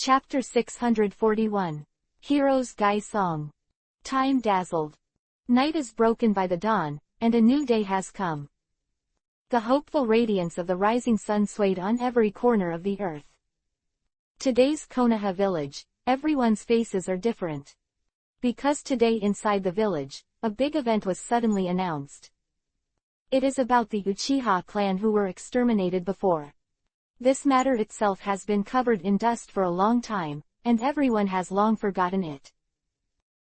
Chapter 641. Hero's Guy Song. Time dazzled. Night is broken by the dawn, and a new day has come. The hopeful radiance of the rising sun swayed on every corner of the earth. Today's Konoha village, everyone's faces are different. Because today inside the village, a big event was suddenly announced. It is about the Uchiha clan who were exterminated before. This matter itself has been covered in dust for a long time, and everyone has long forgotten it.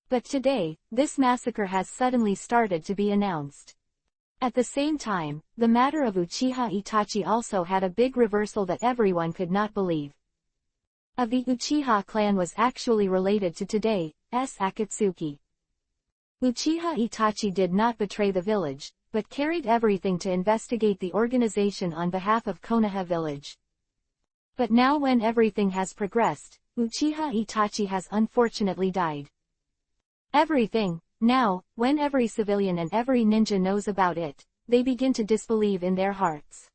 But today, this massacre has suddenly started to be announced. At the same time, the matter of Uchiha Itachi also had a big reversal that everyone could not believe. Of the Uchiha clan was actually related to today's Akatsuki. Uchiha Itachi did not betray the village, but carried everything to investigate the organization on behalf of Konoha village. But now when everything has progressed, Uchiha Itachi has unfortunately died. Everything, now, when every civilian and every ninja knows about it, they begin to disbelieve in their hearts.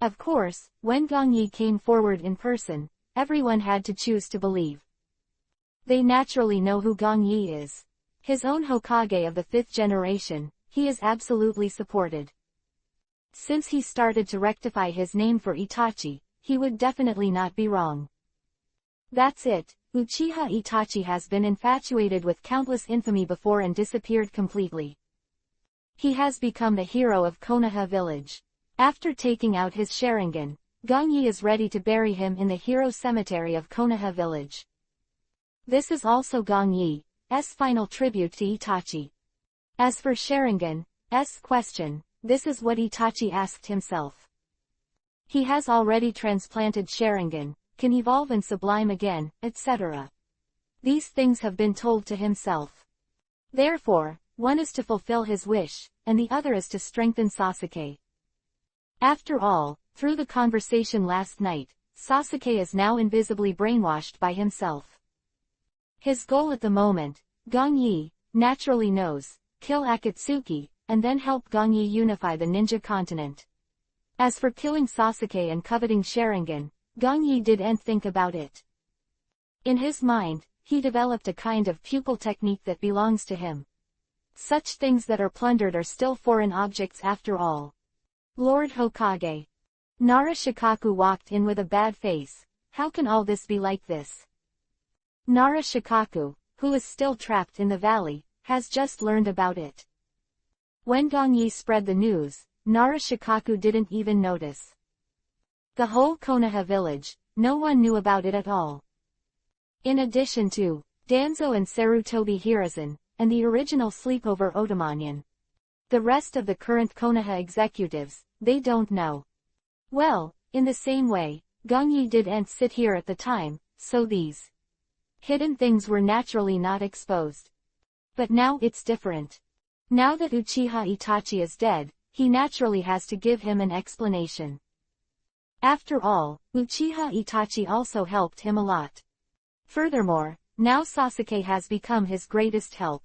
Of course, when Gong Yi came forward in person, everyone had to choose to believe. They naturally know who Gong Yi is. His own Hokage of the 5th generation, he is absolutely supported. Since he started to rectify his name for Itachi, he would definitely not be wrong. That's it, Uchiha Itachi has been infatuated with countless infamy before and disappeared completely. He has become the hero of Konoha village. After taking out his Sharingan, Gong Yi is ready to bury him in the hero cemetery of Konoha village. This is also Gong Yi's final tribute to Itachi. As for Sharingan's question, this is what Itachi asked himself. He has already transplanted Sharingan, can evolve and sublime again, etc. These things have been told to himself. Therefore, one is to fulfill his wish, and the other is to strengthen Sasuke. After all, through the conversation last night, Sasuke is now invisibly brainwashed by himself. His goal at the moment, Gong Yi, naturally knows, kill Akatsuki, and then help Gong Yi unify the ninja continent. As for killing Sasuke and coveting Sharingan, Gong Yi didn't think about it. In his mind, he developed a kind of pupil technique that belongs to him. Such things that are plundered are still foreign objects after all. Lord Hokage. Nara Shikaku walked in with a bad face. How can all this be like this? Nara Shikaku, who is still trapped in the valley, has just learned about it. When Gong Yi spread the news, Nara Shikaku didn't even notice. The whole Konoha village, no one knew about it at all. In addition to Danzo and Sarutobi Hiruzen, and the original sleepover Otomanyan. The rest of the current Konoha executives, they don't know. Well, in the same way, Gong Yi didn't sit here at the time, so these hidden things were naturally not exposed. But now it's different. Now that Uchiha Itachi is dead, he naturally has to give him an explanation. After all, Uchiha Itachi also helped him a lot. Furthermore, now Sasuke has become his greatest help.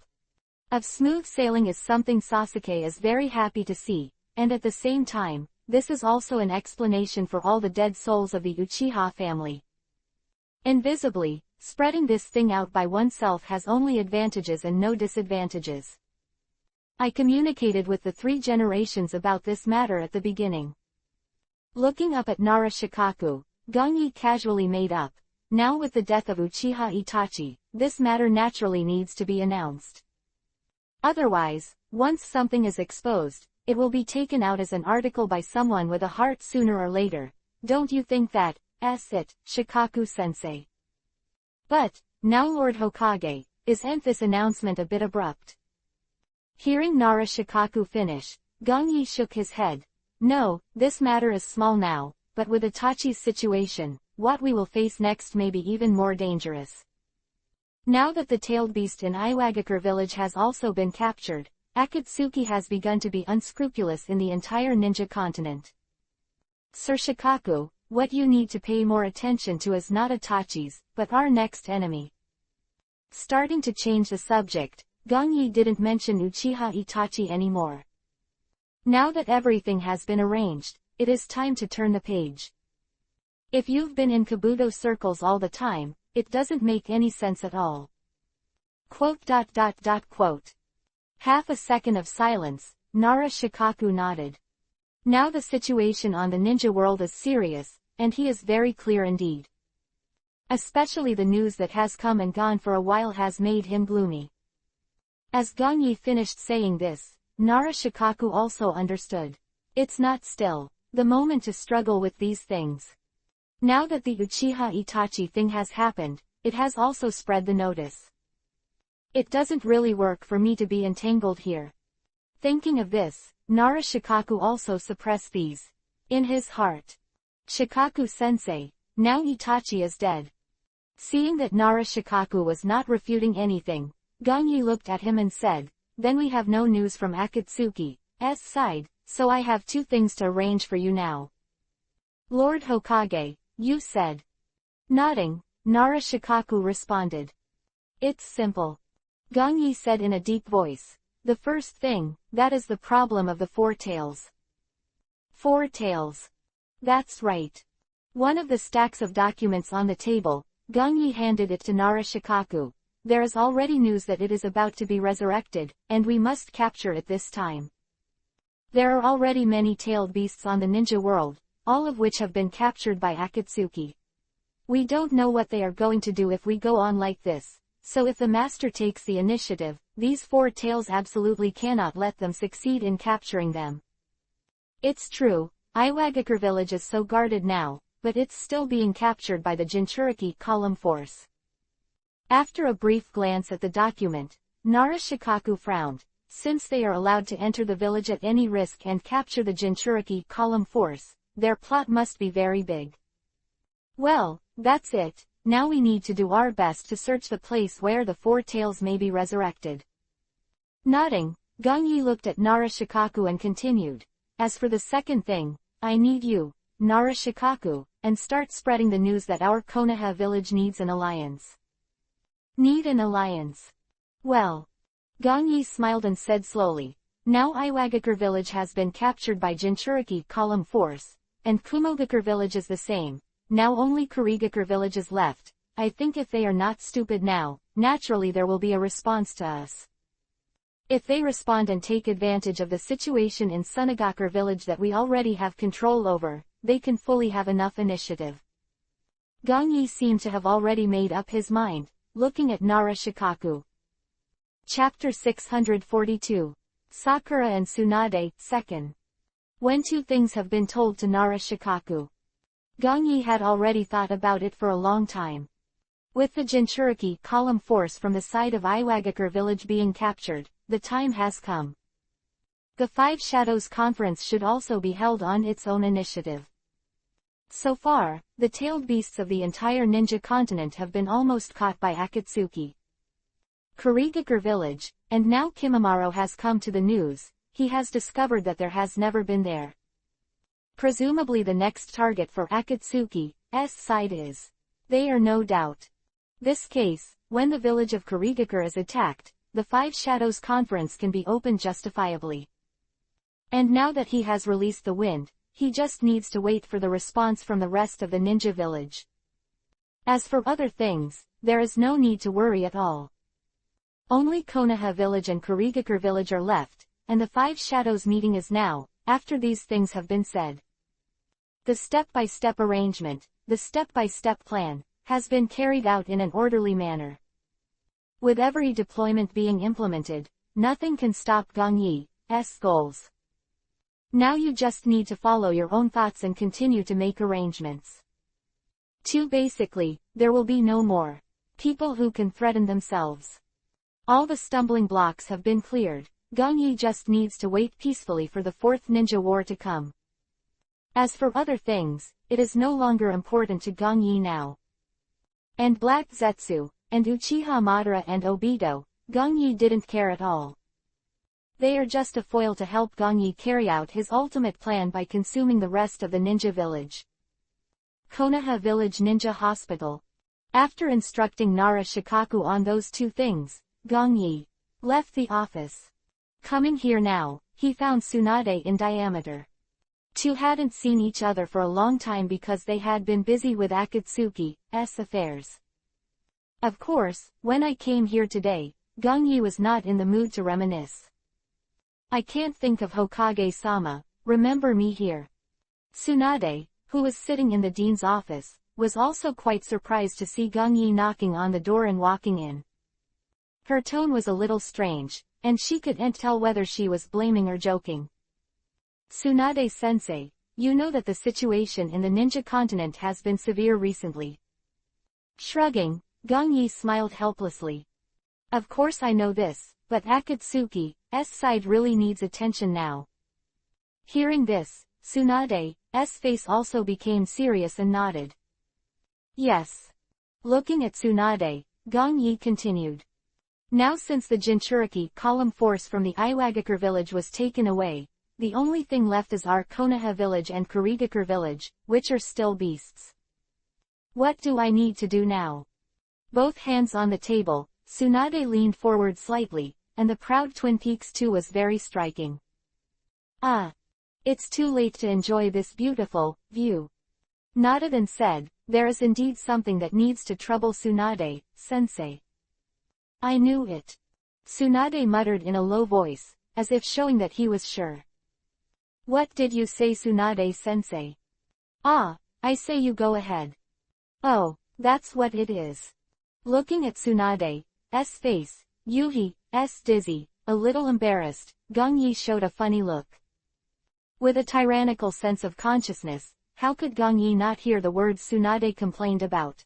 Of smooth sailing is something Sasuke is very happy to see, and at the same time, this is also an explanation for all the dead souls of the Uchiha family. Invisibly, spreading this thing out by oneself has only advantages and no disadvantages. I communicated with the 3 generations about this matter at the beginning. Looking up at Nara Shikaku, Gong Yi casually made up, now with the death of Uchiha Itachi, this matter naturally needs to be announced. Otherwise, once something is exposed, it will be taken out as an article by someone with a heart sooner or later. Don't you think that, it, Shikaku-sensei? But, now Lord Hokage, isn't this announcement a bit abrupt? Hearing Nara Shikaku finish, Gong Yi shook his head. No, this matter is small now, but with Itachi's situation, what we will face next may be even more dangerous. Now that the tailed beast in Iwagakure village has also been captured, Akatsuki has begun to be unscrupulous in the entire ninja continent. Sir Shikaku, what you need to pay more attention to is not Itachi's, but our next enemy. Starting to change the subject, Gong Yi didn't mention Uchiha Itachi anymore. Now that everything has been arranged, it is time to turn the page. If you've been in Kabuto circles all the time, it doesn't make any sense at all. Quote. Half a second of silence, Nara Shikaku nodded. Now the situation on the ninja world is serious, and he is very clear indeed. Especially the news that has come and gone for a while has made him gloomy. As Gongyi finished saying this, Nara Shikaku also understood. It's not still the moment to struggle with these things. Now that the Uchiha Itachi thing has happened, it has also spread the notice. It doesn't really work for me to be entangled here. Thinking of this, Nara Shikaku also suppressed these in his heart. Shikaku-sensei, now Itachi is dead. Seeing that Nara Shikaku was not refuting anything, Gongyi looked at him and said, then we have no news from Akatsuki's side, so I have two things to arrange for you now. Lord Hokage, you said. Nodding, Nara Shikaku responded. It's simple. Gongyi said in a deep voice. The first thing, that is the problem of the four tails. Four tails. That's right. One of the stacks of documents on the table, Gongyi handed it to Nara Shikaku. There is already news that it is about to be resurrected, and we must capture it this time. There are already many tailed beasts on the ninja world, all of which have been captured by Akatsuki. We don't know what they are going to do if we go on like this, so if the master takes the initiative, these four tails absolutely cannot let them succeed in capturing them. It's true, Iwagakure village is so guarded now, but it's still being captured by the Jinchuriki column force. After a brief glance at the document, Nara Shikaku frowned. Since they are allowed to enter the village at any risk and capture the Jinchuriki column force, their plot must be very big. Well, that's it, now we need to do our best to search the place where the four tails may be resurrected. Nodding, Gongyi looked at Nara Shikaku and continued. As for the second thing, I need you, Nara Shikaku, and start spreading the news that our Konoha village needs an alliance. Need an alliance? Well. Gongyi smiled and said slowly, now Iwagakure village has been captured by Jinchuriki column force, and Kumogakure village is the same, now only Kurigakure village is left. I think if they are not stupid now, naturally there will be a response to us. If they respond and take advantage of the situation in Sunagakure village that we already have control over, they can fully have enough initiative. Gongyi seemed to have already made up his mind, looking at Nara Shikaku. Chapter 642. Sakura and Tsunade, Second. When two things have been told to Nara Shikaku. Gongyi had already thought about it for a long time. With the Jinchuriki column force from the side of Iwagakure village being captured, the time has come. The Five Shadows Conference should also be held on its own initiative. So far, the tailed beasts of the entire ninja continent have been almost caught by Akatsuki. Kurigakure village, and now Kimimaro has come to the news, he has discovered that there has never been there. Presumably the next target for Akatsuki's side is. They are no doubt. This case, when the village of Kurigakure is attacked, the Five Shadows Conference can be opened justifiably. And now that he has released the wind, he just needs to wait for the response from the rest of the ninja village. As for other things, there is no need to worry at all. Only Konoha village and Kurigakure village are left, and the Five Shadows meeting is now, after these things have been said. The step-by-step arrangement, the step-by-step plan, has been carried out in an orderly manner. With every deployment being implemented, nothing can stop Gongyi's goals. Now you just need to follow your own thoughts and continue to make arrangements. Basically, there will be no more people who can threaten themselves. All the stumbling blocks have been cleared. Gongyi just needs to wait peacefully for the Fourth Ninja War to come. As for other things, it is no longer important to Gongyi now. And Black Zetsu, and Uchiha Madara and Obito, Gongyi didn't care at all. They are just a foil to help Gongyi carry out his ultimate plan by consuming the rest of the ninja village. Konoha Village Ninja Hospital. After instructing Nara Shikaku on those two things, Gongyi left the office. Coming here now, he found Tsunade in diameter. two hadn't seen each other for a long time because they had been busy with Akatsuki's affairs. Of course, when I came here today, Gongyi was not in the mood to reminisce. I can't think of Hokage-sama, remember me here. Tsunade, who was sitting in the dean's office, was also quite surprised to see Gongyi knocking on the door and walking in. Her tone was a little strange, and she couldn't tell whether she was blaming or joking. Tsunade-sensei, you know that the situation in the ninja continent has been severe recently. Shrugging, Gongyi smiled helplessly. Of course I know this, but Akatsuki's side really needs attention now. Hearing this, Tsunade's face also became serious and nodded. Yes. Looking at Tsunade, Gongyi continued. Now since the Jinchuriki column force from the Iwagakure village was taken away, the only thing left is our Konoha village and Kurigakure village, which are still beasts. What do I need to do now? Both hands on the table, Tsunade leaned forward slightly, and the proud Twin Peaks too was very striking. Ah. It's too late to enjoy this beautiful view. Nodded and said, there is indeed something that needs to trouble Tsunade-sensei. I knew it. Tsunade muttered in a low voice, as if showing that he was sure. What did you say, Tsunade-sensei? Ah, I say you go ahead. Oh, that's what it is. Looking at Tsunade's face, Yuhi's dizzy, a little embarrassed, Gongyi showed a funny look. With a tyrannical sense of consciousness, how could Gongyi not hear the words Tsunade complained about?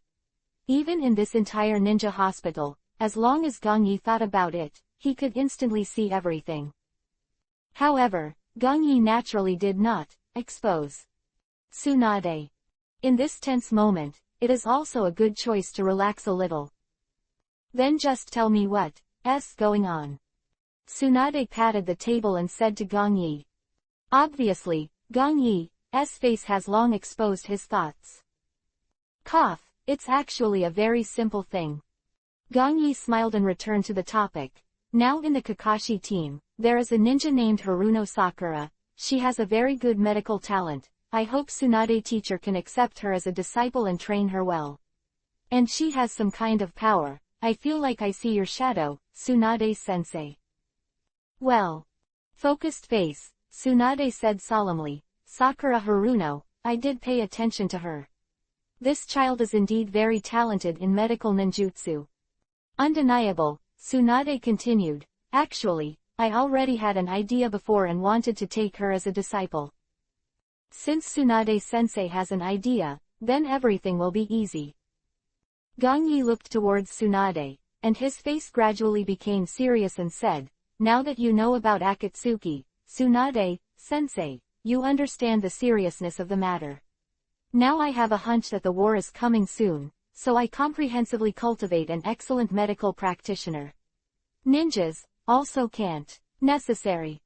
Even in this entire ninja hospital, as long as Gongyi thought about it, he could instantly see everything. However, Gongyi naturally did not expose Tsunade. In this tense moment, it is also a good choice to relax a little. Then just tell me what's going on. Tsunade patted the table and said to Gongyi. Obviously, Gongyi's face has long exposed his thoughts. Cough, it's actually a very simple thing. Gongyi smiled and returned to the topic. Now in the Kakashi team, there is a ninja named Haruno Sakura. She has a very good medical talent. I hope Tsunade teacher can accept her as a disciple and train her well. And she has some kind of power. I feel like I see your shadow, Tsunade-sensei. Well. Focused face, Tsunade said solemnly, Sakura Haruno, I did pay attention to her. This child is indeed very talented in medical ninjutsu. Undeniable, Tsunade continued, actually, I already had an idea before and wanted to take her as a disciple. Since Tsunade-sensei has an idea, then everything will be easy. Gongyi looked towards Tsunade, and his face gradually became serious and said, now that you know about Akatsuki, Tsunade-sensei, you understand the seriousness of the matter. Now I have a hunch that the war is coming soon, so I comprehensively cultivate an excellent medical practitioner. Ninjas, also can't. Necessary.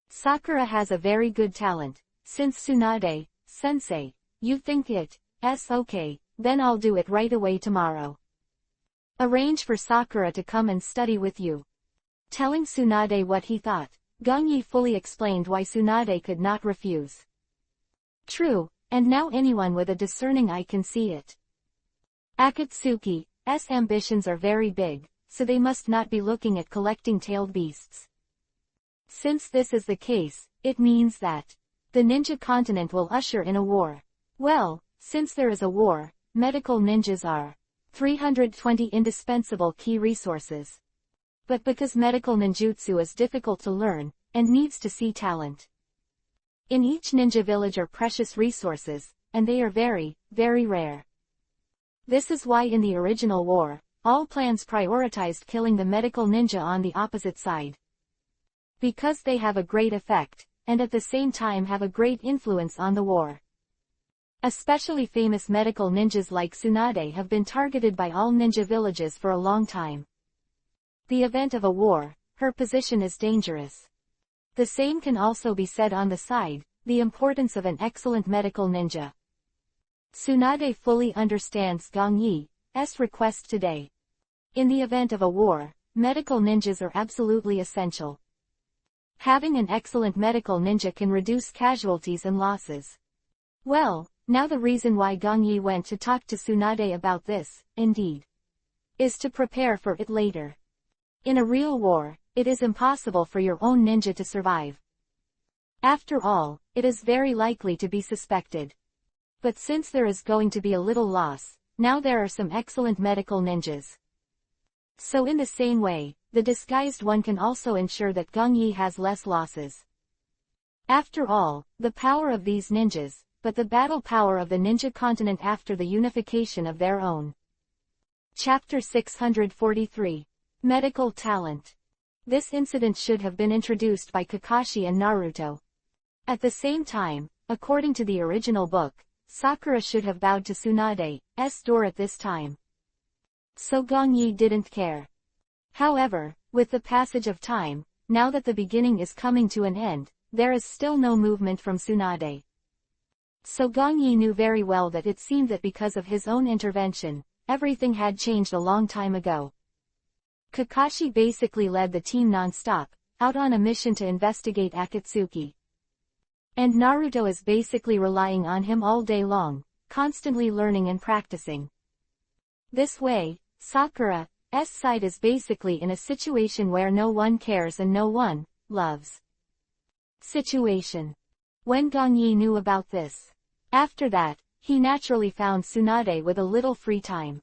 Sakura has a very good talent. Since Tsunade-sensei, you think it's okay, then I'll do it right away tomorrow. Arrange for Sakura to come and study with you. Telling Tsunade what he thought, Gongyi fully explained why Tsunade could not refuse. True, and now anyone with a discerning eye can see it. Akatsuki's ambitions are very big, so they must not be looking at collecting tailed beasts. Since this is the case, it means that the ninja continent will usher in a war. Well, since there is a war, medical ninjas are 320 indispensable key resources. But because medical ninjutsu is difficult to learn, and needs to see talent. In each ninja village are precious resources, and they are very, very rare. This is why in the original war, all plans prioritized killing the medical ninja on the opposite side. Because they have a great effect, and at the same time have a great influence on the war. Especially famous medical ninjas like Tsunade have been targeted by all ninja villages for a long time. The event of a war, her position is dangerous. The same can also be said on the side, the importance of an excellent medical ninja. Tsunade fully understands Gongyi's request today. In the event of a war, medical ninjas are absolutely essential. Having an excellent medical ninja can reduce casualties and losses. Well, now the reason why Gong Yi went to talk to Tsunade about this, indeed, is to prepare for it later. In a real war, it is impossible for your own ninja to survive. After all, it is very likely to be suspected. But since there is going to be a little loss, now there are some excellent medical ninjas. So in the same way, the disguised one can also ensure that Gong Yi has less losses. After all, the power of these ninjas, but the battle power of the ninja continent after the unification of their own. Chapter 643. Medical Talent. This incident should have been introduced by Kakashi and Naruto. At the same time, according to the original book, Sakura should have bowed to Tsunade's door at this time. So Gong Yi didn't care. However, with the passage of time, now that the beginning is coming to an end, there is still no movement from Tsunade. So Gong Yi knew very well that it seemed that because of his own intervention, everything had changed a long time ago. Kakashi basically led the team non-stop, out on a mission to investigate Akatsuki. And Naruto is basically relying on him all day long, constantly learning and practicing. This way, Sakura's side is basically in a situation where no one cares and no one loves. Situation. When Gong Yi knew about this, after that, he naturally found Tsunade with a little free time.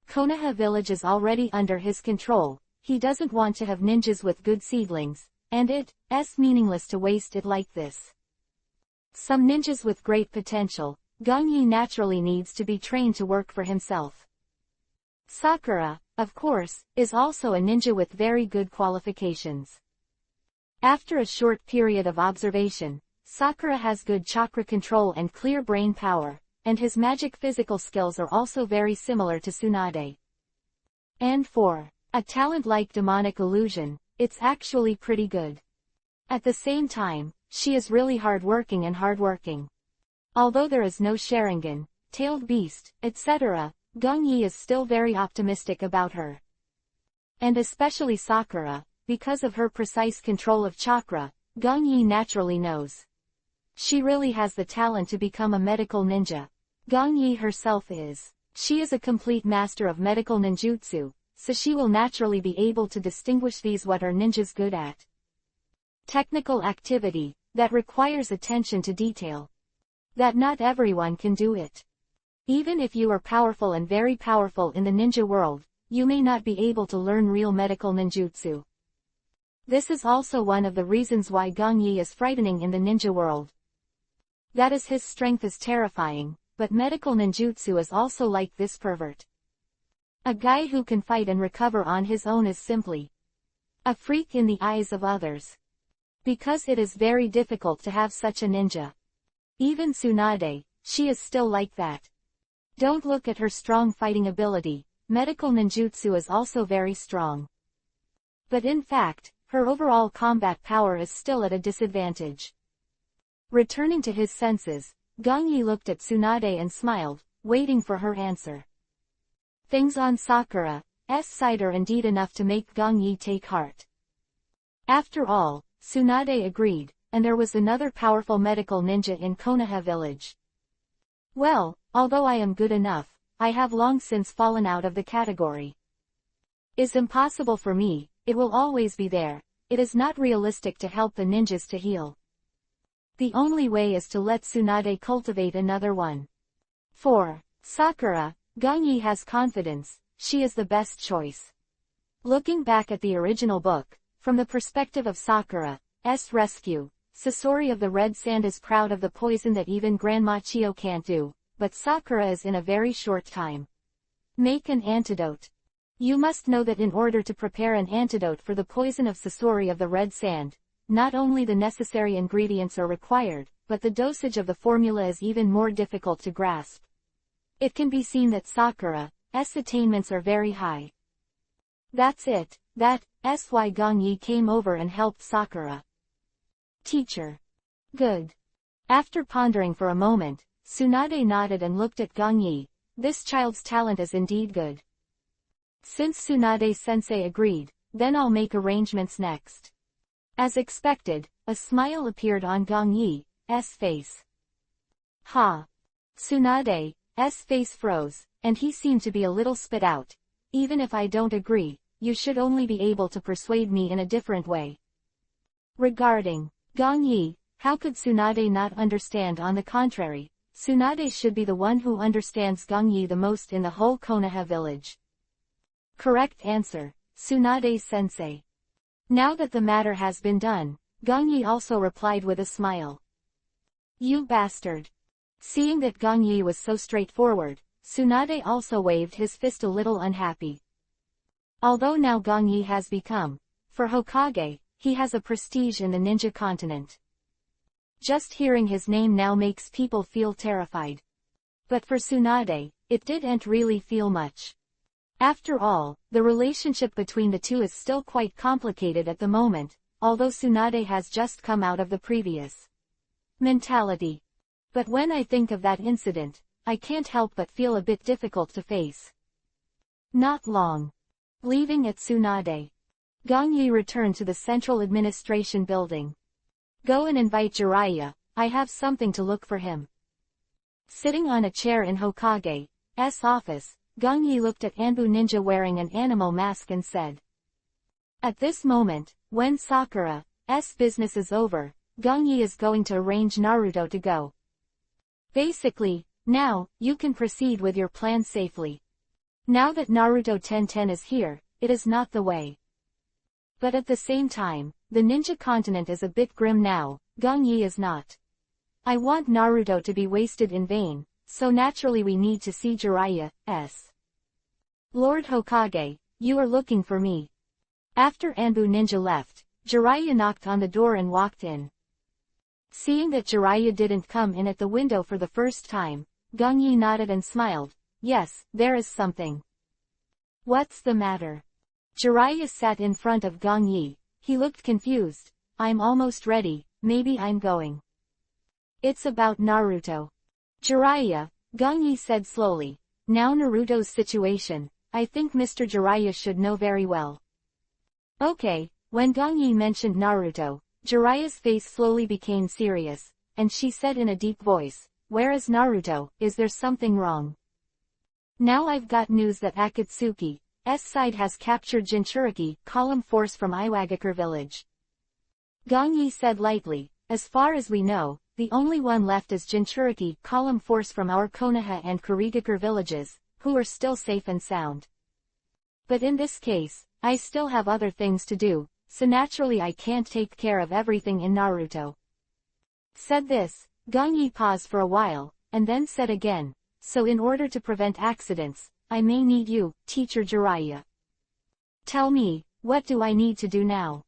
Konoha village is already under his control, he doesn't want to have ninjas with good seedlings, and it's meaningless to waste it like this. Some ninjas with great potential, Gong Yi naturally needs to be trained to work for himself. Sakura, of course, is also a ninja with very good qualifications. After a short period of observation, Sakura has good chakra control and clear brain power, and his magic physical skills are also very similar to Tsunade. And for a talent like demonic illusion, it's actually pretty good. At the same time, she is really hardworking. Although there is no Sharingan, tailed beast, etc., Gong Yi is still very optimistic about her. And especially Sakura, because of her precise control of chakra, Gong Yi naturally knows. She really has the talent to become a medical ninja. Gong Yi herself is. She is a complete master of medical ninjutsu, so she will naturally be able to distinguish these what are ninjas good at. Technical activity, that requires attention to detail. That not everyone can do it. Even if you are powerful and very powerful in the ninja world, you may not be able to learn real medical ninjutsu. This is also one of the reasons why Gong Yi is frightening in the ninja world. That is, his strength is terrifying, but medical ninjutsu is also like this pervert. A guy who can fight and recover on his own is simply a freak in the eyes of others. Because it is very difficult to have such a ninja. Even Tsunade, she is still like that. Don't look at her strong fighting ability, medical ninjutsu is also very strong. But in fact, her overall combat power is still at a disadvantage. Returning to his senses, Gong Yi looked at Tsunade and smiled, waiting for her answer. Things on Sakura's side are indeed enough to make Gong Yi take heart. After all, Tsunade agreed, and there was another powerful medical ninja in Konoha village. Well, although I am good enough, I have long since fallen out of the category. Is impossible for me, it will always be there, it is not realistic to help the ninjas to heal. The only way is to let Tsunade cultivate another one. For Sakura, Gong Yi has confidence, she is the best choice. Looking back at the original book, from the perspective of Sakura's rescue, Sasori of the Red Sand is proud of the poison that even Grandma Chio can't do, but Sakura is in a very short time. Make an antidote. You must know that in order to prepare an antidote for the poison of Sasori of the Red Sand, not only the necessary ingredients are required, but the dosage of the formula is even more difficult to grasp. It can be seen that Sakura's attainments are very high. That's it, that's why Gong Yi came over and helped Sakura. Teacher. Good. After pondering for a moment, Tsunade nodded and looked at Gong Yi. This child's talent is indeed good. Since Tsunade-sensei agreed, then I'll make arrangements next. As expected, a smile appeared on Gong Yi's face. Ha! Tsunade's face froze, and he seemed to be a little spit out. Even if I don't agree, you should only be able to persuade me in a different way. Regarding Gong Yi, how could Tsunade not understand? On the contrary, Tsunade should be the one who understands Gong Yi the most in the whole Konoha village. Correct answer, Tsunade-sensei. Now that the matter has been done, Gong Yi also replied with a smile. You bastard. Seeing that Gong Yi was so straightforward, Tsunade also waved his fist a little unhappy. Although now Gong Yi has become, for Hokage, he has a prestige in the ninja continent. Just hearing his name now makes people feel terrified. But for Tsunade, it didn't really feel much. After all, the relationship between the two is still quite complicated at the moment, although Tsunade has just come out of the previous mentality. But when I think of that incident, I can't help but feel a bit difficult to face. Not long. Leaving at Tsunade, Gong Yi returned to the central administration building. Go and invite Jiraiya, I have something to look for him. Sitting on a chair in Hokage's office, Gong Yi looked at Anbu Ninja wearing an animal mask and said. At this moment, when Sakura's business is over, Gong Yi is going to arrange Naruto to go. Basically, now, you can proceed with your plan safely. Now that Naruto 1010 is here, it is not the way. But at the same time, the ninja continent is a bit grim now, Gong Yi is not. I want Naruto to be wasted in vain, so naturally we need to see Jiraiya's. Lord Hokage, you are looking for me. After Anbu Ninja left, Jiraiya knocked on the door and walked in. Seeing that Jiraiya didn't come in at the window for the first time, Gong Yi nodded and smiled. Yes, there is something. What's the matter? Jiraiya sat in front of Gong Yi. He looked confused. I'm almost ready, maybe I'm going. It's about Naruto. Jiraiya, Gong Yi said slowly. Now Naruto's situation, I think Mr. Jiraiya should know very well. Okay, when Gong Yi mentioned Naruto, Jiraiya's face slowly became serious, and she said in a deep voice, where is Naruto, is there something wrong? Now I've got news that Akatsuki's side has captured Jinchuriki, column force from Iwagakure village. Gong Yi said lightly, as far as we know, the only one left is Jinchuriki, column force from our Konoha and Kurigakure villages, who are still safe and sound. But in this case, I still have other things to do, so naturally I can't take care of everything in Naruto. Said this, Gong Yi paused for a while, and then said again, so in order to prevent accidents, I may need you, Teacher Jiraiya. Tell me, what do I need to do now?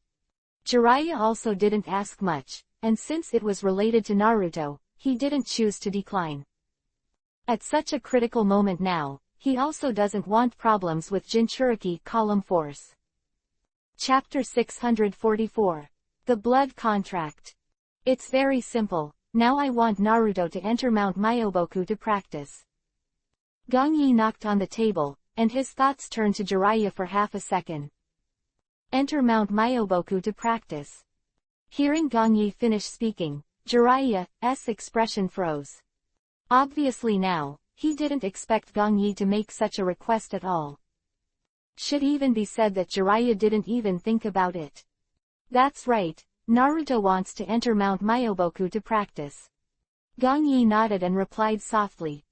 Jiraiya also didn't ask much, and since it was related to Naruto, he didn't choose to decline. At such a critical moment now, he also doesn't want problems with Jinchuriki column force. Chapter 644. The Blood Contract. It's very simple, now I want Naruto to enter Mount Myoboku to practice. Gong Yi knocked on the table, and his thoughts turned to Jiraiya for half a second. Enter Mount Myoboku to practice. Hearing Gong Yi finish speaking, Jiraiya's expression froze. Obviously now, he didn't expect Gong Yi to make such a request at all. Should even be said that Jiraiya didn't even think about it. That's right, Naruto wants to enter Mount Myoboku to practice. Gong Yi nodded and replied softly.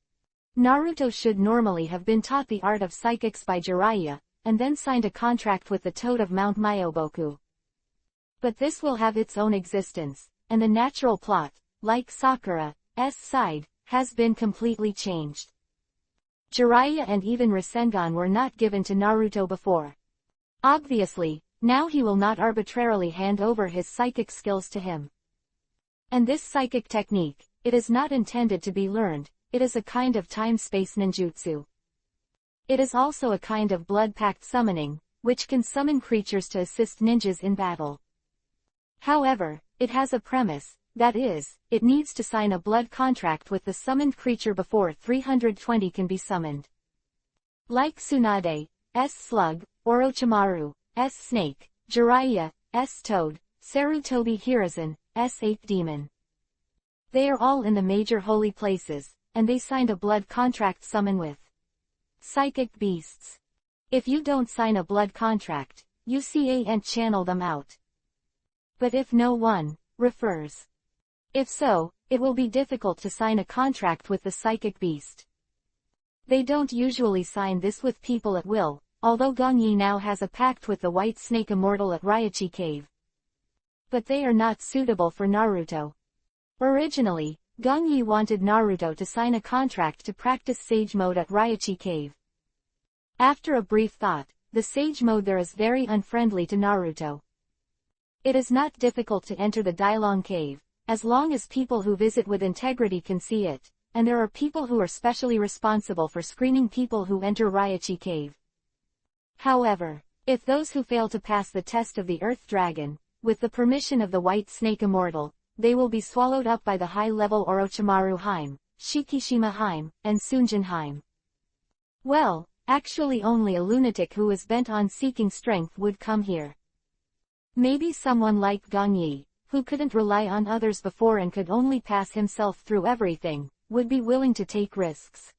Naruto should normally have been taught the art of psychics by Jiraiya, and then signed a contract with the Toad of Mount Myoboku. But this will have its own existence, and the natural plot, like Sakura's side, has been completely changed. Jiraiya and even Rasengan were not given to Naruto before. Obviously, now he will not arbitrarily hand over his psychic skills to him. And this psychic technique, it is not intended to be learned, it is a kind of time-space ninjutsu. It is also a kind of blood-pact summoning, which can summon creatures to assist ninjas in battle. However, it has a premise, that is, it needs to sign a blood contract with the summoned creature before 320 can be summoned. Like Tsunade's slug, Orochimaru's snake, Jiraiya's toad, Sarutobi Hiruzen, S8 Demon. They are all in the major holy places, and they signed a blood contract summon with psychic beasts. If you don't sign a blood contract, you can't channel them out. But if no one refers. If so, it will be difficult to sign a contract with the psychic beast. They don't usually sign this with people at will, although Gongyi now has a pact with the White Snake Immortal at Raichi Cave. But they are not suitable for Naruto. Originally, Gongyi wanted Naruto to sign a contract to practice Sage Mode at Raichi Cave. After a brief thought, the Sage Mode there is very unfriendly to Naruto. It is not difficult to enter the Dailong Cave, as long as people who visit with integrity can see it, and there are people who are specially responsible for screening people who enter Raichi Cave. However, if those who fail to pass the test of the Earth Dragon, with the permission of the White Snake Immortal, they will be swallowed up by the high-level Orochimaru Heim, Shikishima Heim, and Sunjin Heim. Well, actually only a lunatic who is bent on seeking strength would come here. Maybe someone like Gongyi, who couldn't rely on others before and could only pass himself through everything, would be willing to take risks.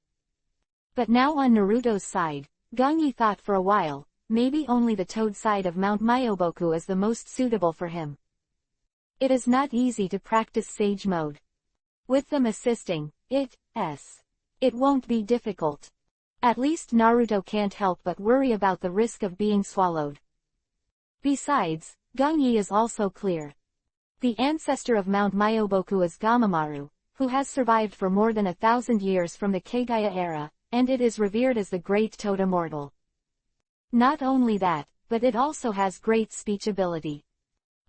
But now on Naruto's side, Gongyi thought for a while, maybe only the Toad side of Mount Myoboku is the most suitable for him. It is not easy to practice Sage Mode. With them assisting, it won't be difficult. At least Naruto can't help but worry about the risk of being swallowed. Besides, Gongyi is also clear. The ancestor of Mount Myoboku is Gamamaru, who has survived for more than 1,000 years from the Kagaya era, and it is revered as the Great Toad Immortal. Not only that, but it also has great speech ability.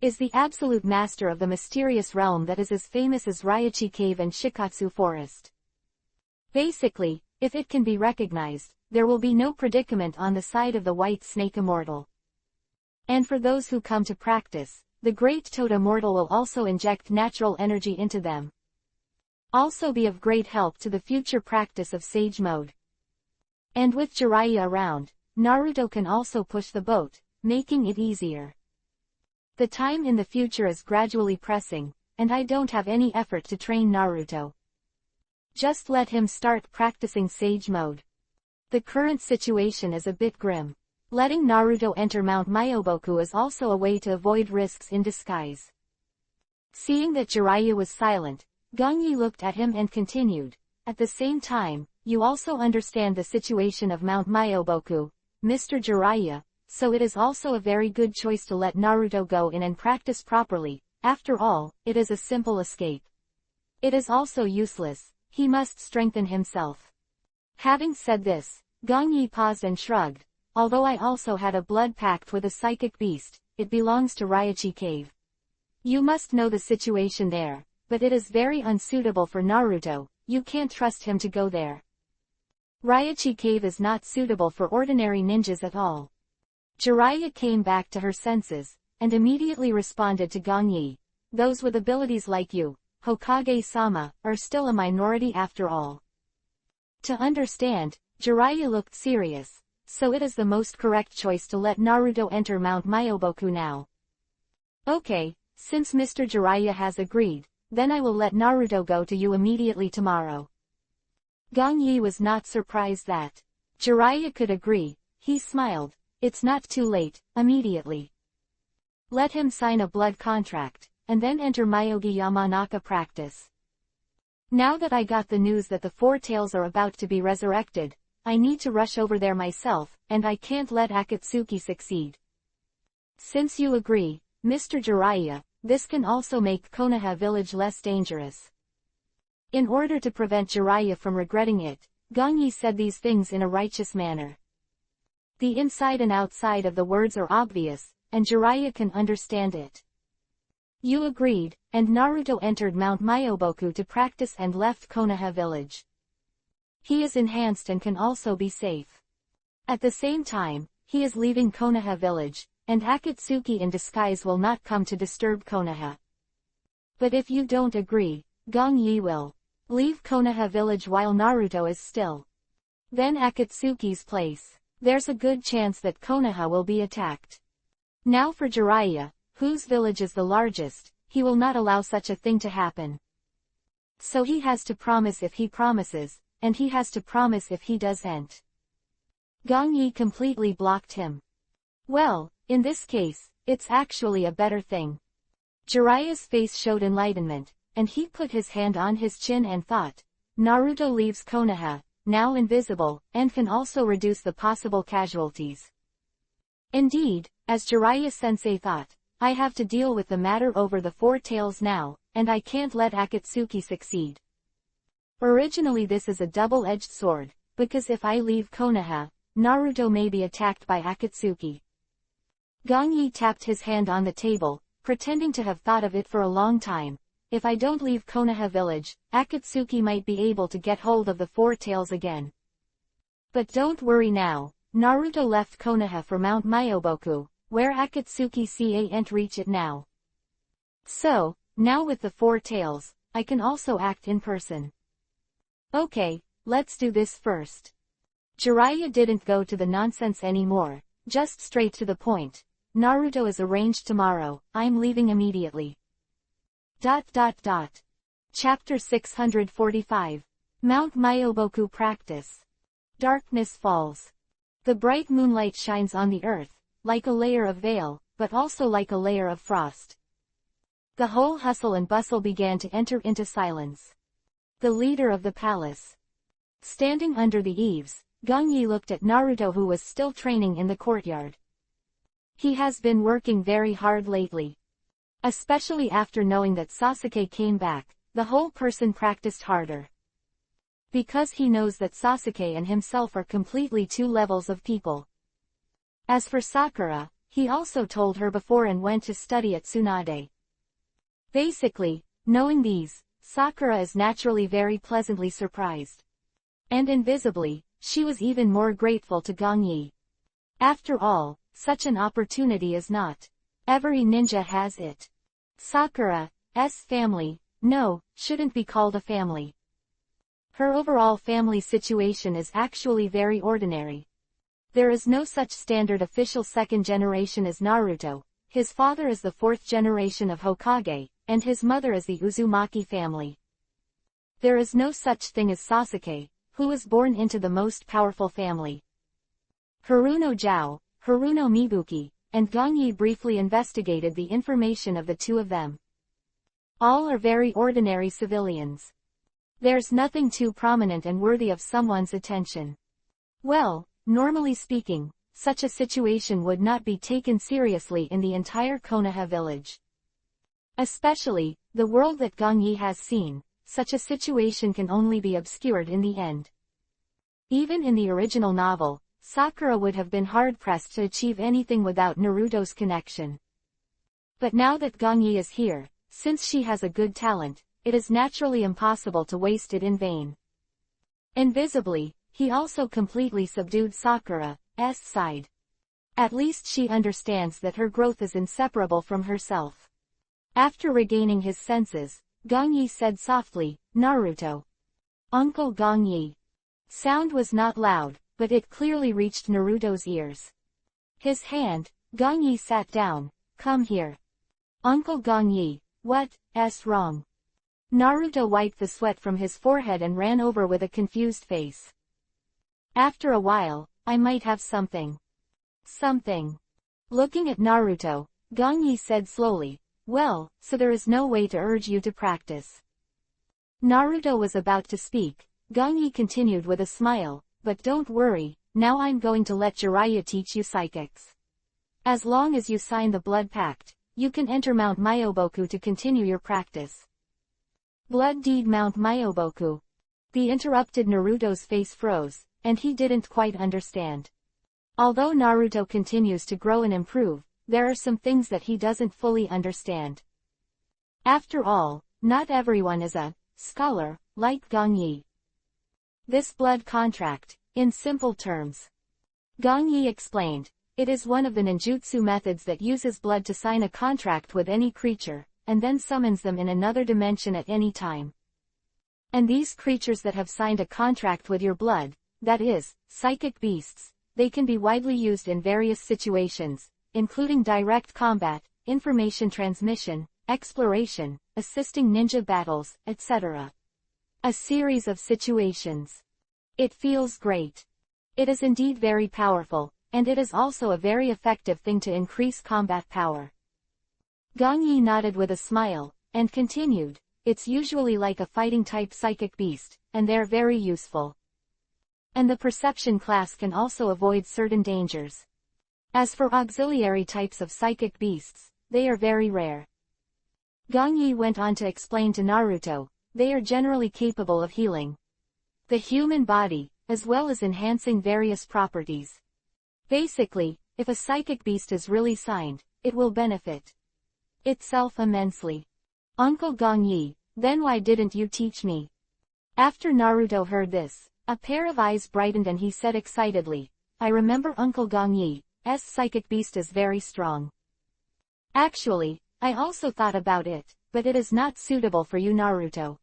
Is the absolute master of the mysterious realm that is as famous as Raichi Cave and Shikatsu Forest. Basically, if it can be recognized, there will be no predicament on the side of the White Snake Immortal. And for those who come to practice, the Great Toad Immortal will also inject natural energy into them. Also be of great help to the future practice of Sage Mode. And with Jiraiya around, Naruto can also push the boat, making it easier. The time in the future is gradually pressing, and I don't have any effort to train Naruto. Just let him start practicing Sage Mode. The current situation is a bit grim. Letting Naruto enter Mount Myoboku is also a way to avoid risks in disguise. Seeing that Jiraiya was silent, Gongyi looked at him and continued, "At the same time, you also understand the situation of Mount Myoboku, Mr. Jiraiya, so it is also a very good choice to let Naruto go in and practice properly. After all, it is a simple escape. It is also useless, he must strengthen himself." Having said this, Gongyi paused and shrugged. "Although I also had a blood pact with a psychic beast, it belongs to Raichi Cave. You must know the situation there, but it is very unsuitable for Naruto, you can't trust him to go there. Raichi Cave is not suitable for ordinary ninjas at all." Jiraiya came back to her senses, and immediately responded to Gongyi. "Those with abilities like you, Hokage-sama, are still a minority after all." To understand, Jiraiya looked serious. "So it is the most correct choice to let Naruto enter Mount Myoboku now." "Okay, since Mr. Jiraiya has agreed, then I will let Naruto go to you immediately tomorrow." Gongyi was not surprised that Jiraiya could agree. He smiled. "It's not too late, immediately. Let him sign a blood contract, and then enter Myogi Yamanaka practice. Now that I got the news that the Four Tails are about to be resurrected, I need to rush over there myself, and I can't let Akatsuki succeed. Since you agree, Mr. Jiraiya, this can also make Konoha village less dangerous." In order to prevent Jiraiya from regretting it, Gongyi said these things in a righteous manner. The inside and outside of the words are obvious, and Jiraiya can understand it. You agreed, and Naruto entered Mount Myoboku to practice and left Konoha village. He is enhanced and can also be safe. At the same time, he is leaving Konoha village, and Akatsuki in disguise will not come to disturb Konoha. But if you don't agree, Gongyi will leave Konoha village while Naruto is still. Then Akatsuki's place. There's a good chance that Konoha will be attacked. Now for Jiraiya, whose village is the largest, he will not allow such a thing to happen. So he has to promise if he promises, and he has to promise if he doesn't. Gong Yi completely blocked him. Well, in this case, it's actually a better thing. Jiraiya's face showed enlightenment, and he put his hand on his chin and thought, Naruto leaves Konoha, now invisible, and can also reduce the possible casualties. Indeed, as Jiraiya-sensei thought, I have to deal with the matter over the four tails now, and I can't let Akatsuki succeed. Originally this is a double-edged sword, because if I leave Konoha, Naruto may be attacked by Akatsuki. Gong Yi tapped his hand on the table, pretending to have thought of it for a long time. If I don't leave Konoha village, Akatsuki might be able to get hold of the four tails again. But don't worry now, Naruto left Konoha for Mount Myoboku, where Akatsuki can't reach it now. So, now with the four tails, I can also act in person. Okay, let's do this first. Jiraiya didn't go to the nonsense anymore, just straight to the point. Naruto is arranged tomorrow, I'm leaving immediately. Chapter 645. Mount Myoboku Practice. Darkness falls. The bright moonlight shines on the earth, like a layer of veil, but also like a layer of frost. The whole hustle and bustle began to enter into silence. The leader of the palace. Standing under the eaves, Gong Yi looked at Naruto who was still training in the courtyard. He has been working very hard lately. Especially after knowing that Sasuke came back, the whole person practiced harder. Because he knows that Sasuke and himself are completely two levels of people. As for Sakura, he also told her before and went to study at Tsunade. Basically, knowing these, Sakura is naturally very pleasantly surprised. And invisibly, she was even more grateful to Gong Yi. After all, such an opportunity is not every ninja has it. Sakura's family, no, shouldn't be called a family. Her overall family situation is actually very ordinary. There is no such standard official second generation as Naruto. His father is the fourth generation of Hokage, and his mother is the Uzumaki family. There is no such thing as Sasuke, who was born into the most powerful family. Haruno Jiao, Haruno Mibuki, and Gong Yi briefly investigated the information of the two of them. All are very ordinary civilians. There's nothing too prominent and worthy of someone's attention. Well, normally speaking, such a situation would not be taken seriously in the entire Konoha village. Especially, the world that Gong Yi has seen, such a situation can only be obscured in the end. Even in the original novel, Sakura would have been hard-pressed to achieve anything without Naruto's connection. But now that Gong Yi is here, since she has a good talent, it is naturally impossible to waste it in vain. Invisibly, he also completely subdued Sakura's side. At least she understands that her growth is inseparable from herself. After regaining his senses, Gong Yi said softly, Naruto. Uncle Gong Yi. Sound was not loud, but it clearly reached Naruto's ears. His hand, Gong Yi sat down, come here. Uncle Gong Yi, what's wrong? Naruto wiped the sweat from his forehead and ran over with a confused face. After a while, I might have something. Something. Looking at Naruto, Gong Yi said slowly, well, so there is no way to urge you to practice. Naruto was about to speak. Gong Yi continued with a smile, but don't worry, now I'm going to let Jiraiya teach you psychics. As long as you sign the blood pact, you can enter Mount Myoboku to continue your practice. Blood deed Mount Myoboku. The interrupted Naruto's face froze, and he didn't quite understand. Although Naruto continues to grow and improve, there are some things that he doesn't fully understand. After all, not everyone is a scholar like Gong Yi. This blood contract, in simple terms. Gong Yi explained, it is one of the ninjutsu methods that uses blood to sign a contract with any creature, and then summons them in another dimension at any time. And these creatures that have signed a contract with your blood, that is, psychic beasts, they can be widely used in various situations, including direct combat, information transmission, exploration, assisting ninja battles, etc. A series of situations. It feels great. It is indeed very powerful, and it is also a very effective thing to increase combat power. Gong Yi nodded with a smile, and continued, it's usually like a fighting-type psychic beast, and they're very useful. And the perception class can also avoid certain dangers. As for auxiliary types of psychic beasts, they are very rare. Gong Yi went on to explain to Naruto, they are generally capable of healing the human body, as well as enhancing various properties. Basically, if a psychic beast is really signed, it will benefit itself immensely. Uncle Gong Yi, then why didn't you teach me? After Naruto heard this, a pair of eyes brightened and he said excitedly, I remember Uncle Gong Yi's psychic beast is very strong. Actually, I also thought about it, but it is not suitable for you, Naruto.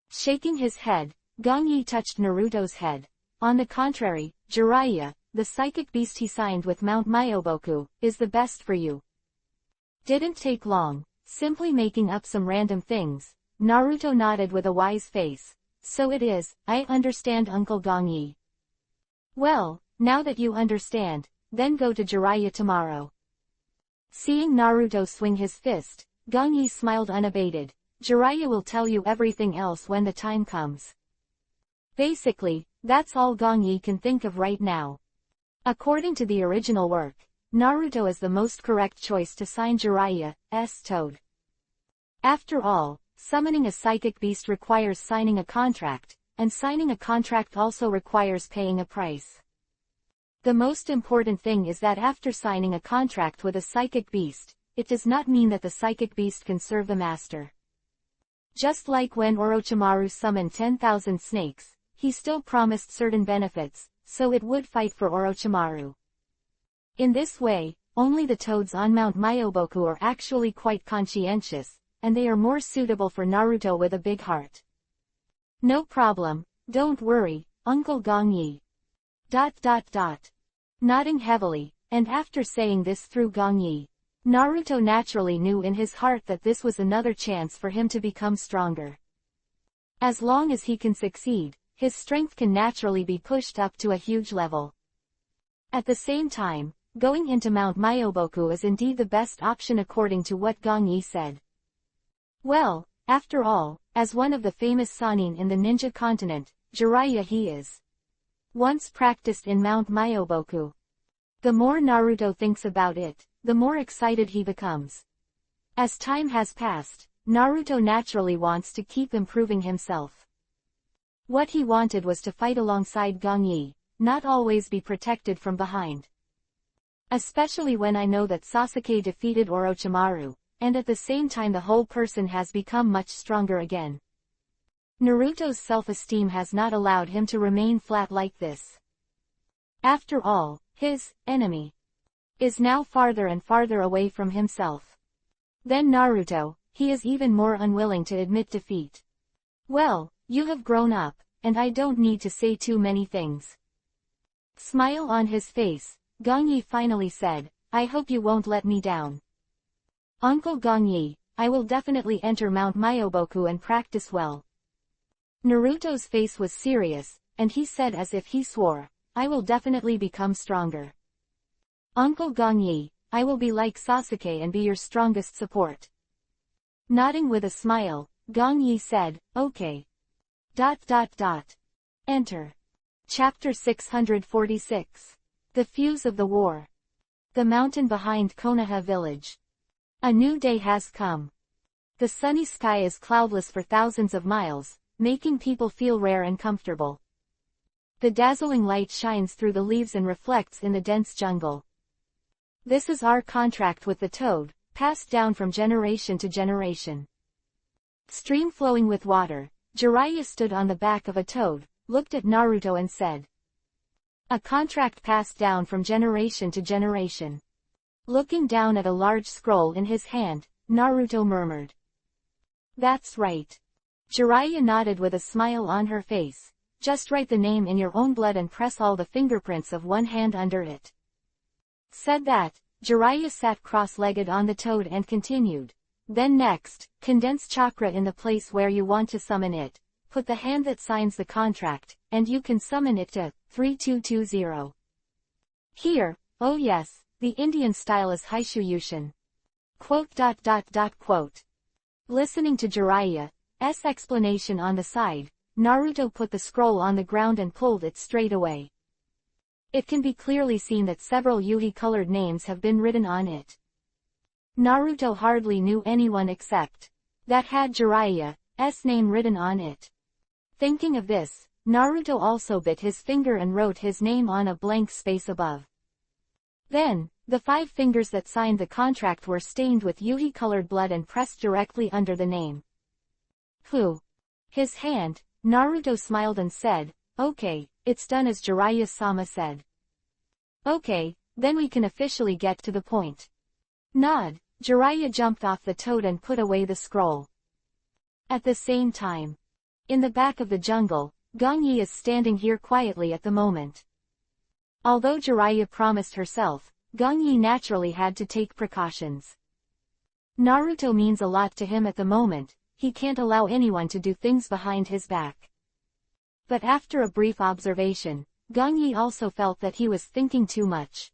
Shaking his head, Gong Yi touched Naruto's head. On the contrary, Jiraiya, the psychic beast he signed with Mount Myoboku, is the best for you. Didn't take long, simply making up some random things. Naruto nodded with a wise face. So it is, I understand Uncle Gong Yi. Well, now that you understand, then go to Jiraiya tomorrow. Seeing Naruto swing his fist, Gong Yi smiled unabated. Jiraiya will tell you everything else when the time comes. Basically, that's all Gong Yi can think of right now. According to the original work, Naruto is the most correct choice to sign Jiraiya's toad. After all, summoning a psychic beast requires signing a contract, and signing a contract also requires paying a price. The most important thing is that after signing a contract with a psychic beast, it does not mean that the psychic beast can serve the master. Just like when Orochimaru summoned 10,000 snakes, he still promised certain benefits, so it would fight for Orochimaru. In this way, only the toads on Mount Myoboku are actually quite conscientious, and they are more suitable for Naruto with a big heart. No problem, don't worry, Uncle Gong Yi. Nodding heavily, and after saying this through Gong Yi, Naruto naturally knew in his heart that this was another chance for him to become stronger. As long as he can succeed, his strength can naturally be pushed up to a huge level. At the same time, going into Mount Myoboku is indeed the best option according to what Gong Yi said. Well, after all, as one of the famous Sannin in the ninja continent, Jiraiya he is once practiced in Mount Myoboku. The more Naruto thinks about it, the more excited he becomes. As time has passed, Naruto naturally wants to keep improving himself. What he wanted was to fight alongside Gong Yi, not always be protected from behind. Especially when I know that Sasuke defeated Orochimaru, and at the same time the whole person has become much stronger again. Naruto's self-esteem has not allowed him to remain flat like this. After all, his enemy is now farther and farther away from himself. Then Naruto, he is even more unwilling to admit defeat. Well, you have grown up, and I don't need to say too many things. Smile on his face, Gong Yi finally said, I hope you won't let me down. Uncle Gong Yi, I will definitely enter Mount Myoboku and practice well. Naruto's face was serious, and he said as if he swore, I will definitely become stronger. Uncle Gong Yi, I will be like Sasuke and be your strongest support. Nodding with a smile, Gong Yi said, okay. Enter. Chapter 646. The Fuse of the War. The mountain behind Konoha village. A new day has come. The sunny sky is cloudless for thousands of miles, making people feel rare and comfortable. The dazzling light shines through the leaves and reflects in the dense jungle. This is our contract with the toad, passed down from generation to generation. Stream flowing with water, Jiraiya stood on the back of a toad, looked at Naruto and said, a contract passed down from generation to generation. Looking down at a large scroll in his hand, Naruto murmured, that's right. Jiraiya nodded with a smile on her face. Just write the name in your own blood and press all the fingerprints of one hand under it. Said that, Jiraiya sat cross-legged on the toad and continued. Then next, condense chakra in the place where you want to summon it. Put the hand that signs the contract, and you can summon it to 3220. Here, oh yes, the Indian style is Haishuyushin. Quote. Listening to Jiraiya's explanation on the side, Naruto put the scroll on the ground and pulled it straight away. It can be clearly seen that several Yuhi-colored names have been written on it. Naruto hardly knew anyone except that had Jiraiya's name written on it. Thinking of this, Naruto also bit his finger and wrote his name on a blank space above. Then, the 5 fingers that signed the contract were stained with Yuhi-colored blood and pressed directly under the name. His hand, Naruto smiled and said, "Okay, it's done as Jiraiya-sama said." "Okay, then we can officially get to the point." Nod. Jiraiya jumped off the toad and put away the scroll. At the same time, in the back of the jungle, Gangyi is standing here quietly at the moment. Although Jiraiya promised herself, Gangyi naturally had to take precautions. Naruto means a lot to him at the moment, he can't allow anyone to do things behind his back. But after a brief observation, Gangyi also felt that he was thinking too much.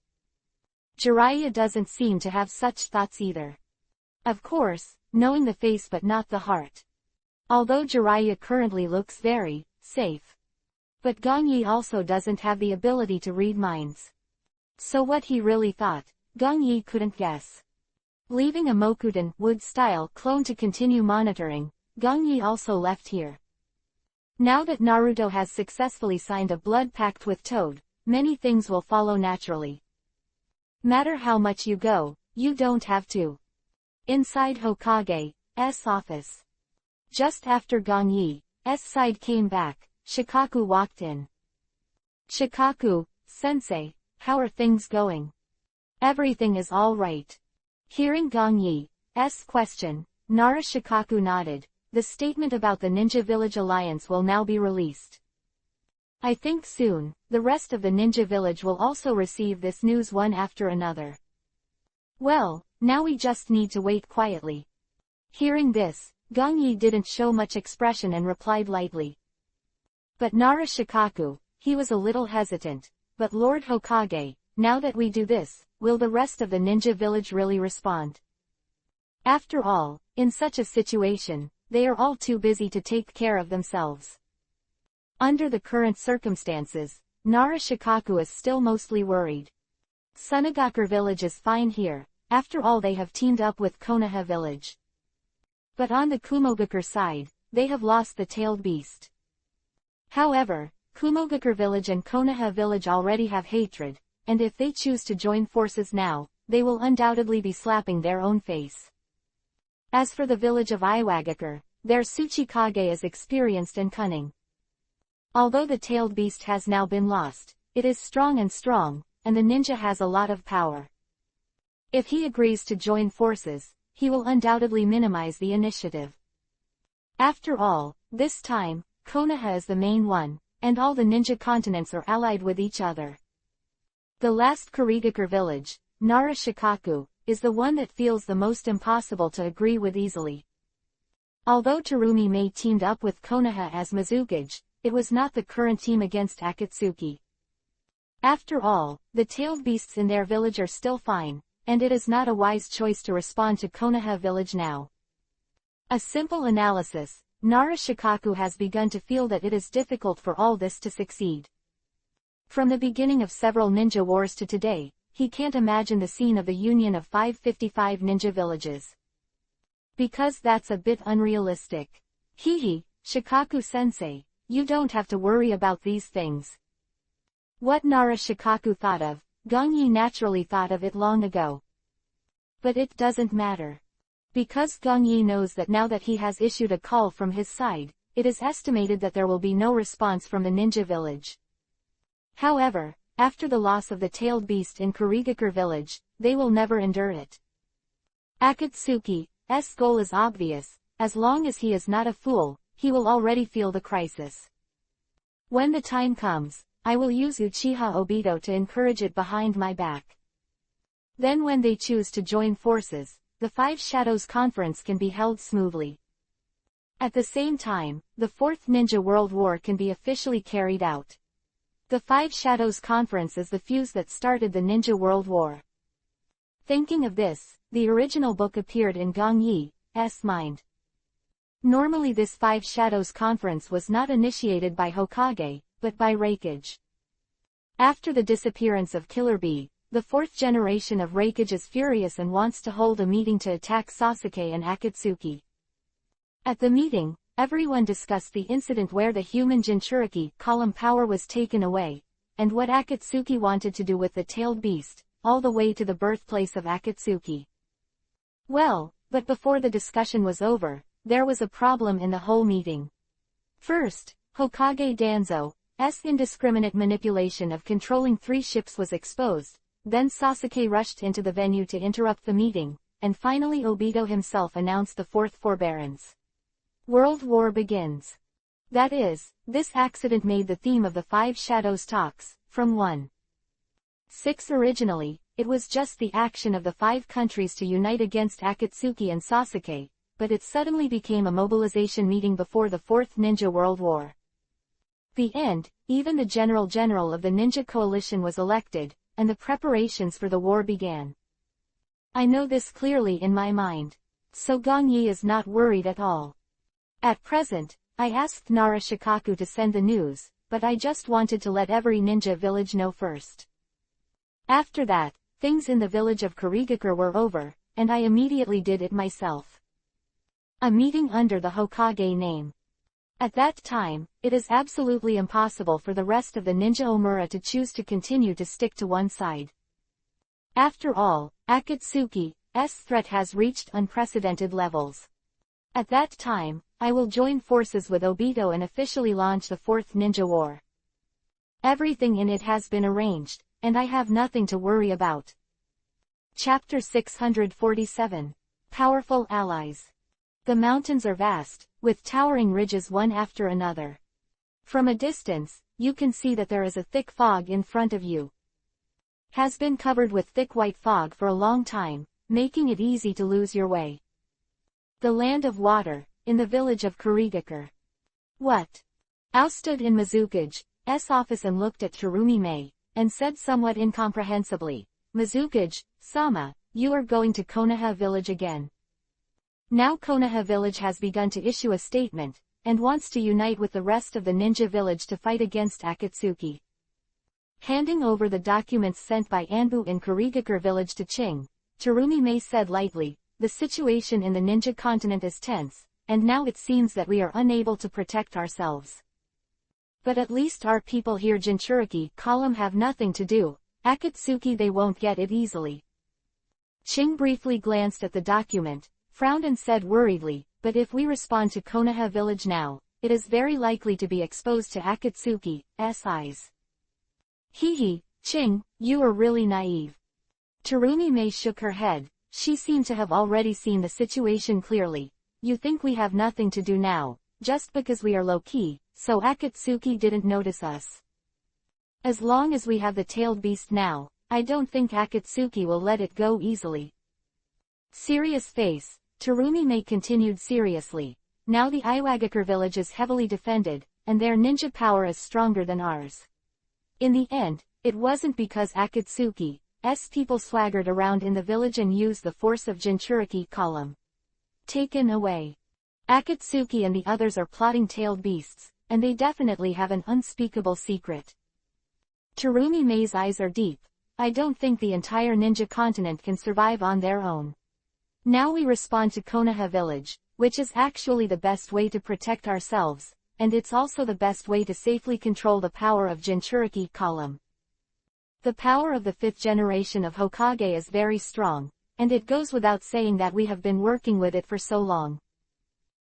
Jiraiya doesn't seem to have such thoughts either. Of course, knowing the face but not the heart. Although Jiraiya currently looks very safe. But Gangyi also doesn't have the ability to read minds. So what he really thought, Gangyi couldn't guess. Leaving a Mokuden wood-style clone to continue monitoring, Gangyi also left here. Now that Naruto has successfully signed a blood pact with Toad, many things will follow naturally. Matter how much you go, you don't have to. Inside Hokage's office. Just after Gangyi's side came back, Shikaku walked in. "Shikaku, sensei, how are things going?" "Everything is all right." Hearing Gangyi's question, Nara Shikaku nodded. "The statement about the Ninja Village Alliance will now be released. I think soon, the rest of the Ninja Village will also receive this news one after another. Well, now we just need to wait quietly." Hearing this, Gangyi didn't show much expression and replied lightly. But Nara Shikaku, he was a little hesitant. "But Lord Hokage, now that we do this, will the rest of the Ninja Village really respond? After all, in such a situation, they are all too busy to take care of themselves." Under the current circumstances, Nara Shikaku is still mostly worried. Sunagakure village is fine here, after all they have teamed up with Konoha village. But on the Kumogakure side, they have lost the tailed beast. However, Kumogakure village and Konoha village already have hatred, and if they choose to join forces now, they will undoubtedly be slapping their own face. As for the village of Iwagakure, their Tsuchikage is experienced and cunning. Although the tailed beast has now been lost, it is strong, and the ninja has a lot of power. If he agrees to join forces, he will undoubtedly minimize the initiative. After all, this time, Konoha is the main one, and all the ninja continents are allied with each other. The last Kurigakure village, Nara Shikaku, is the one that feels the most impossible to agree with easily. Although Terumi may teamed up with Konoha as Mizukage, it was not the current team against Akatsuki. After all, the tailed beasts in their village are still fine, and it is not a wise choice to respond to Konoha village now. A simple analysis, Nara Shikaku has begun to feel that it is difficult for all this to succeed. From the beginning of several ninja wars to today, he can't imagine the scene of the union of 555 ninja villages. Because that's a bit unrealistic. Hehe, Shikaku-sensei, you don't have to worry about these things. What Nara Shikaku thought of, Gangyi naturally thought of it long ago. But it doesn't matter. Because Gangyi knows that now that he has issued a call from his side, it is estimated that there will be no response from the ninja village. However, after the loss of the tailed beast in Kurigakure village, they will never endure it. Akatsuki's goal is obvious. As long as he is not a fool, he will already feel the crisis. When the time comes, I will use Uchiha Obito to encourage it behind my back. Then when they choose to join forces, the Five Shadows Conference can be held smoothly. At the same time, the Fourth Ninja World War can be officially carried out. The Five Shadows Conference is the fuse that started the Ninja World War. Thinking of this, the original book appeared in Gong Yi's mind. Normally this Five Shadows Conference was not initiated by Hokage, but by Raikage. After the disappearance of Killer Bee, the fourth generation of Raikage is furious and wants to hold a meeting to attack Sasuke and Akatsuki. At the meeting, everyone discussed the incident where the human Jinchuriki column power was taken away, and what Akatsuki wanted to do with the tailed beast, all the way to the birthplace of Akatsuki. Well, but before the discussion was over, there was a problem in the whole meeting. First, Hokage Danzo's indiscriminate manipulation of controlling 3 ships was exposed, then Sasuke rushed into the venue to interrupt the meeting, and finally Obito himself announced the fourth forbearance. World War begins. That is, this accident made the theme of the Five Shadows talks, from 1:6 originally, it was just the action of the 5 countries to unite against Akatsuki and Sasuke, but it suddenly became a mobilization meeting before the Fourth Ninja World War. The end, even the General of the Ninja Coalition was elected, and the preparations for the war began. I know this clearly in my mind. So Gong Yi is not worried at all. At present, I asked Nara Shikaku to send the news, but I just wanted to let every ninja village know first. After that, things in the village of Kurigakure were over, and I immediately did it myself. A meeting under the Hokage name. At that time, it is absolutely impossible for the rest of the Ninja Omura to choose to continue to stick to one side. After all, Akatsuki's threat has reached unprecedented levels. At that time, I will join forces with Obito and officially launch the Fourth Ninja War. Everything in it has been arranged, and I have nothing to worry about. Chapter 647. Powerful Allies. The mountains are vast, with towering ridges one after another. From a distance, you can see that there is a thick fog in front of you. Has been covered with thick white fog for a long time, making it easy to lose your way. The land of water, in the village of Kurigakure. What? Ao stood in Mizukage's office and looked at Terumi-mei, and said somewhat incomprehensibly, Mizukage-sama, you are going to Konoha village again. Now Konoha village has begun to issue a statement, and wants to unite with the rest of the ninja village to fight against Akatsuki. Handing over the documents sent by Anbu in Kurigakure village to Ching, Terumi-mei said lightly, the situation in the ninja continent is tense, and now it seems that we are unable to protect ourselves. But at least our people here Jinchuriki column have nothing to do, Akatsuki they won't get it easily. Ching briefly glanced at the document, frowned and said worriedly, but if we respond to Konoha village now, it is very likely to be exposed to Akatsuki's eyes. Ching, you are really naive. Terumi-mei shook her head, she seemed to have already seen the situation clearly. You think we have nothing to do now, just because we are low-key, so Akatsuki didn't notice us. As long as we have the tailed beast now, I don't think Akatsuki will let it go easily. Serious face, Terumi-mei continued seriously, now the Iwagakure village is heavily defended, and their ninja power is stronger than ours. In the end, it wasn't because Akatsuki's people swaggered around in the village and used the force of Jinchuriki column. Taken away. Akatsuki and the others are plotting tailed beasts, and they definitely have an unspeakable secret. Terumi-mei's eyes are deep. I don't think the entire ninja continent can survive on their own. Now we respond to Konoha village, which is actually the best way to protect ourselves, and it's also the best way to safely control the power of Jinchuriki column. The power of the 5th generation of Hokage is very strong, and it goes without saying that we have been working with it for so long.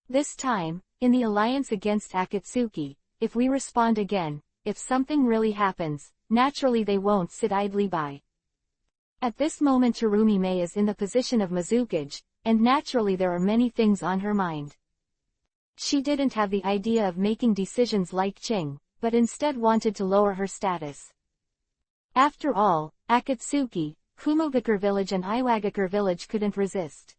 This time, in the alliance against Akatsuki, if we respond again, if something really happens, naturally they won't sit idly by. At this moment Terumi-mei is in the position of Mizukage, and naturally there are many things on her mind. She didn't have the idea of making decisions like Ching, but instead wanted to lower her status. After all, Akatsuki Kumogakure village and Iwagakure village couldn't resist.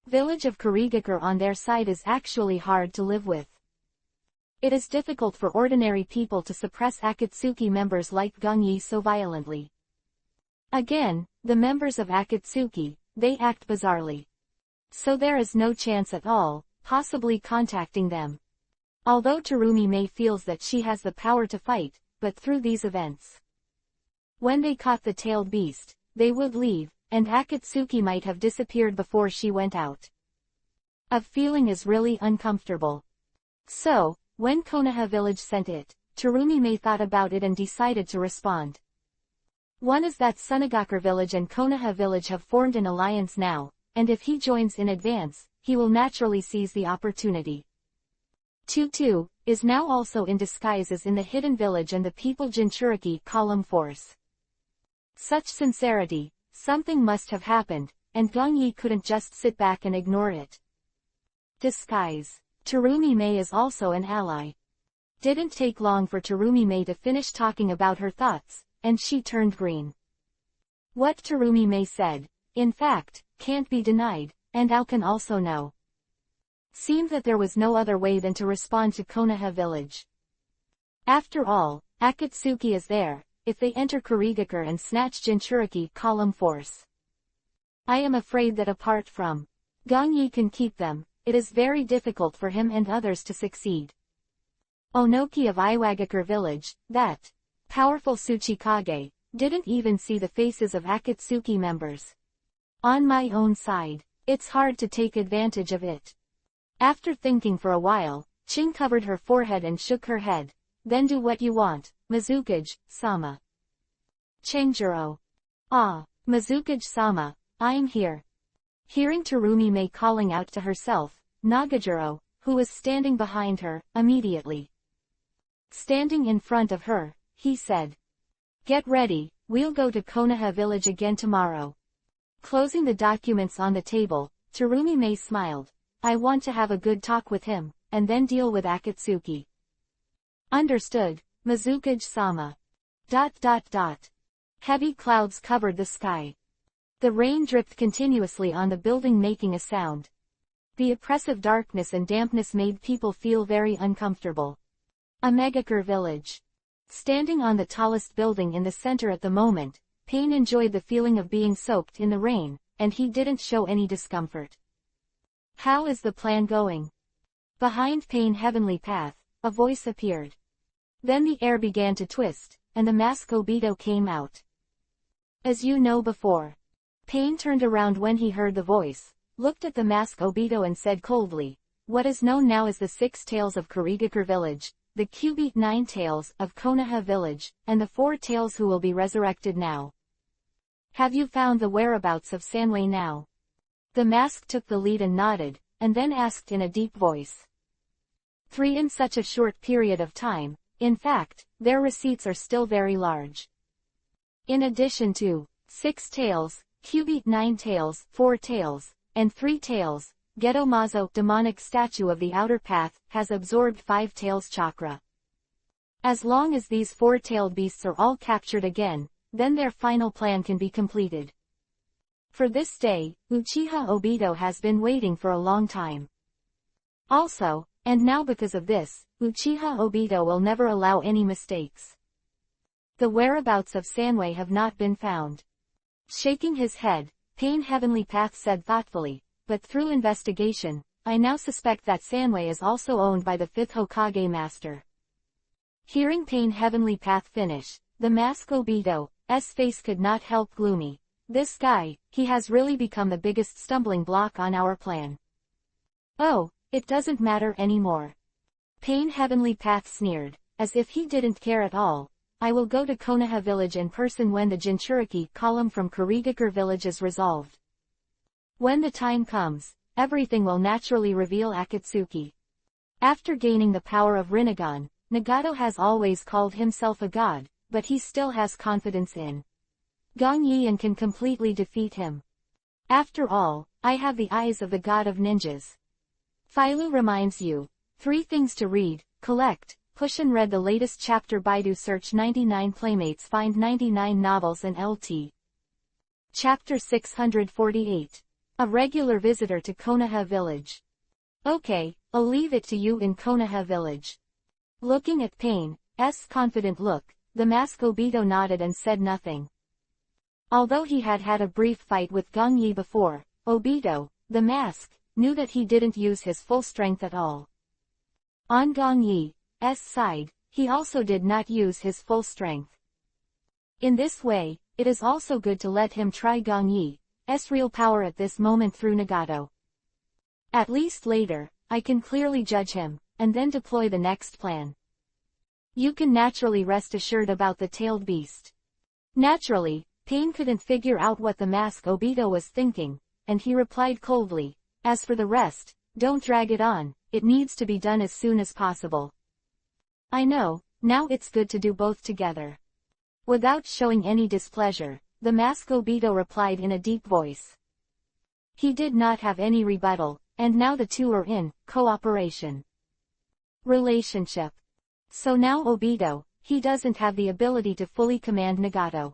Village of Kurigakure on their side is actually hard to live with. It is difficult for ordinary people to suppress Akatsuki members like Gongyi so violently. Again, the members of Akatsuki, they act bizarrely. So there is no chance at all, possibly contacting them. Although Terumi Mei feels that she has the power to fight, but through these events. When they caught the tailed beast, they would leave, and Akatsuki might have disappeared before she went out. A feeling is really uncomfortable. So, when Konoha village sent it, Terumi Mei thought about it and decided to respond. One is that Sunagakure village and Konoha village have formed an alliance now, and if he joins in advance, he will naturally seize the opportunity. Tutu is now also in disguise as in the hidden village and the people Jinchuriki column force. Such sincerity, something must have happened, and Gongyi couldn't just sit back and ignore it. Disguise. Terumi Mei is also an ally. Didn't take long for Terumi Mei to finish talking about her thoughts, and she turned green. What Terumi Mei said, in fact, can't be denied, and Ao can also know. Seemed that there was no other way than to respond to Konoha village. After all, Akatsuki is there, if they enter Kurigakure and snatch Jinchuriki column force. I am afraid that apart from Gongyi can keep them, it is very difficult for him and others to succeed. Onoki of Iwagakure village, that powerful Tsuchikage, didn't even see the faces of Akatsuki members. On my own side, it's hard to take advantage of it. After thinking for a while, Chin covered her forehead and shook her head. Then do what you want, Mizukage-sama. Chenjuro. Ah, Mizukage-sama, I'm here. Hearing Terumi Mei calling out to herself, Nagajuro, who was standing behind her, immediately. Standing in front of her, he said. Get ready, we'll go to Konoha village again tomorrow. Closing the documents on the table, Terumi Mei smiled. I want to have a good talk with him, and then deal with Akatsuki. Understood, Mizukage-sama. Heavy clouds covered the sky. The rain dripped continuously on the building making a sound. The oppressive darkness and dampness made people feel very uncomfortable. Amegakure village. Standing on the tallest building in the center at the moment, Pain enjoyed the feeling of being soaked in the rain, and he didn't show any discomfort. How is the plan going? Behind Pain Heavenly Path, a voice appeared. Then the air began to twist, and the mask Obito came out. As you know before. Pain turned around when he heard the voice, looked at the mask Obito and said coldly, what is known now as the 6 tails of Kurigakure village, the Cubit 9 tails of Konoha village, and the 4 tails who will be resurrected now. Have you found the whereabouts of Sanwei now? The mask took the lead and nodded, and then asked in a deep voice. 3 in such a short period of time, in fact, their receipts are still very large. In addition to 6 tails, Cubit 9 tails, 4 tails, and 3 tails, Geto-Mazo, demonic statue of the outer path, has absorbed 5 tails chakra. As long as these 4-tailed beasts are all captured again, then their final plan can be completed. For this day, Uchiha Obito has been waiting for a long time. Also, and now because of this, Uchiha Obito will never allow any mistakes. The whereabouts of Sanwei have not been found. Shaking his head, Pain Heavenly Path said thoughtfully, but through investigation, I now suspect that Sanwei is also owned by the 5th Hokage Master. Hearing Pain Heavenly Path finish, the mask Obito's face could not help gloomy. This guy, he has really become the biggest stumbling block on our plan. Oh, it doesn't matter anymore. Pain Heavenly Path sneered, as if he didn't care at all. I will go to Konoha village in person when the Jinchuriki column from Kurigakure village is resolved. When the time comes, everything will naturally reveal Akatsuki. After gaining the power of Rinnegan, Nagato has always called himself a god, but he still has confidence in Gongyi and can completely defeat him. After all, I have the eyes of the god of ninjas. Philo reminds you, 3 things to read, collect, push and read the latest chapter. Baidu search 99 playmates, find 99 novels and LT. Chapter 648. A regular visitor to Konoha village. Okay, I'll leave it to you in Konoha village. Looking at Pain's confident look, the mask Obito nodded and said nothing. Although he had had a brief fight with Gong Yi before, Obito, the mask, knew that he didn't use his full strength at all. On Gong Yi's side, he also did not use his full strength. In this way, it is also good to let him try Gong Yi's real power at this moment through Nagato. At least later, I can clearly judge him, and then deploy the next plan. You can naturally rest assured about the tailed beast. Naturally, Pain couldn't figure out what the mask Obito was thinking, and he replied coldly, as for the rest, don't drag it on, it needs to be done as soon as possible. I know, now it's good to do both together. Without showing any displeasure, the mask Obito replied in a deep voice. He did not have any rebuttal, and now the two are in cooperation relationship. So now Obito, he doesn't have the ability to fully command Nagato.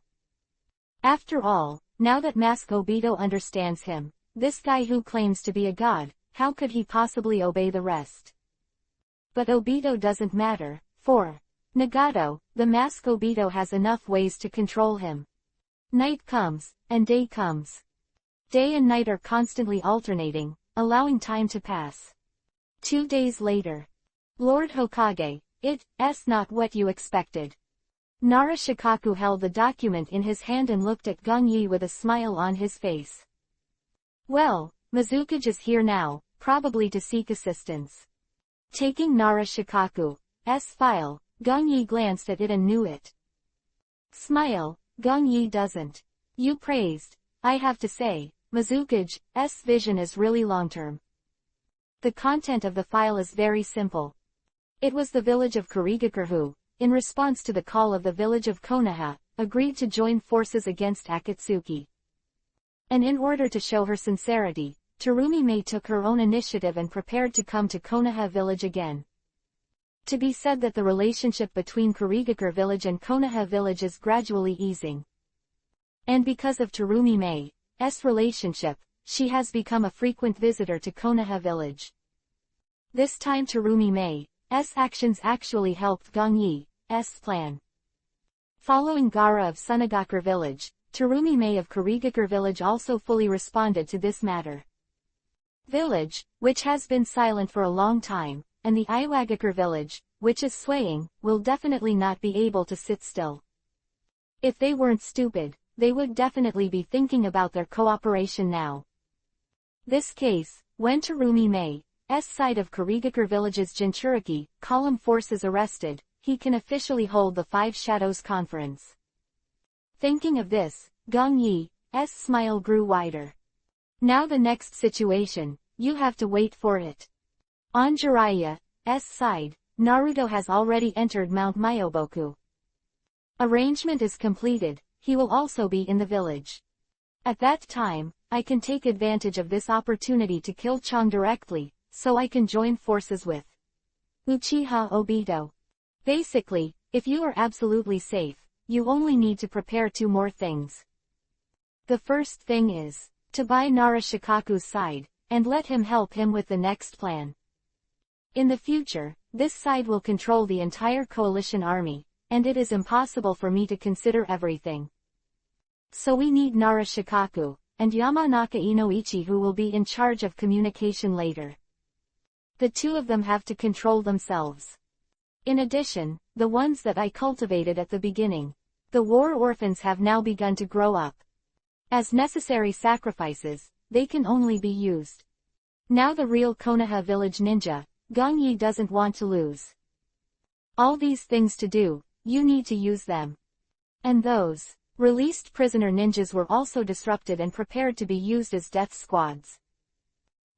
After all, now that Mask Obito understands him, this guy who claims to be a god, how could he possibly obey the rest? But Obito doesn't matter, for Nagato, the Mask Obito has enough ways to control him. Night comes, and day comes. Day and night are constantly alternating, allowing time to pass. 2 days later. Lord Hokage, it's not what you expected. Nara Shikaku held the document in his hand and looked at Gong Yi with a smile on his face. Well, Mizukage is here now, probably to seek assistance. Taking Nara Shikaku's file, Gong Yi glanced at it and knew it. Smile, Gong Yi doesn't. You praised, I have to say, Mizukage's vision is really long-term. The content of the file is very simple. It was the village of Kurigakure who, in response to the call of the village of Konoha, agreed to join forces against Akatsuki. And in order to show her sincerity, Terumi Mei took her own initiative and prepared to come to Konoha village again. To be said that the relationship between Kurigakure village and Konoha village is gradually easing. And because of Terumi Mei's relationship, she has become a frequent visitor to Konoha village. This time Terumi Mei's actions actually helped Gong Yi's plan. Following Gaara of Sunagakure village, Terumi Mei of Kurigakure village also fully responded to this matter. Village, which has been silent for a long time, and the Iwagakure village, which is swaying, will definitely not be able to sit still. If they weren't stupid, they would definitely be thinking about their cooperation now. This case, when Terumi Mei's side of Kurigakure village's Jinchuriki column force is arrested, he can officially hold the Five Shadows Conference. Thinking of this, Gong Yi's smile grew wider. Now the next situation, you have to wait for it. On Jiraiya's side, Naruto has already entered Mount Myoboku. Arrangement is completed, he will also be in the village. At that time, I can take advantage of this opportunity to kill Chang directly, so I can join forces with Uchiha Obito. Basically, if you are absolutely safe, you only need to prepare 2 more things. The first thing is to buy Nara Shikaku's side, and let him help him with the next plan. In the future, this side will control the entire coalition army, and it is impossible for me to consider everything. So we need Nara Shikaku, and Yamanaka Inoichi who will be in charge of communication later. The 2 of them have to control themselves. In addition, the ones that I cultivated at the beginning, the war orphans have now begun to grow up. As necessary sacrifices, they can only be used. Now the real Konoha village ninja, Gong Yi doesn't want to lose. All these things to do, you need to use them. And those released prisoner ninjas were also disrupted and prepared to be used as death squads.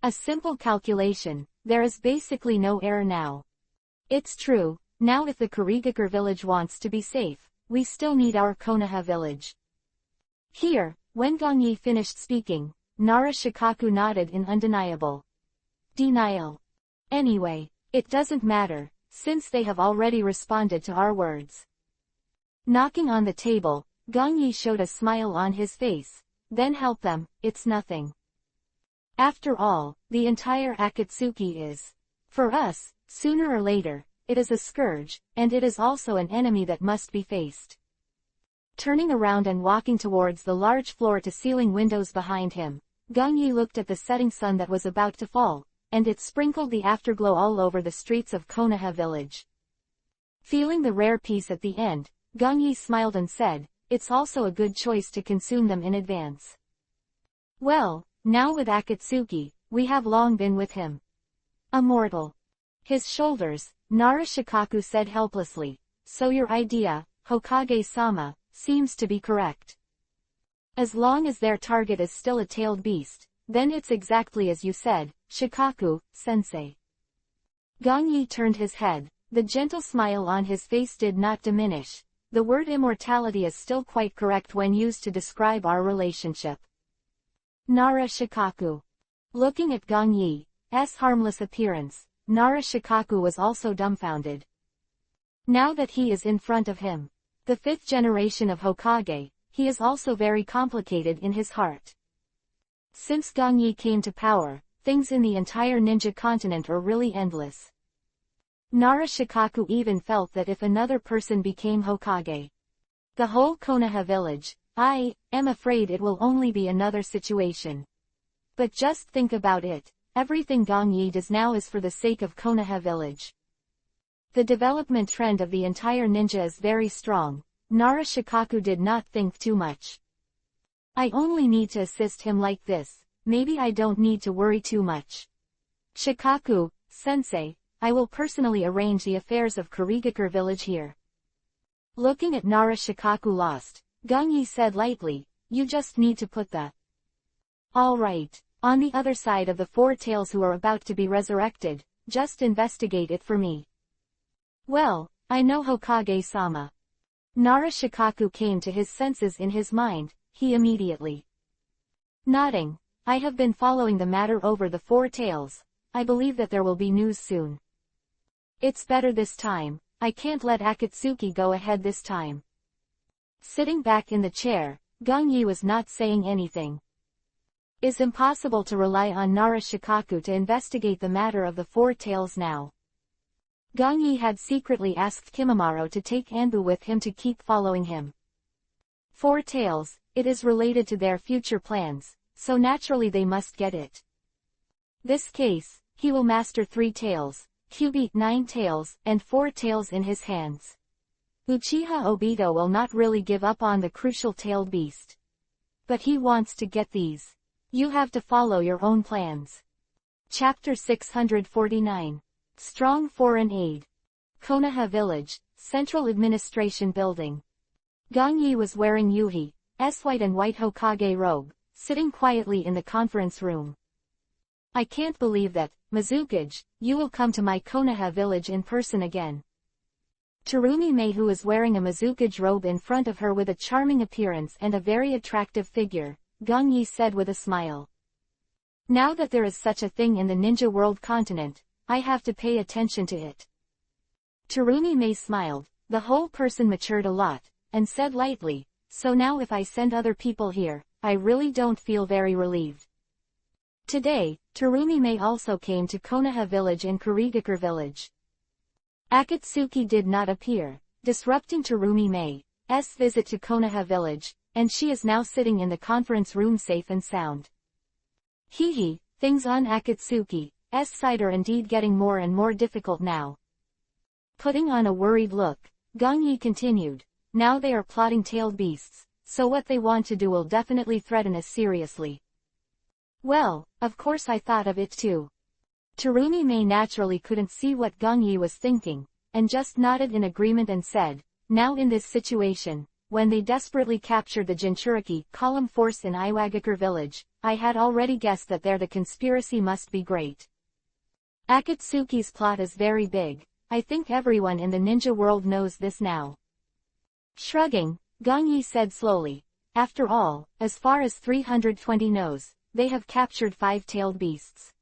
A simple calculation, there is basically no error now. It's true, now if the Kurigakure village wants to be safe, we still need our Konoha village. Here, when Gong Yi finished speaking, Nara Shikaku nodded in undeniable denial. Anyway, it doesn't matter, since they have already responded to our words. Knocking on the table, Gong Yi showed a smile on his face, then help them, it's nothing. After all, the entire Akatsuki is. For us, sooner or later, it is a scourge, and it is also an enemy that must be faced. Turning around and walking towards the large floor-to-ceiling windows behind him, Gongyi looked at the setting sun that was about to fall, and it sprinkled the afterglow all over the streets of Konoha village. Feeling the rare peace at the end, Gongyi smiled and said, "It's also a good choice to consume them in advance." Well, now with Akatsuki, we have long been with him. A mortal. His shoulders, Nara Shikaku said helplessly, "So your idea, Hokage-sama, seems to be correct. As long as their target is still a tailed beast, then it's exactly as you said, Shikaku-sensei." Gongyi turned his head, the gentle smile on his face did not diminish. The word immortality is still quite correct when used to describe our relationship. Nara Shikaku. Looking at Gongyi's harmless appearance, Nara Shikaku was also dumbfounded. Now that he is in front of him, the 5th generation of Hokage, he is also very complicated in his heart. Since Gongyi came to power, things in the entire ninja continent are really endless. Nara Shikaku even felt that if another person became Hokage, the whole Konoha village, I am afraid it will only be another situation. But just think about it, everything Gongyi does now is for the sake of Konoha village. The development trend of the entire ninja is very strong. Nara Shikaku did not think too much. I only need to assist him like this, maybe I don't need to worry too much. Shikaku-sensei, I will personally arrange the affairs of Kurigakure village here. Looking at Nara Shikaku lost, Gongyi said lightly, "You just need to put the all right on the other side of the 4 tails who are about to be resurrected, just investigate it for me." Well, I know Hokage-sama. Nara Shikaku came to his senses in his mind, he immediately nodding, "I have been following the matter over the 4 tails, I believe that there will be news soon. It's better this time, I can't let Akatsuki go ahead this time." Sitting back in the chair, Gongyi was not saying anything. It's impossible to rely on Nara Shikaku to investigate the matter of the 4 tails now. Gongyi had secretly asked Kimimaro to take Anbu with him to keep following him. 4 tails, it is related to their future plans, so naturally they must get it. This case, he will master 3 tails, Kyubi 9 tails, and 4 tails in his hands. Uchiha Obito will not really give up on the crucial tailed beast. But he wants to get these. You have to follow your own plans. Chapter 649. Strong Foreign Aid. Konoha Village, Central Administration Building. Gongyi was wearing Yuhi's white and white Hokage robe, sitting quietly in the conference room. "I can't believe that, Mizukage, you will come to my Konoha village in person again." Terumi Mei, who is wearing a Mizukage robe in front of her with a charming appearance and a very attractive figure, Gongyi said with a smile. "Now that there is such a thing in the ninja world continent, I have to pay attention to it." Terumi Mei smiled, the whole person matured a lot, and said lightly, "So now if I send other people here, I really don't feel very relieved." Today, Terumi Mei also came to Konoha village in Kurigakure village. Akatsuki did not appear, disrupting Terumi Mei's visit to Konoha village, and she is now sitting in the conference room safe and sound. Hehe, things on Akatsuki's side are indeed getting more and more difficult now. Putting on a worried look, Gongyi continued, "Now they are plotting tailed beasts, so what they want to do will definitely threaten us seriously." "Well, of course I thought of it too." Terumi Mei naturally couldn't see what Gongyi was thinking, and just nodded in agreement and said, "Now in this situation, when they desperately captured the Jinchuriki column force in Iwagakure village, I had already guessed that there the conspiracy must be great. Akatsuki's plot is very big, I think everyone in the ninja world knows this now." Shrugging, Gongyi said slowly, "After all, as far as 320 knows, they have captured 5-tailed beasts.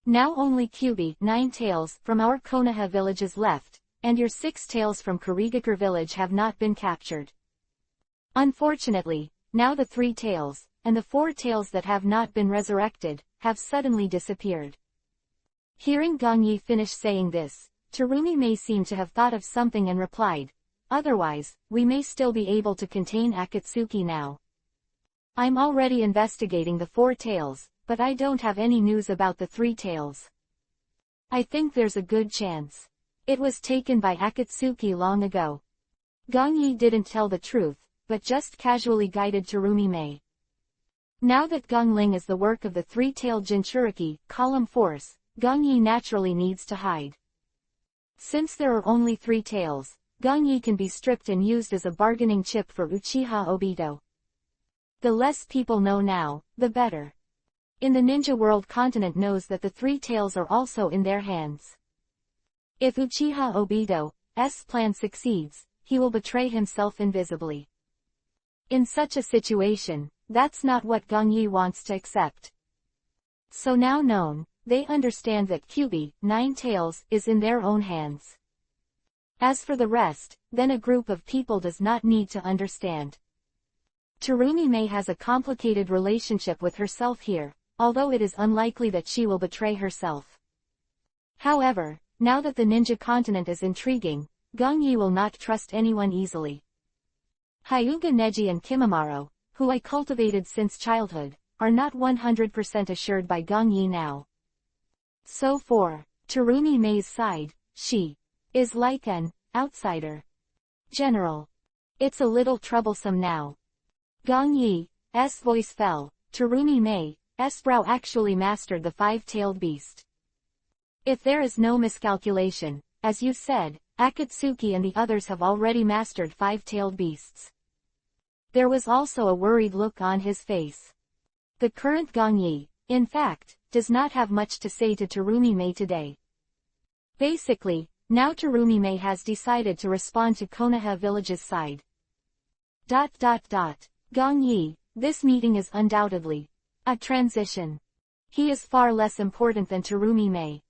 Now only Kyubi 9 tails from our Konoha village is left, and your 6 tails from Kurigakure village have not been captured. Unfortunately, now the 3 tails, and the 4 tails that have not been resurrected, have suddenly disappeared. Hearing Gongyi finish saying this, Terumi may seem to have thought of something and replied, "Otherwise, we may still be able to contain Akatsuki now. I'm already investigating the 4 tails, but I don't have any news about the 3 tails. I think there's a good chance it was taken by Akatsuki long ago." Gongyi didn't tell the truth, but just casually guided Terumi Mei. Now that Gongling is the work of the 3-tailed Jinchuriki, column force, Gongyi naturally needs to hide. Since there are only 3 tails, Gongyi can be stripped and used as a bargaining chip for Uchiha Obito. The less people know now, the better. In the ninja world, continent knows that the 3 tails are also in their hands. If Uchiha Obito's plan succeeds, he will betray himself invisibly. In such a situation, that's not what Gongyi wants to accept. So now known, they understand that Kyubi, 9 tails, is in their own hands. As for the rest, then a group of people does not need to understand. Terumi Mei has a complicated relationship with herself here, although it is unlikely that she will betray herself. However, now that the ninja continent is intriguing, Gongyi will not trust anyone easily. Hyuga Neji and Kimimaro, who I cultivated since childhood, are not 100% assured by Gongyi now. So for Terumi Mei's side, she is like an outsider. General. It's a little troublesome now. Gongyi's voice fell. Terumi Mei's brow actually mastered the 5-tailed beast. If there is no miscalculation, as you said, Akatsuki and the others have already mastered 5-tailed beasts. There was also a worried look on his face. The current Gongyi, in fact, does not have much to say to Terumi Mei today. Basically, now Terumi Mei has decided to respond to Konoha Village's side. Gongyi, this meeting is undoubtedly a transition. He is far less important than Terumi Mei.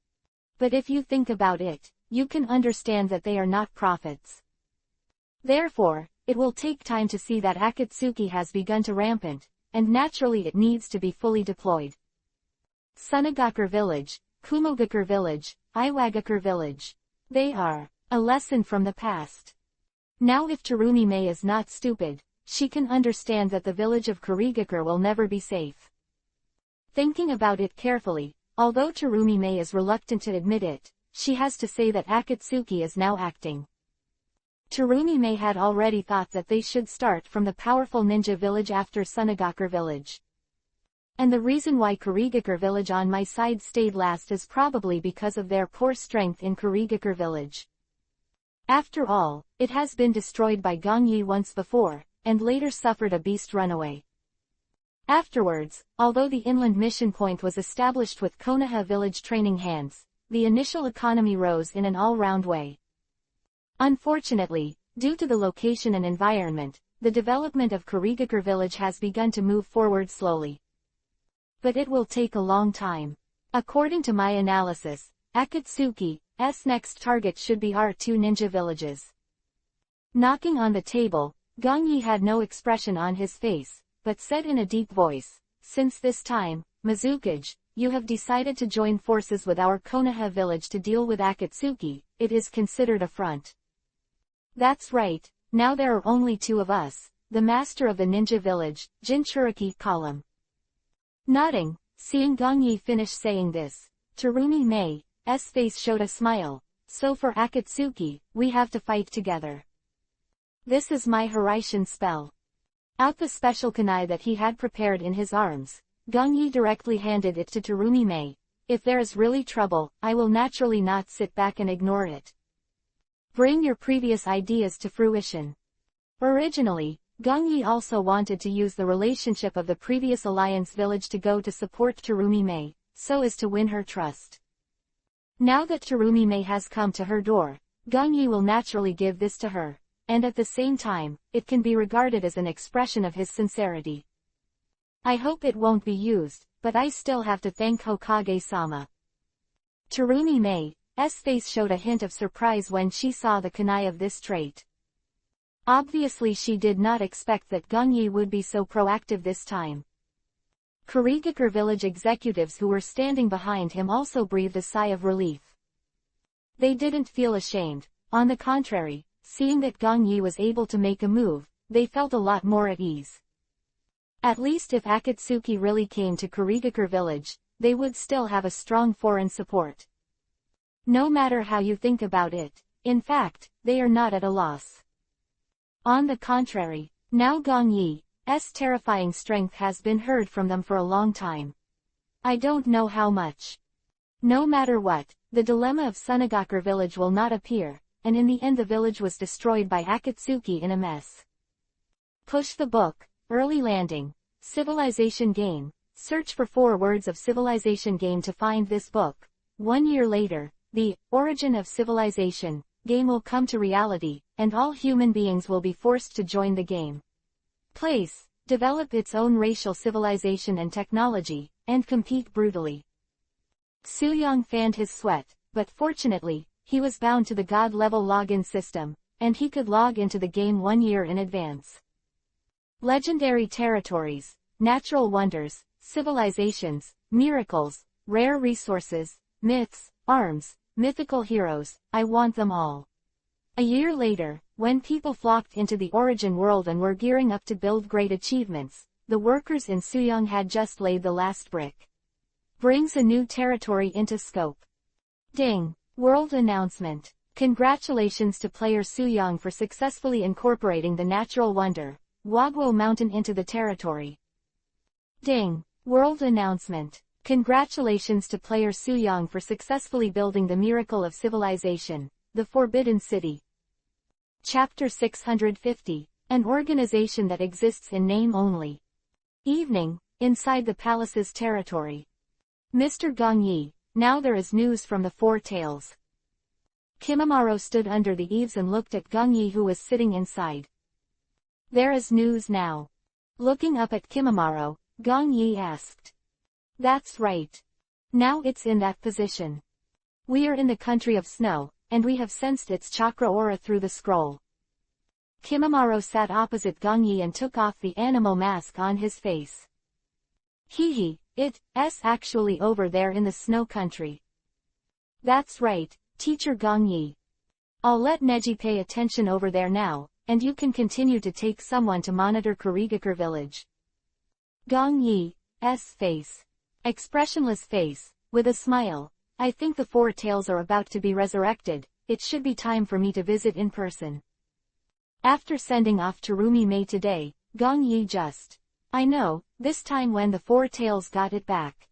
But if you think about it, you can understand that they are not prophets. Therefore, it will take time to see that Akatsuki has begun to rampant, and naturally it needs to be fully deployed. Sunagakure Village, Kumogakure Village, Iwagakure Village. They are a lesson from the past. Now if Terumi Mei is not stupid, she can understand that the village of Kurigakure will never be safe. Thinking about it carefully, although Terumi Mei is reluctant to admit it, she has to say that Akatsuki is now acting. Terumi Mei had already thought that they should start from the powerful ninja village after Sunagakure Village. And the reason why Kurigakure Village on my side stayed last is probably because of their poor strength in Kurigakure Village. After all, it has been destroyed by Gongyi once before, and later suffered a beast runaway. Afterwards, although the inland mission point was established with Konoha Village training hands, the initial economy rose in an all-round way. Unfortunately, due to the location and environment, the development of Kurigakure Village has begun to move forward slowly. But it will take a long time. According to my analysis, Akatsuki's next target should be our 2 ninja villages. Knocking on the table, Gongyi had no expression on his face, but said in a deep voice, "Since this time, Mizukage, you have decided to join forces with our Konoha village to deal with Akatsuki, it is considered a front." That's right, now there are only 2 of us, the master of the ninja village, Jinchuriki column. Nodding, seeing Gongyi finish saying this, Terumi Mei's face showed a smile. "So for Akatsuki, we have to fight together. This is my Hiraishin spell." Out the special kunai that he had prepared in his arms, Gongyi directly handed it to Terumi Mei. "If there is really trouble, I will naturally not sit back and ignore it. Bring your previous ideas to fruition." Originally, Gongyi also wanted to use the relationship of the previous alliance village to go to support Terumi Mei, so as to win her trust. Now that Terumi Mei has come to her door, Gongyi will naturally give this to her, and at the same time, it can be regarded as an expression of his sincerity. I hope it won't be used, but I still have to thank Hokage-sama. Terumi Mei's face showed a hint of surprise when she saw the kunai of this trait. Obviously she did not expect that Gongyi would be so proactive this time. Kurigakure village executives who were standing behind him also breathed a sigh of relief. They didn't feel ashamed. On the contrary, seeing that Gongyi was able to make a move, they felt a lot more at ease. At least if Akatsuki really came to Kurigakure village, they would still have a strong foreign support. No matter how you think about it, in fact, they are not at a loss. On the contrary, now Gongyi's terrifying strength has been heard from them for a long time. I don't know how much. No matter what, the dilemma of Sunagakure village will not appear, and in the end the village was destroyed by Akatsuki in a mess. Push the book, early landing, civilization game, search for 4 words of civilization game to find this book. 1 year later, the origin of civilization game will come to reality, and all human beings will be forced to join the game. Place, develop its own racial civilization and technology, and compete brutally. Soo-young fanned his sweat, but fortunately, he was bound to the God-level login system, and he could log into the game 1 year in advance. Legendary territories, natural wonders, civilizations, miracles, rare resources, myths, arms, mythical heroes, I want them all. A year later, when people flocked into the origin world and were gearing up to build great achievements, the workers in Soo-young had just laid the last brick. Brings a new territory into scope. Ding! World announcement. Congratulations to player Soo-young for successfully incorporating the natural wonder, Wagwo Mountain into the territory. Ding! World announcement. Congratulations to player Soo-young for successfully building the miracle of civilization, the Forbidden City. Chapter 650, an organization that exists in name only. Evening, inside the palace's territory. Mr. Gongyi, now there is news from the Four Tails. Kimimaro stood under the eaves and looked at Gongyi who was sitting inside. There is news now. Looking up at Kimimaro, Gongyi asked. That's right. Now it's in that position. We are in the country of snow, and we have sensed its chakra aura through the scroll. Kimimaro sat opposite Gongyi and took off the animal mask on his face. Hehe, it's actually over there in the snow country. That's right, Teacher Gongyi. I'll let Neji pay attention over there now, and you can continue to take someone to monitor Kurigakure village. Gongyi's face. Expressionless face, with a smile. I think the Four Tails are about to be resurrected, it should be time for me to visit in person. After sending off Terumi Mei today, Gongyi just. I know, this time when the Four Tails got it back.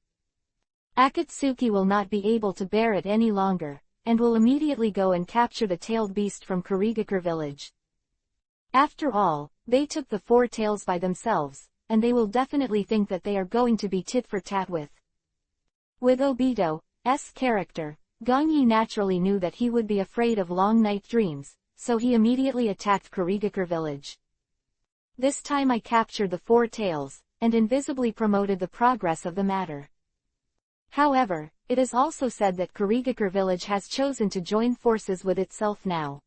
Akatsuki will not be able to bear it any longer, and will immediately go and capture the tailed beast from Kurigakure village. After all, they took the Four Tails by themselves, and they will definitely think that they are going to be tit for tat with. With Obito's character, Gongyi naturally knew that he would be afraid of long night dreams, so he immediately attacked Kurigakure village. This time I captured the Four Tails, and invisibly promoted the progress of the matter. However, it is also said that Kurigakure village has chosen to join forces with itself now.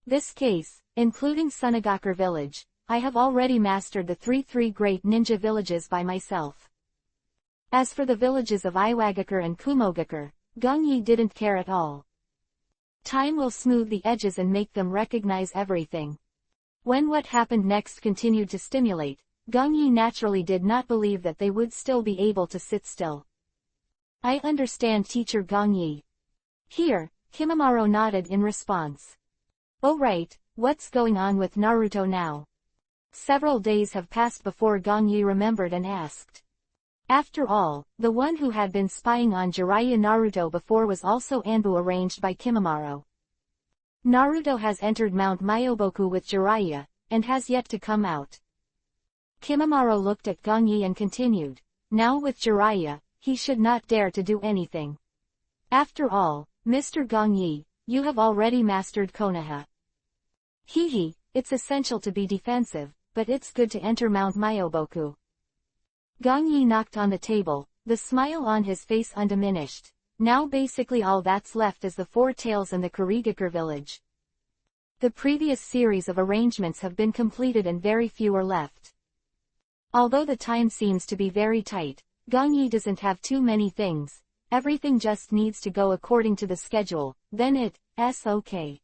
This case, including Sunagakure village, I have already mastered the three great ninja villages by myself. As for the villages of Iwagakure and Kumogakure, Gongyi didn't care at all. Time will smooth the edges and make them recognize everything. When what happened next continued to stimulate, Gongyi naturally did not believe that they would still be able to sit still. I understand Teacher Gongyi. Here, Kimimaro nodded in response. Oh right, what's going on with Naruto now? Several days have passed before Gongyi remembered and asked. After all, the one who had been spying on Jiraiya Naruto before was also Anbu arranged by Kimimaro. Naruto has entered Mount Myoboku with Jiraiya, and has yet to come out. Kimimaro looked at Gongyi and continued, now with Jiraiya, he should not dare to do anything. After all, Mr. Gongyi, you have already mastered Konoha. Hehe, it's essential to be defensive, but it's good to enter Mount Myoboku. Gongyi knocked on the table, the smile on his face undiminished. Now basically all that's left is the Four Tails and the Kurigakure village. The previous series of arrangements have been completed and very few are left. Although the time seems to be very tight, Gongyi doesn't have too many things. Everything just needs to go according to the schedule, then it's okay.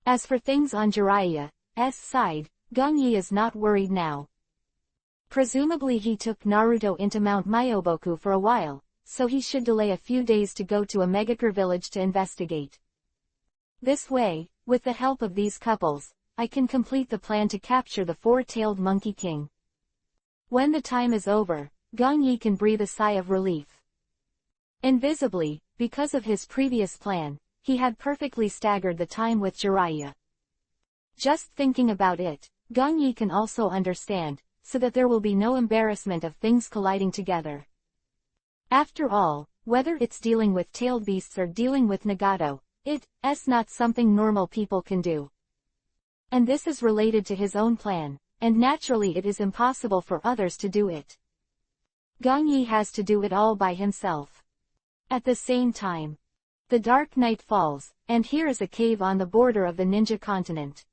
As for things on Jiraiya's side, Gongyi is not worried now. Presumably he took Naruto into Mount Myoboku for a while, so he should delay a few days to go to a Megakure village to investigate. This way, with the help of these couples, I can complete the plan to capture the four-tailed Monkey King. When the time is over, Gongyi can breathe a sigh of relief. Invisibly, because of his previous plan, he had perfectly staggered the time with Jiraiya. Just thinking about it, Gongyi can also understand, so that there will be no embarrassment of things colliding together. After all, whether it's dealing with tailed beasts or dealing with Nagato, it's not something normal people can do. And this is related to his own plan, and naturally it is impossible for others to do it. Gongyi has to do it all by himself. At the same time, the dark night falls, and here is a cave on the border of the ninja continent.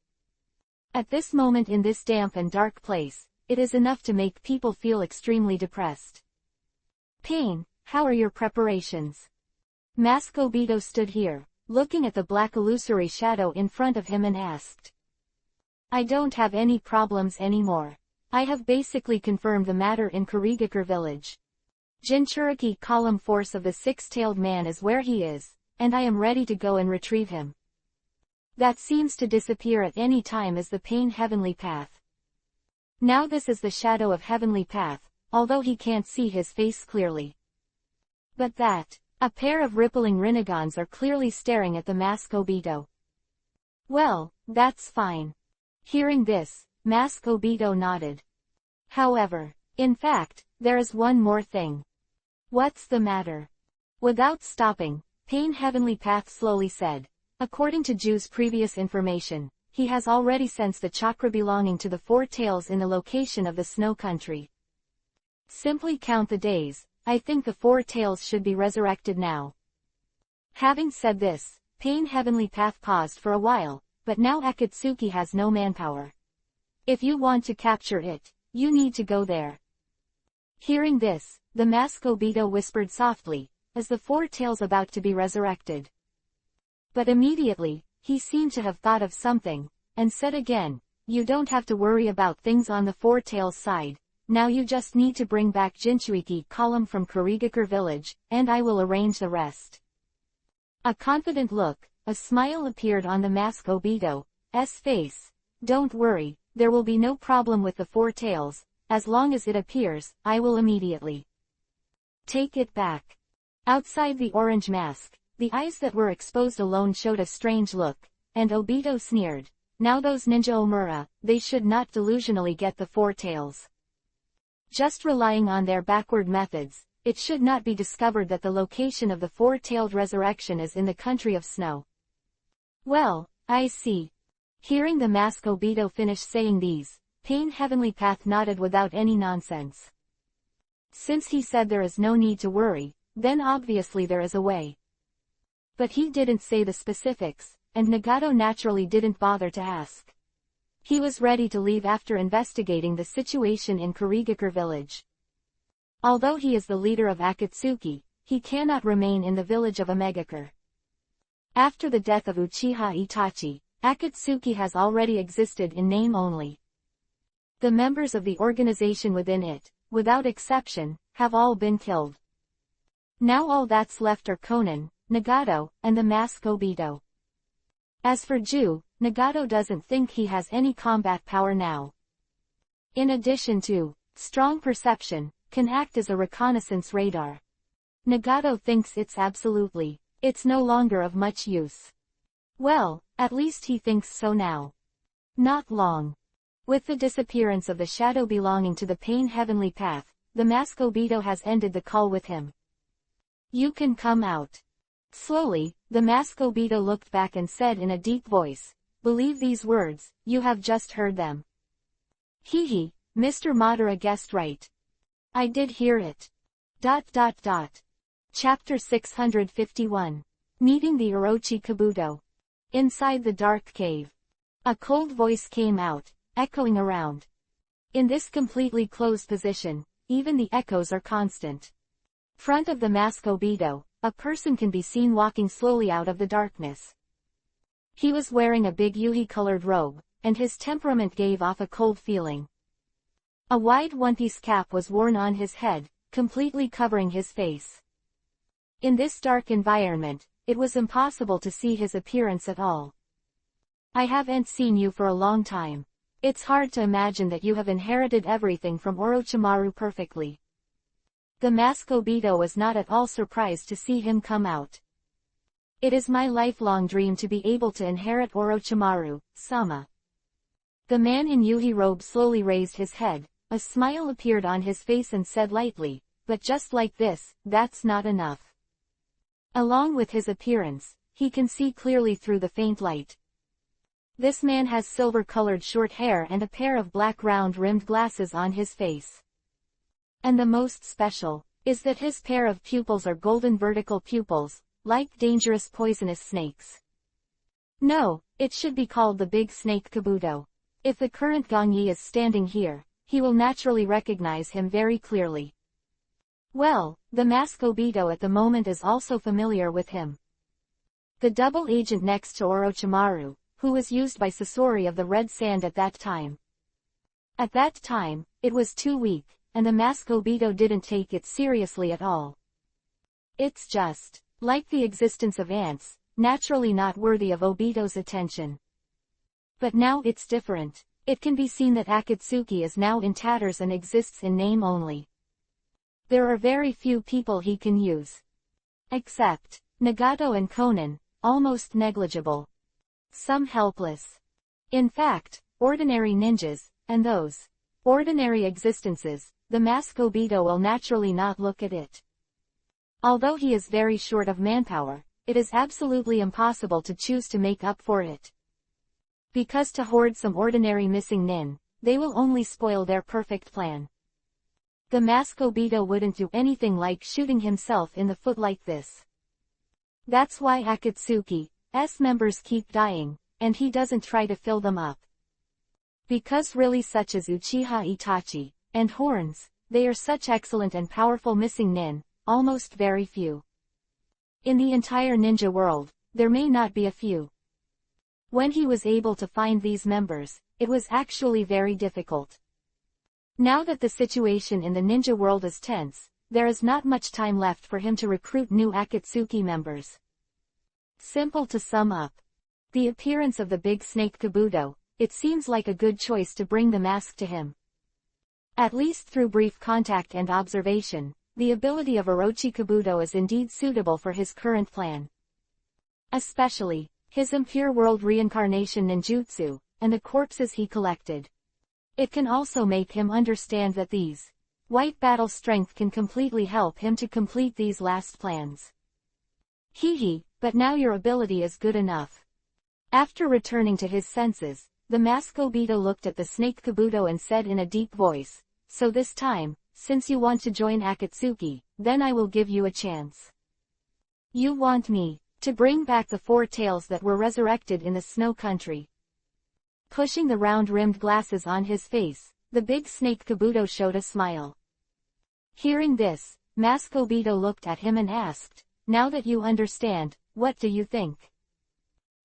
At this moment in this damp and dark place, it is enough to make people feel extremely depressed. Pain, how are your preparations? Mask Obito stood here, looking at the black illusory shadow in front of him and asked. I don't have any problems anymore. I have basically confirmed the matter in Kurigakure village. Jinchuriki column force of the six-tailed man is where he is, and I am ready to go and retrieve him. That seems to disappear at any time as the pain heavenly path. Now this is the shadow of heavenly path, although he can't see his face clearly. But that, a pair of rippling Rinagons are clearly staring at the Mask Obito. Well, that's fine. Hearing this, Mask Obito nodded. However, in fact, there is one more thing. What's the matter? Without stopping, Pain Heavenly Path slowly said. According to Ju's previous information, he has already sensed the chakra belonging to the four tails in the location of the snow country. Simply count the days, I think the four tails should be resurrected now. Having said this, Pain Heavenly Path paused for a while, but now Akatsuki has no manpower. If you want to capture it, you need to go there. Hearing this, the Mask Obito whispered softly, as the four tails about to be resurrected. But immediately, he seemed to have thought of something, and said again, you don't have to worry about things on the four tails side, now you just need to bring back Jinchuriki column from Kurigakure village, and I will arrange the rest. A confident look, a smile appeared on the Mask Obito's face. Don't worry, there will be no problem with the four tails, as long as it appears, I will immediately take it back. Outside the orange mask, the eyes that were exposed alone showed a strange look, and Obito sneered, now those ninja Omura, they should not delusionally get the four tails. Just relying on their backward methods, it should not be discovered that the location of the four-tailed resurrection is in the country of snow. Well, I see. Hearing the Mask Obito finish saying these, Pain Heavenly Path nodded without any nonsense. Since he said there is no need to worry, then obviously there is a way. But he didn't say the specifics, and Nagato naturally didn't bother to ask. He was ready to leave after investigating the situation in Kurigakure village. Although he is the leader of Akatsuki, he cannot remain in the village of Megakure. After the death of Uchiha Itachi, Akatsuki has already existed in name only. The members of the organization within it, without exception, have all been killed. Now all that's left are Konan, Nagato, and the Mask Obito. As for Ju, Nagato doesn't think he has any combat power now. In addition to strong perception, can act as a reconnaissance radar. Nagato thinks it's no longer of much use. Well, at least he thinks so now. Not long. With the disappearance of the shadow belonging to the Pain Heavenly Path, the Mask Obito has ended the call with him. You can come out. Slowly, the Mask Obito looked back and said in a deep voice, believe these words, you have just heard them. Hehe, Mr. Madara guessed right. I did hear it. Chapter 651. Meeting the Orochi Kabuto. Inside the dark cave, A cold voice came out, echoing around. In this completely closed position, even the echoes are constant. Front of the mask Obito, a person can be seen walking slowly out of the darkness. He was wearing a big yui-colored robe, and his temperament gave off a cold feeling. A wide one-piece cap was worn on his head, completely covering his face. In this dark environment, it was impossible to see his appearance at all. I haven't seen you for a long time. It's hard to imagine that you have inherited everything from Orochimaru perfectly. The mask Obito was not at all surprised to see him come out. It is my lifelong dream to be able to inherit Orochimaru, Sama. The man in yui robe slowly raised his head, a smile appeared on his face and said lightly, but just like this, that's not enough. Along with his appearance, he can see clearly through the faint light. This man has silver-colored short hair and a pair of black round-rimmed glasses on his face. And the most special, is that his pair of pupils are golden vertical pupils, like dangerous poisonous snakes. No, it should be called the big snake Kabuto. If the current Gongyi is standing here, he will naturally recognize him very clearly. Well, the mask Obito at the moment is also familiar with him. The double agent next to Orochimaru, who was used by Sasori of the Red Sand at that time. At that time, it was too weak, and the mask Obito didn't take it seriously at all. It's just, like the existence of ants, naturally not worthy of Obito's attention. But now it's different. It can be seen that Akatsuki is now in tatters and exists in name only. There are very few people he can use. Except Nagato and Konan, almost negligible. Some helpless. In fact, ordinary ninjas, and those ordinary existences, the mask Obito will naturally not look at it. Although he is very short of manpower, it is absolutely impossible to choose to make up for it. Because to hoard some ordinary missing nin, they will only spoil their perfect plan. The mask Obito wouldn't do anything like shooting himself in the foot like this. That's why Akatsuki's members keep dying, and he doesn't try to fill them up. Because really such as Uchiha Itachi, and Horns, they are such excellent and powerful missing nin, almost very few. In the entire ninja world, there may not be a few. When he was able to find these members, it was actually very difficult. Now that the situation in the ninja world is tense, there is not much time left for him to recruit new Akatsuki members. Simple to sum up. The appearance of the big snake Kabuto, it seems like a good choice to bring the mask to him. At least through brief contact and observation, the ability of Orochi Kabuto is indeed suitable for his current plan. Especially, his impure world reincarnation ninjutsu, and the corpses he collected. It can also make him understand that these white battle strength can completely help him to complete these last plans. Hehe, but now your ability is good enough. After returning to his senses, the mask Obito looked at the snake Kabuto and said in a deep voice, so this time, since you want to join Akatsuki, then I will give you a chance. You want me to bring back the four tails that were resurrected in the snow country. Pushing the round-rimmed glasses on his face, the big snake Kabuto showed a smile. Hearing this, mask Obito looked at him and asked, now that you understand, what do you think?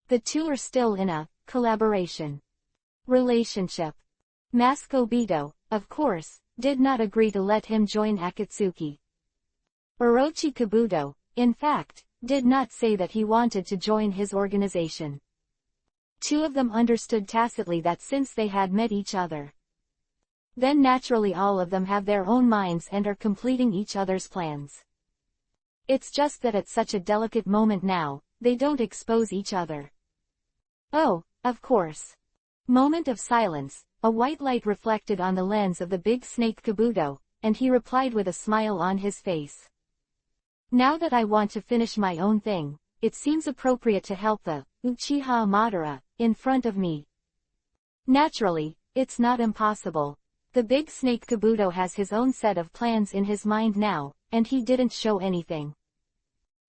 The two are still in a collaboration relationship. Mask Obito, of course, did not agree to let him join Akatsuki. Orochi Kabuto, in fact, did not say that he wanted to join his organization. Two of them understood tacitly that since they had met each other, then naturally all of them have their own minds and are completing each other's plans. It's just that at such a delicate moment now, they don't expose each other. Oh, of course. Moment of silence, a white light reflected on the lens of the big snake Kabuto, and he replied with a smile on his face. Now that I want to finish my own thing, it seems appropriate to help the Uchiha Madara in front of me. Naturally, it's not impossible. The big snake Kabuto has his own set of plans in his mind now, and he didn't show anything.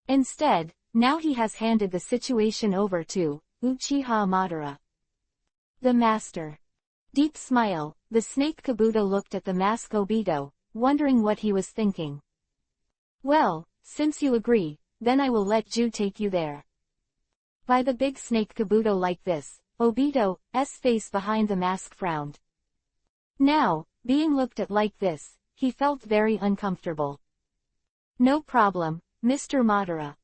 Instead, now he has handed the situation over to Uchiha Madara. The master. Deep smile, the snake Kabuto looked at the mask Obito, wondering what he was thinking. Well, since you agree, then I will let Ju take you there. By the big snake Kabuto like this, Obito's face behind the mask frowned. Now, being looked at like this, he felt very uncomfortable. No problem, Mr. Madara.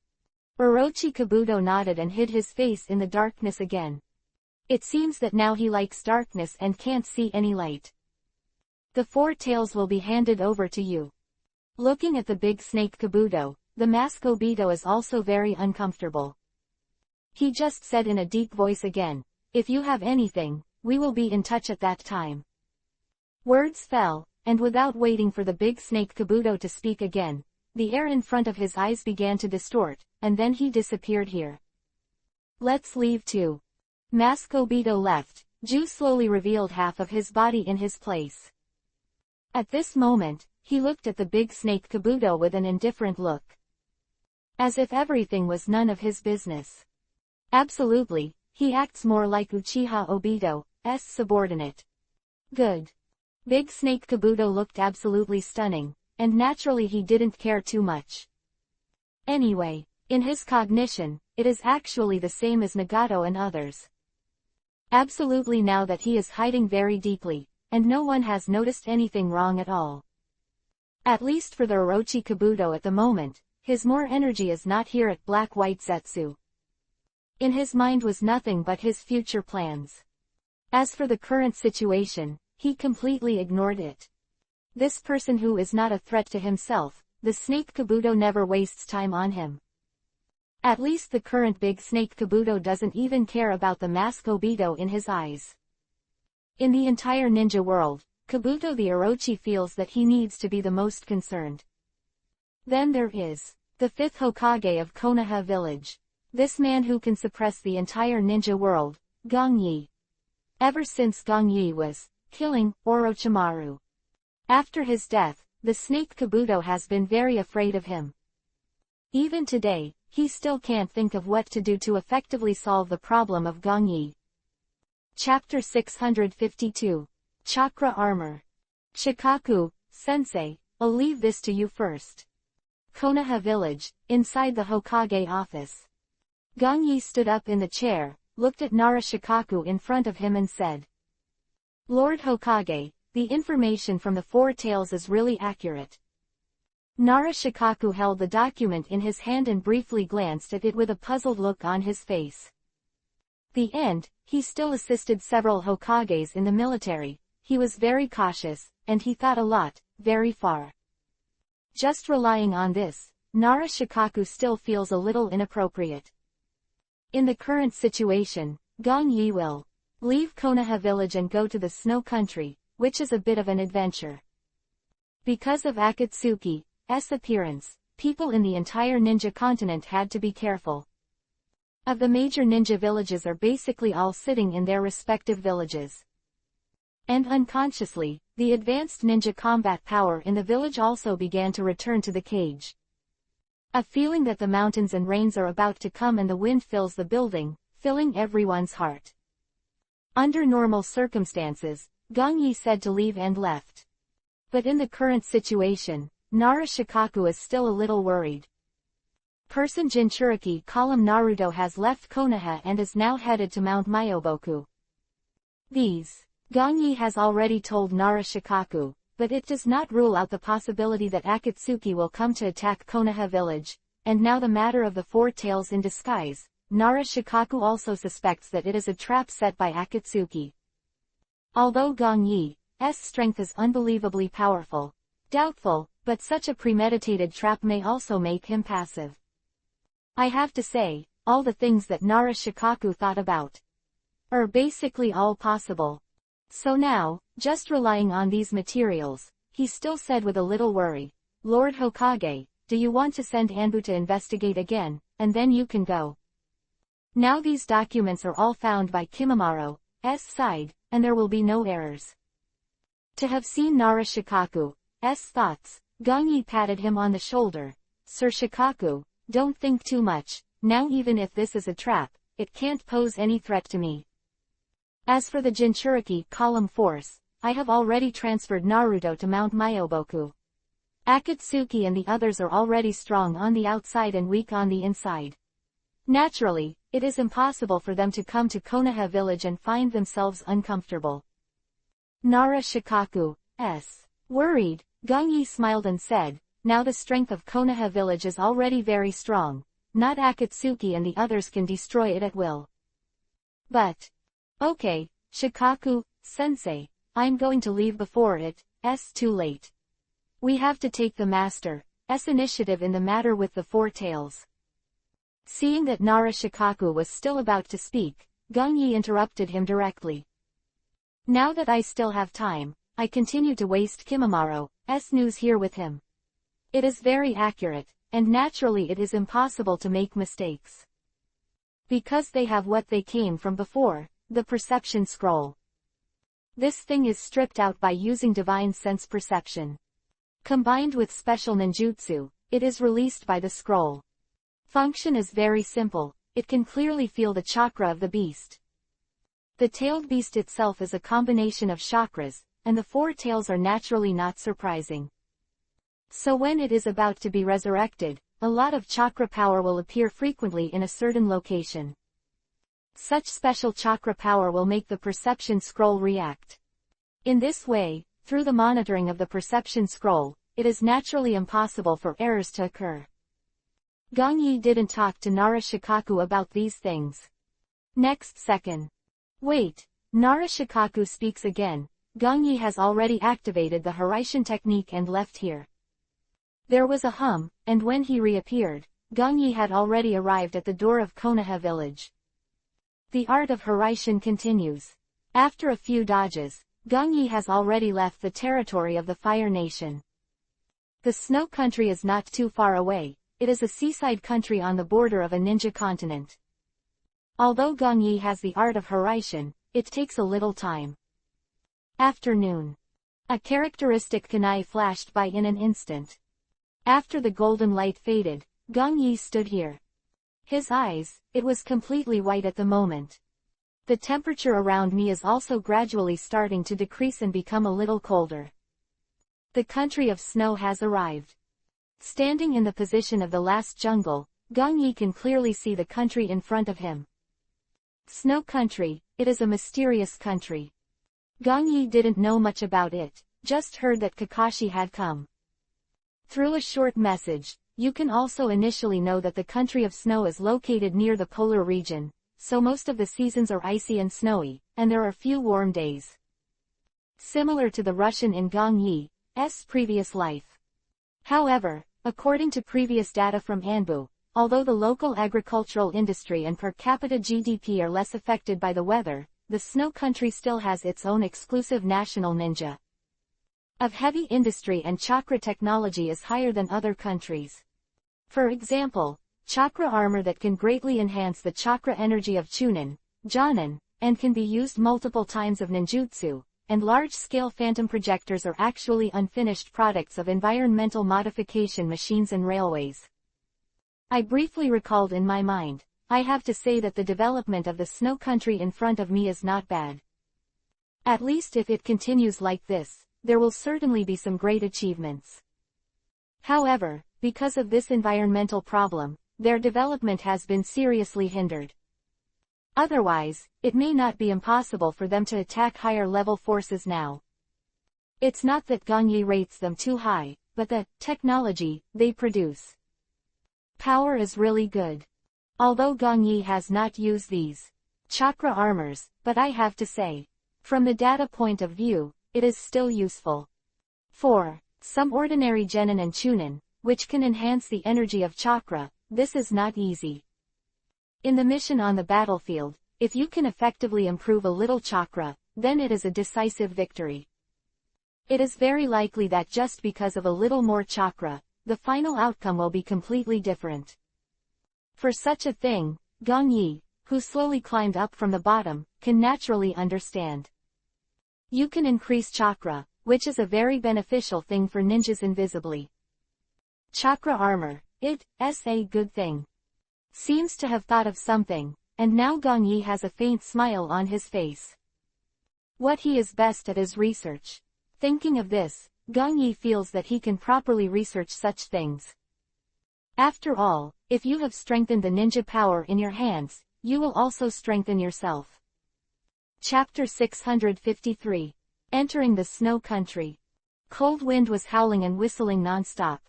Orochi Kabuto nodded and hid his face in the darkness again. It seems that now he likes darkness and can't see any light. The 4 tails will be handed over to you. Looking at the big snake Kabuto, the mask Obito is also very uncomfortable. He just said in a deep voice again, if you have anything, we will be in touch at that time. Words fell, and without waiting for the big snake Kabuto to speak again, the air in front of his eyes began to distort, and then he disappeared here. Let's leave too. Mask Obito left, Ju slowly revealed half of his body in his place. At this moment, he looked at the big snake Kabuto with an indifferent look. As if everything was none of his business. Absolutely, he acts more like Uchiha Obito's subordinate. Good. Big snake Kabuto looked absolutely stunning, and naturally he didn't care too much. Anyway, in his cognition, it is actually the same as Nagato and others. Absolutely now that he is hiding very deeply, and no one has noticed anything wrong at all. At least for the Orochi Kabuto at the moment, his more energy is not here at Black White Zetsu. In his mind was nothing but his future plans. As for the current situation, he completely ignored it. This person who is not a threat to himself, the snake Kabuto never wastes time on him. At least the current big snake Kabuto doesn't even care about the mask Obito in his eyes. In the entire ninja world, Kabuto the Orochi feels that he needs to be the most concerned. Then there is the 5th Hokage of Konoha village. This man who can suppress the entire ninja world, Gong Yi. Ever since Gong Yi was killing Orochimaru. After his death, the snake Kabuto has been very afraid of him. Even today, he still can't think of what to do to effectively solve the problem of Gong Yi. Chapter 652. Chakra Armor. Shikaku, Sensei, I'll leave this to you first. Konoha village, inside the Hokage office. Gong Yi stood up in the chair, looked at Nara Shikaku in front of him and said, Lord Hokage, the information from the 4 tails is really accurate. Nara Shikaku held the document in his hand and briefly glanced at it with a puzzled look on his face. The end, he still assisted several Hokages in the military, he was very cautious, and he thought a lot, very far. Just relying on this, Nara Shikaku still feels a little inappropriate. In the current situation, Gong Yi will leave Konoha village and go to the snow country, which is a bit of an adventure. Because of Akatsuki's appearance, people in the entire ninja continent had to be careful. Of the major ninja villages are basically all sitting in their respective villages. And unconsciously, the advanced ninja combat power in the village also began to return to the cage. A feeling that the mountains and rains are about to come and the wind fills the building, filling everyone's heart. Under normal circumstances, Gong Yi said to leave and left. But in the current situation, Nara Shikaku is still a little worried. Person Jinchuriki column Naruto has left Konoha and is now headed to Mount Myoboku. Gong Yi has already told Nara Shikaku, but it does not rule out the possibility that Akatsuki will come to attack Konoha village, and now the matter of the 4 tails in disguise, Nara Shikaku also suspects that it is a trap set by Akatsuki. Although Gong Yi's strength is unbelievably powerful, doubtful, but such a premeditated trap may also make him passive. I have to say, all the things that Nara Shikaku thought about are basically all possible. So now, just relying on these materials, he still said with a little worry, Lord Hokage, do you want to send Anbu to investigate again, and then you can go? Now these documents are all found by Kimamaro's side, and there will be no errors. To have seen Nara Shikaku's thoughts, Gong Yi patted him on the shoulder. Sir Shikaku, don't think too much, now even if this is a trap, it can't pose any threat to me. As for the Jinchuriki column force, I have already transferred Naruto to Mount Myoboku. Akatsuki and the others are already strong on the outside and weak on the inside. Naturally, it is impossible for them to come to Konoha village and find themselves uncomfortable. Nara Shikaku, s. Worried, Gongyi smiled and said, now the strength of Konoha village is already very strong, not Akatsuki and the others can destroy it at will. But. Okay, Shikaku, sensei, I'm going to leave before it's too late. We have to take the master's initiative in the matter with the four tails. Seeing that Nara Shikaku was still about to speak, Gongyi interrupted him directly. Now that I still have time, I continue to waste Kimamaro's news here with him. It is very accurate, and naturally it is impossible to make mistakes. Because they have what they came from before, the perception scroll. This thing is stripped out by using divine sense perception. Combined with special ninjutsu, it is released by the scroll. Function is very simple, it can clearly feel the chakra of the beast. The tailed beast itself is a combination of chakras, and the four tails are naturally not surprising. So when it is about to be resurrected, a lot of chakra power will appear frequently in a certain location. Such special chakra power will make the perception scroll react. In this way, through the monitoring of the perception scroll, it is naturally impossible for errors to occur. Gongyi didn't talk to Nara Shikaku about these things. Next second. Wait, Nara Shikaku speaks again. Gongyi has already activated the Hiraishin technique and left here. There was a hum, and when he reappeared, Gongyi had already arrived at the door of Konoha village. The art of Hiraishin continues. After a few dodges, Gongyi has already left the territory of the Fire Nation. The snow country is not too far away, it is a seaside country on the border of a ninja continent. Although Gongyi has the art of Hiraishin, it takes a little time. Afternoon. A characteristic kunai flashed by in an instant. After the golden light faded, Gongyi stood here. His eyes, it was completely white at the moment. The temperature around me is also gradually starting to decrease and become a little colder. The country of snow has arrived. Standing in the position of the last jungle, Gongyi can clearly see the country in front of him. Snow country, it is a mysterious country. Gongyi didn't know much about it, just heard that Kakashi had come. Through a short message, you can also initially know that the country of snow is located near the polar region, so most of the seasons are icy and snowy, and there are few warm days. Similar to the Russian in Gongyi's previous life. However, according to previous data from Anbu, although the local agricultural industry and per capita GDP are less affected by the weather, the snow country still has its own exclusive national ninja of heavy industry, and chakra technology is higher than other countries. For example, chakra armor that can greatly enhance the chakra energy of Chunin, Jonin, and can be used multiple times of ninjutsu, and large-scale phantom projectors are actually unfinished products of environmental modification machines and railways. I briefly recalled in my mind. I have to say that the development of the snow country in front of me is not bad. At least if it continues like this, there will certainly be some great achievements. However, because of this environmental problem, their development has been seriously hindered. Otherwise, it may not be impossible for them to attack higher-level forces now. It's not that Gongyi rates them too high, but the technology they produce. Power is really good. Although Gongyi has not used these chakra armors, but I have to say, from the data point of view, it is still useful. For some ordinary genin and chunin, which can enhance the energy of chakra, this is not easy. In the mission on the battlefield, if you can effectively improve a little chakra, then it is a decisive victory. It is very likely that just because of a little more chakra, the final outcome will be completely different. For such a thing, Gongyi, who slowly climbed up from the bottom, can naturally understand. You can increase chakra, which is a very beneficial thing for ninjas invisibly. Chakra armor, it's a good thing. Seems to have thought of something, and now Gongyi has a faint smile on his face. What he is best at is research. Thinking of this, Gong Yi feels that he can properly research such things. After all, if you have strengthened the ninja power in your hands, you will also strengthen yourself. Chapter 653. Entering the Snow Country. Cold wind was howling and whistling non-stop.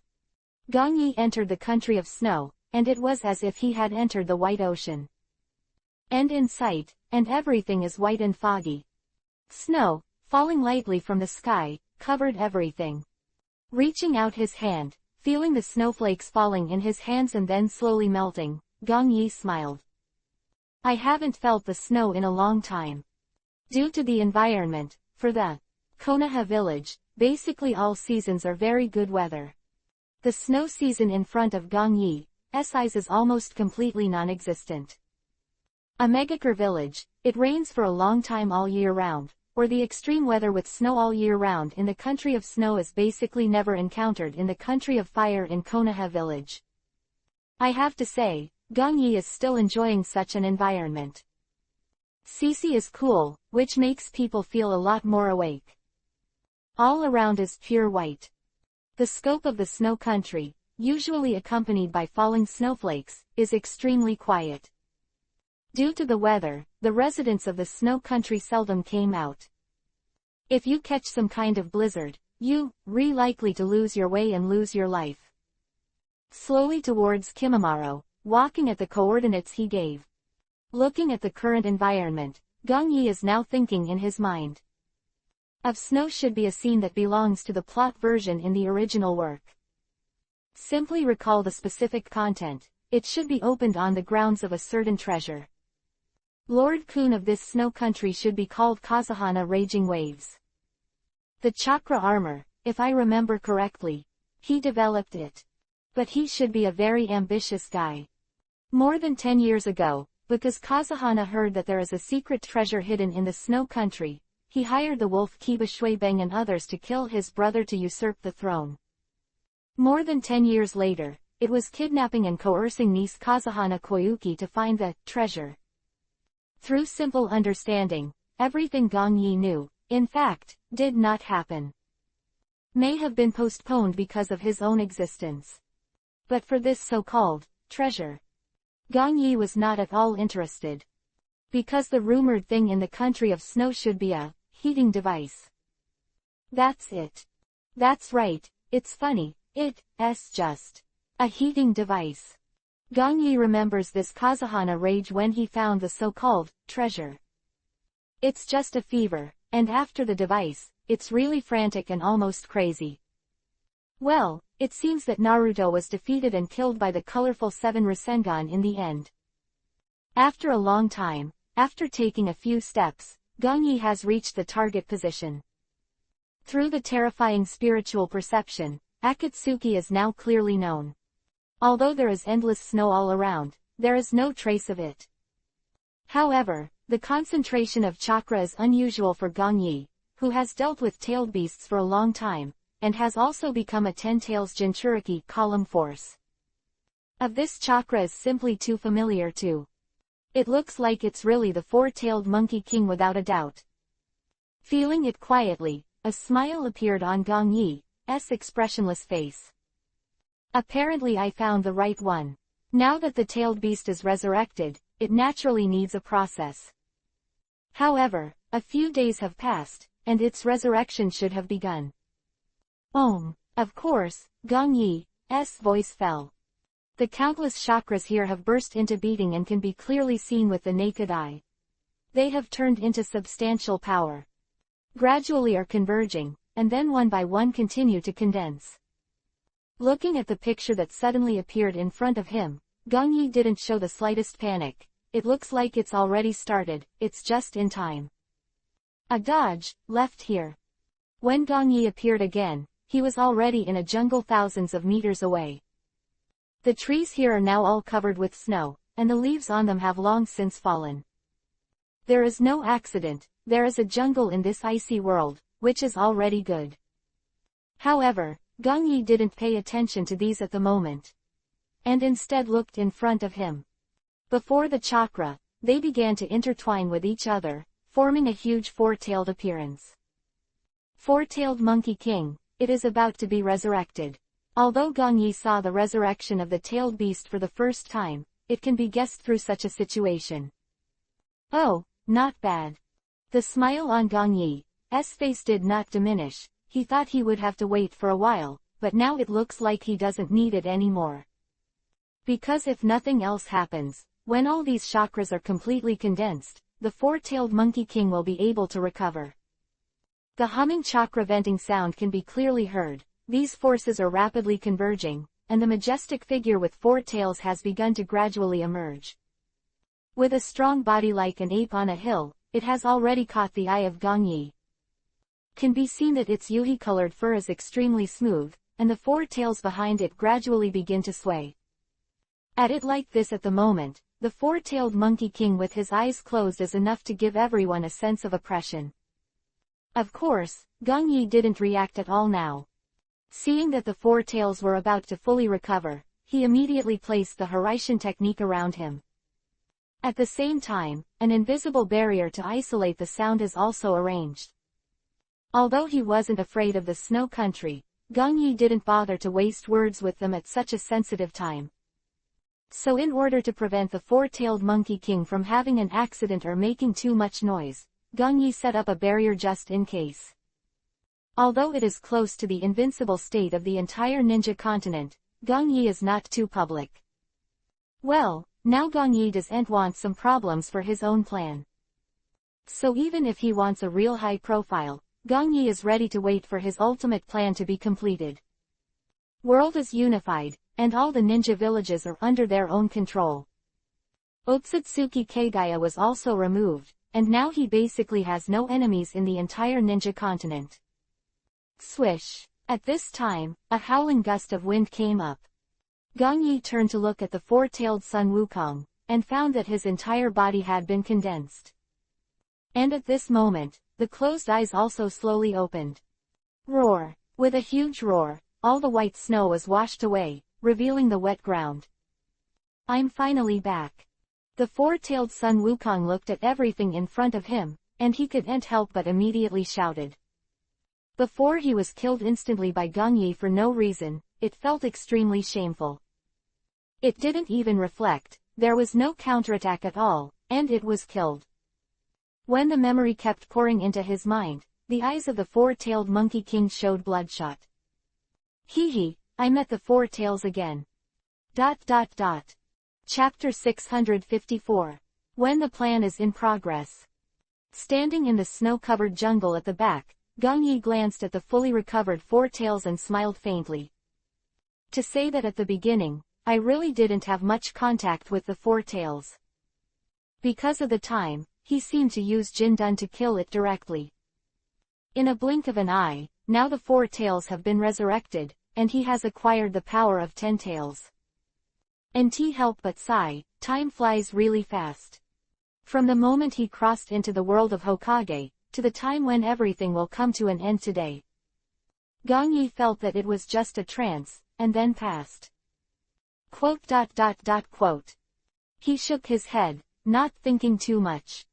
Gong Yi entered the country of snow, and it was as if he had entered the white ocean. End in sight, and everything is white and foggy. Snow, falling lightly from the sky, covered everything. Reaching out his hand, feeling the snowflakes falling in his hands and then slowly melting, Gong Yi smiled. I haven't felt the snow in a long time. Due to the environment, for the Konoha village, basically all seasons are very good weather. The snow season in front of Gong Yi's eyes is almost completely non-existent. A megacre village, it rains for a long time all year round, or the extreme weather with snow all year round in the country of snow is basically never encountered in the country of fire in Konoha village. I have to say, Gong Yi is still enjoying such an environment. CC is cool, which makes people feel a lot more awake. All around is pure white. The scope of the snow country, usually accompanied by falling snowflakes, is extremely quiet. Due to the weather, the residents of the snow country seldom came out. If you catch some kind of blizzard, you're likely to lose your way and lose your life. Slowly towards Kimimaro, walking at the coordinates he gave. Looking at the current environment, Gong Yi is now thinking in his mind. Of snow should be a scene that belongs to the plot version in the original work. Simply recall the specific content, it should be opened on the grounds of a certain treasure. Lord Kun of this snow country should be called Kazuhana Raging Waves. The chakra armor, if I remember correctly, he developed it. But he should be a very ambitious guy. More than 10 years ago, because Kazuhana heard that there is a secret treasure hidden in the snow country, he hired the wolf Kiba Shuibeng and others to kill his brother to usurp the throne. More than 10 years later, it was kidnapping and coercing niece Kazuhana Koyuki to find the treasure. Through simple understanding, everything Gong Yi knew, in fact, did not happen. May have been postponed because of his own existence. But for this so-called treasure, Gong Yi was not at all interested. Because the rumored thing in the country of snow should be a heating device. That's it. That's right, it's funny, it's just a heating device. Gong Yi remembers this Kazuhana rage when he found the so-called treasure. It's just a fever, and after the device, it's really frantic and almost crazy. Well, it seems that Naruto was defeated and killed by the colorful 7 Rasengan in the end. After a long time, after taking a few steps, Gong Yi has reached the target position. Through the terrifying spiritual perception, Akatsuki is now clearly known. Although there is endless snow all around, there is no trace of it. However, the concentration of chakra is unusual for Gong Yi, who has dealt with tailed beasts for a long time, and has also become a 10 tails Jinchuriki column force. Of this chakra is simply too familiar to. It looks like it's really the 4-tailed monkey king without a doubt. Feeling it quietly, a smile appeared on Gong Yi's expressionless face. Apparently I found the right one. Now that the tailed beast is resurrected, it naturally needs a process. However, a few days have passed, and its resurrection should have begun. Of course, Gong Yi's voice fell. The countless chakras here have burst into beating and can be clearly seen with the naked eye. They have turned into substantial power. Gradually are converging, and then one by one continue to condense. Looking at the picture that suddenly appeared in front of him, Gong Yi didn't show the slightest panic. It looks like it's already started, it's just in time. A dodge, left here. When Gong Yi appeared again, he was already in a jungle thousands of meters away. The trees here are now all covered with snow, and the leaves on them have long since fallen. There is no accident, there is a jungle in this icy world, which is already good. However, Gong Yi didn't pay attention to these at the moment, and instead looked in front of him. Before the chakra, they began to intertwine with each other, forming a huge four-tailed appearance. Four-tailed Monkey King, it is about to be resurrected. Although Gong Yi saw the resurrection of the tailed beast for the first time, it can be guessed through such a situation. Oh, not bad. The smile on Gong Yi's face did not diminish. He thought he would have to wait for a while, but now it looks like he doesn't need it anymore. Because if nothing else happens, when all these chakras are completely condensed, the four-tailed Monkey King will be able to recover. The humming chakra venting sound can be clearly heard. These forces are rapidly converging, and the majestic figure with four tails has begun to gradually emerge. With a strong body like an ape on a hill, it has already caught the eye of Gong Yi. Can be seen that its yuhi-colored fur is extremely smooth, and the four tails behind it gradually begin to sway. At it like this at the moment, the four-tailed Monkey King with his eyes closed is enough to give everyone a sense of oppression. Of course, Gong Yi didn't react at all now. Seeing that the four tails were about to fully recover, he immediately placed the Hiraishin technique around him. At the same time, an invisible barrier to isolate the sound is also arranged. Although he wasn't afraid of the snow country, Gong Yi didn't bother to waste words with them at such a sensitive time. So in order to prevent the four-tailed Monkey King from having an accident or making too much noise, Gong Yi set up a barrier just in case. Although it is close to the invincible state of the entire ninja continent, Gong Yi is not too public. Well, now Gong Yi doesn't want some problems for his own plan. So even if he wants a real high profile, Gong Yi is ready to wait for his ultimate plan to be completed. World is unified, and all the ninja villages are under their own control. Otsutsuki Kagaya was also removed, and now he basically has no enemies in the entire ninja continent. Swish! At this time, a howling gust of wind came up. Gong Yi turned to look at the four-tailed Sun Wukong, and found that his entire body had been condensed. And at this moment, the closed eyes also slowly opened. Roar! With a huge roar, all the white snow was washed away, revealing the wet ground. I'm finally back. The four-tailed Sun Wukong looked at everything in front of him, and he couldn't help but immediately shouted. Before he was killed instantly by Gong Yi for no reason, it felt extremely shameful. It didn't even reflect, there was no counterattack at all, and it was killed. When the memory kept pouring into his mind, the eyes of the four-tailed Monkey King showed bloodshot. Hee, I met the four tails again. Chapter 654. When the plan is in progress. Standing in the snow-covered jungle at the back, Gong Yi glanced at the fully recovered four tails and smiled faintly. To say that at the beginning, I really didn't have much contact with the four tails. Because of the time, he seemed to use Jindun to kill it directly. In a blink of an eye, now the four tails have been resurrected, and he has acquired the power of 10 tails. And he help but sigh, time flies really fast. From the moment he crossed into the world of Hokage, to the time when everything will come to an end today. Gong Yi felt that it was just a trance, and then passed. He shook his head, not thinking too much.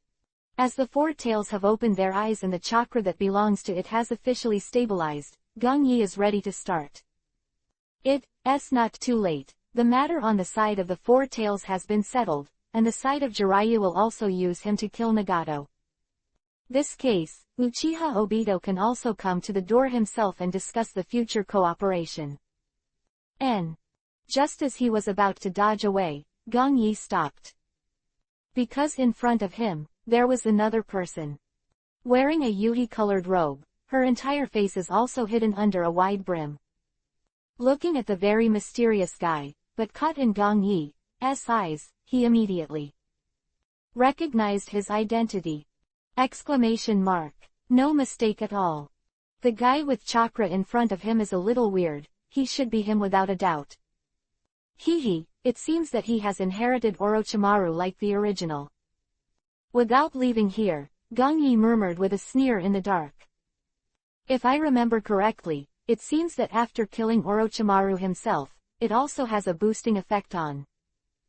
As the four tails have opened their eyes and the chakra that belongs to it has officially stabilized, Gong Yi is ready to start. It's not too late. The matter on the side of the four tails has been settled, and the side of Jiraiya will also use him to kill Nagato. This case, Uchiha Obito can also come to the door himself and discuss the future cooperation. Just as he was about to dodge away, Gong Yi stopped. Because in front of him, there was another person. Wearing a yuhi-colored robe, her entire face is also hidden under a wide brim. Looking at the very mysterious guy, but caught in Gong Yi's eyes, he immediately recognized his identity. No mistake at all. The guy with chakra in front of him is a little weird, he should be him without a doubt. It seems that he has inherited Orochimaru like the original. Without leaving here, Gong Yi murmured with a sneer in the dark. If I remember correctly, it seems that after killing Orochimaru himself, it also has a boosting effect on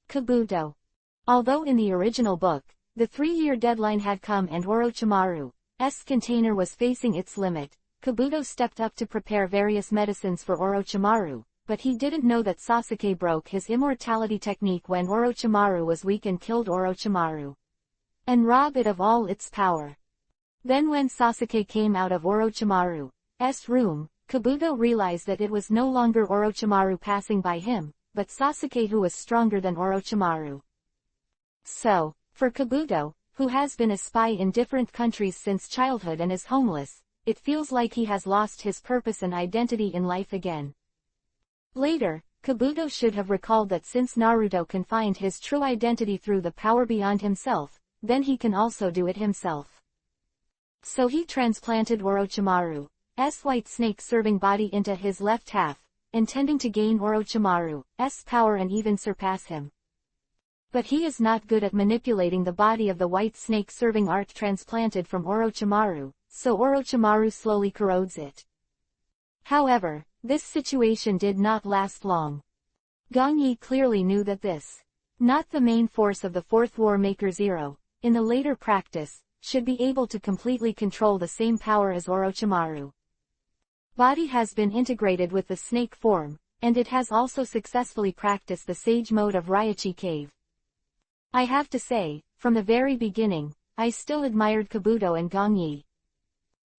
Kabuto. Although in the original book, The 3-year deadline had come and Orochimaru's container was facing its limit. Kabuto stepped up to prepare various medicines for Orochimaru, but he didn't know that Sasuke broke his immortality technique when Orochimaru was weak and killed Orochimaru and robbed it of all its power. Then when Sasuke came out of Orochimaru's room, Kabuto realized that it was no longer Orochimaru passing by him, but Sasuke who was stronger than Orochimaru. So, for Kabuto, who has been a spy in different countries since childhood and is homeless, it feels like he has lost his purpose and identity in life again. Later, Kabuto should have recalled that since Naruto can find his true identity through the power beyond himself, then he can also do it himself. So he transplanted Orochimaru's white snake-serving body into his left half, intending to gain Orochimaru's power and even surpass him. But he is not good at manipulating the body of the white snake-serving art transplanted from Orochimaru, so Orochimaru slowly corrodes it. However, this situation did not last long. Gong Yi clearly knew that this, not the main force of the Fourth War Maker Zero, in the later practice, should be able to completely control the same power as Orochimaru. Body has been integrated with the snake form, and it has also successfully practiced the sage mode of Raichi Cave. I have to say, from the very beginning, I still admired Kabuto and Gong Yi.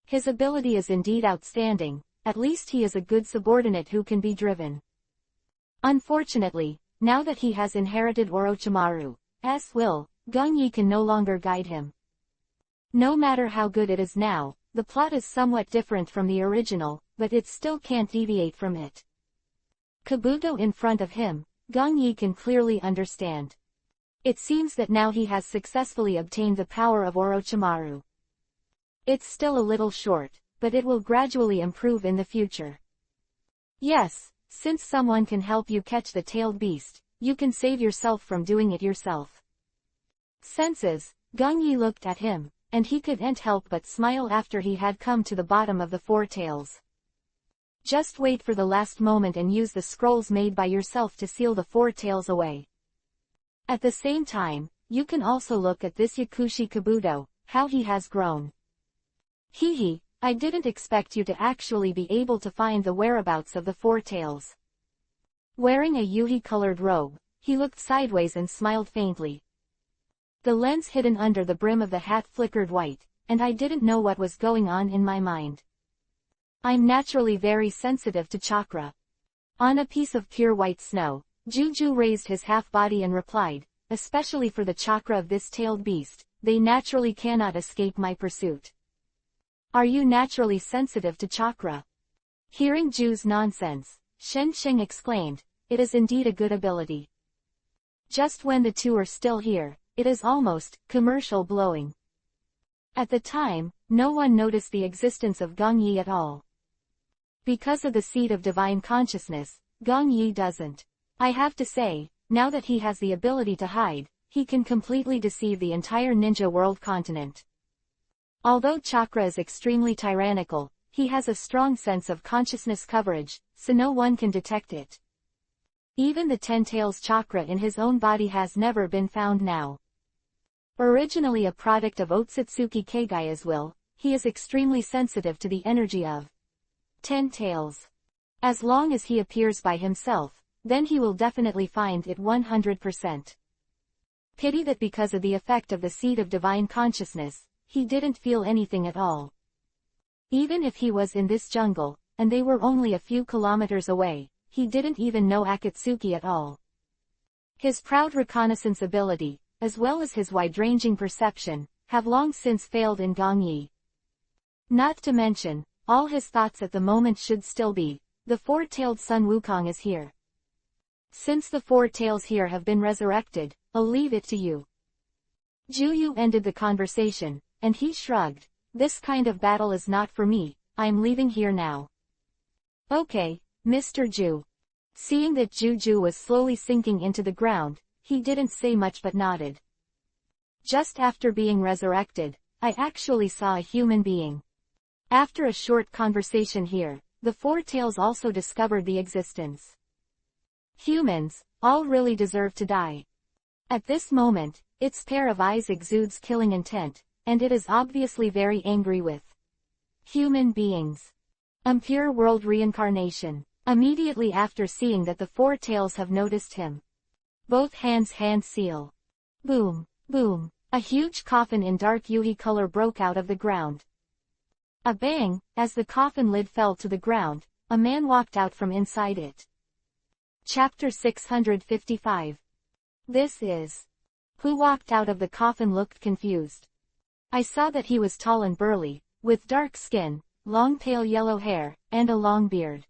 His ability is indeed outstanding, at least he is a good subordinate who can be driven. Unfortunately, now that he has inherited Orochimaru's will, Gong Yi can no longer guide him. No matter how good it is now, the plot is somewhat different from the original, but it still can't deviate from it. Kabuto in front of him, Gong Yi can clearly understand. It seems that now he has successfully obtained the power of Orochimaru. It's still a little short, but it will gradually improve in the future. Yes, since someone can help you catch the tailed beast, you can save yourself from doing it yourself. Senses, Gong Yi looked at him, and he couldn't help but smile after he had come to the bottom of the four tails. Just wait for the last moment and use the scrolls made by yourself to seal the four tails away. At the same time, you can also look at this Yakushi Kabuto, how he has grown. Hehe, I didn't expect you to actually be able to find the whereabouts of the four tails. Wearing a yuhi-colored robe, he looked sideways and smiled faintly. The lens hidden under the brim of the hat flickered white, and I didn't know what was going on in my mind. I'm naturally very sensitive to chakra. On a piece of pure white snow, Juju raised his half-body and replied, especially for the chakra of this tailed beast, they naturally cannot escape my pursuit. Are you naturally sensitive to chakra? Hearing Ju's nonsense, Shen Sheng exclaimed, it is indeed a good ability. Just when the two are still here, it is almost commercial blowing. At the time, no one noticed the existence of Gong Yi at all. Because of the seed of divine consciousness, Gong Yi doesn't. I have to say, now that he has the ability to hide, he can completely deceive the entire ninja world continent. Although chakra is extremely tyrannical, he has a strong sense of consciousness coverage, so no one can detect it. Even the 10 tails chakra in his own body has never been found now. Originally a product of Otsutsuki Keigaya's will, he is extremely sensitive to the energy of 10 tails. As long as he appears by himself, then he will definitely find it 100%. Pity that because of the effect of the seed of divine consciousness, he didn't feel anything at all. Even if he was in this jungle, and they were only a few kilometers away, he didn't even know Akatsuki at all. His proud reconnaissance ability, as well as his wide-ranging perception, have long since failed in Gong Yi. Not to mention, all his thoughts at the moment should still be, the four-tailed Sun Wukong is here. Since the four tails here have been resurrected, I'll leave it to you. Juyu ended the conversation, and he shrugged, this kind of battle is not for me, I'm leaving here now. Okay, Mr. Ju. Seeing that Juju was slowly sinking into the ground, he didn't say much but nodded. Just after being resurrected, I actually saw a human being. After a short conversation here, the four tails also discovered the existence. Humans, all really deserve to die. At this moment, Its pair of eyes exudes killing intent, and it is obviously very angry with human beings. Impure world reincarnation. Immediately after seeing that the four tails have noticed him, both hands hand seal. Boom, boom, a huge coffin in dark yuhi color broke out of the ground. A bang, as the coffin lid fell to the ground, a man walked out from inside it. Chapter 655. This is. Who walked out of the coffin looked confused. I saw that he was tall and burly, with dark skin, long pale yellow hair, and a long beard.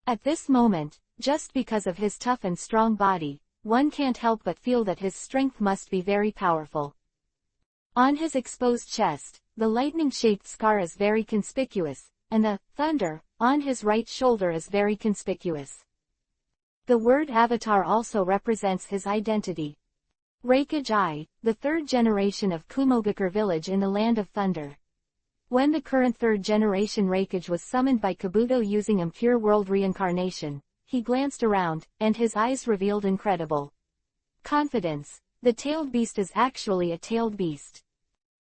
At this moment, just because of his tough and strong body, one can't help but feel that his strength must be very powerful. On his exposed chest, the lightning-shaped scar is very conspicuous, and the thunder on his right shoulder is very conspicuous. The word avatar also represents his identity. Reikage I, the third generation of Kumogakure village in the land of thunder. When the current third generation Reikage was summoned by Kabuto using impure world reincarnation, he glanced around, and his eyes revealed incredible confidence. The tailed beast is actually a tailed beast.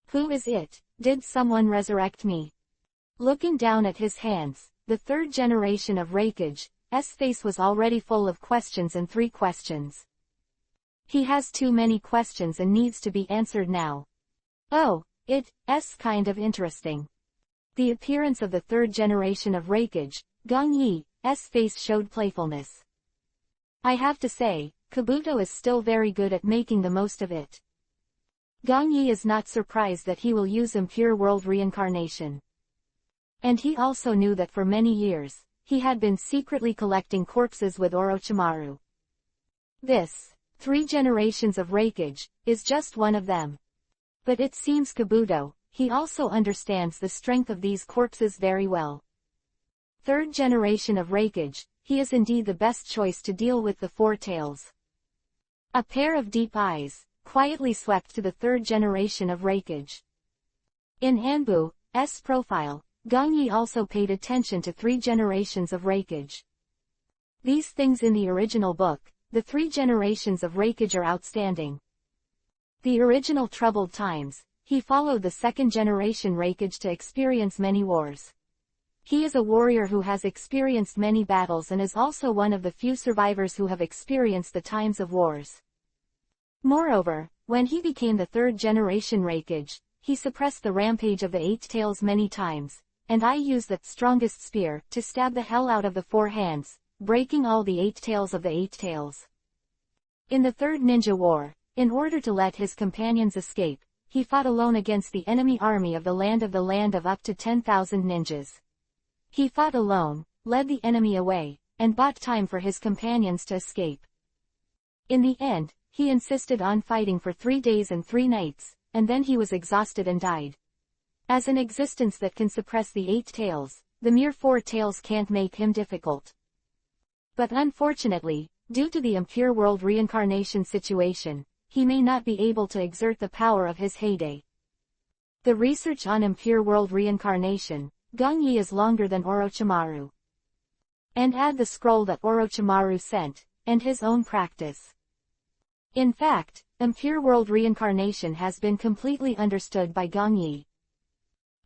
Who is it? Did someone resurrect me? Looking down at his hands, the third generation of Reikage's face was already full of questions and 3 questions. He has too many questions and needs to be answered now. Oh, it's kind of interesting. The appearance of the third generation of Reikage, Gong Yi's face showed playfulness. I have to say, Kabuto is still very good at making the most of it. Gong Yi is not surprised that he will use impure world reincarnation. And he also knew that for many years, he had been secretly collecting corpses with Orochimaru. This 3 generations of Reikage is just one of them. But it seems Kabuto, he also understands the strength of these corpses very well. Third generation of Reikage, he is indeed the best choice to deal with the 4 tails. A pair of deep eyes quietly swept to the third generation of Reikage. In Anbu's profile, Gong Yi also paid attention to 3 generations of Reikage. These things in the original book, the 3 generations of Reikage are outstanding. The original troubled times, he followed the second generation Reikage to experience many wars. He is a warrior who has experienced many battles and is also one of the few survivors who have experienced the times of wars. Moreover, when he became the third generation Reikage, he suppressed the rampage of the 8 tails many times, and I used that strongest spear to stab the hell out of the 4 hands, breaking all the 8 tails of the 8 tails. In the Third Ninja War, in order to let his companions escape, he fought alone against the enemy army of the land of up to 10,000 ninjas. He fought alone, led the enemy away, and bought time for his companions to escape. In the end, he insisted on fighting for 3 days and 3 nights, and then he was exhausted and died. As an existence that can suppress the 8 tails, the mere 4 tails can't make him difficult. But unfortunately, due to the impure world reincarnation situation, he may not be able to exert the power of his heyday. The research on impure world reincarnation, Gong Yi is longer than Orochimaru. And add the scroll that Orochimaru sent, and his own practice. In fact, impure world reincarnation has been completely understood by Gong Yi.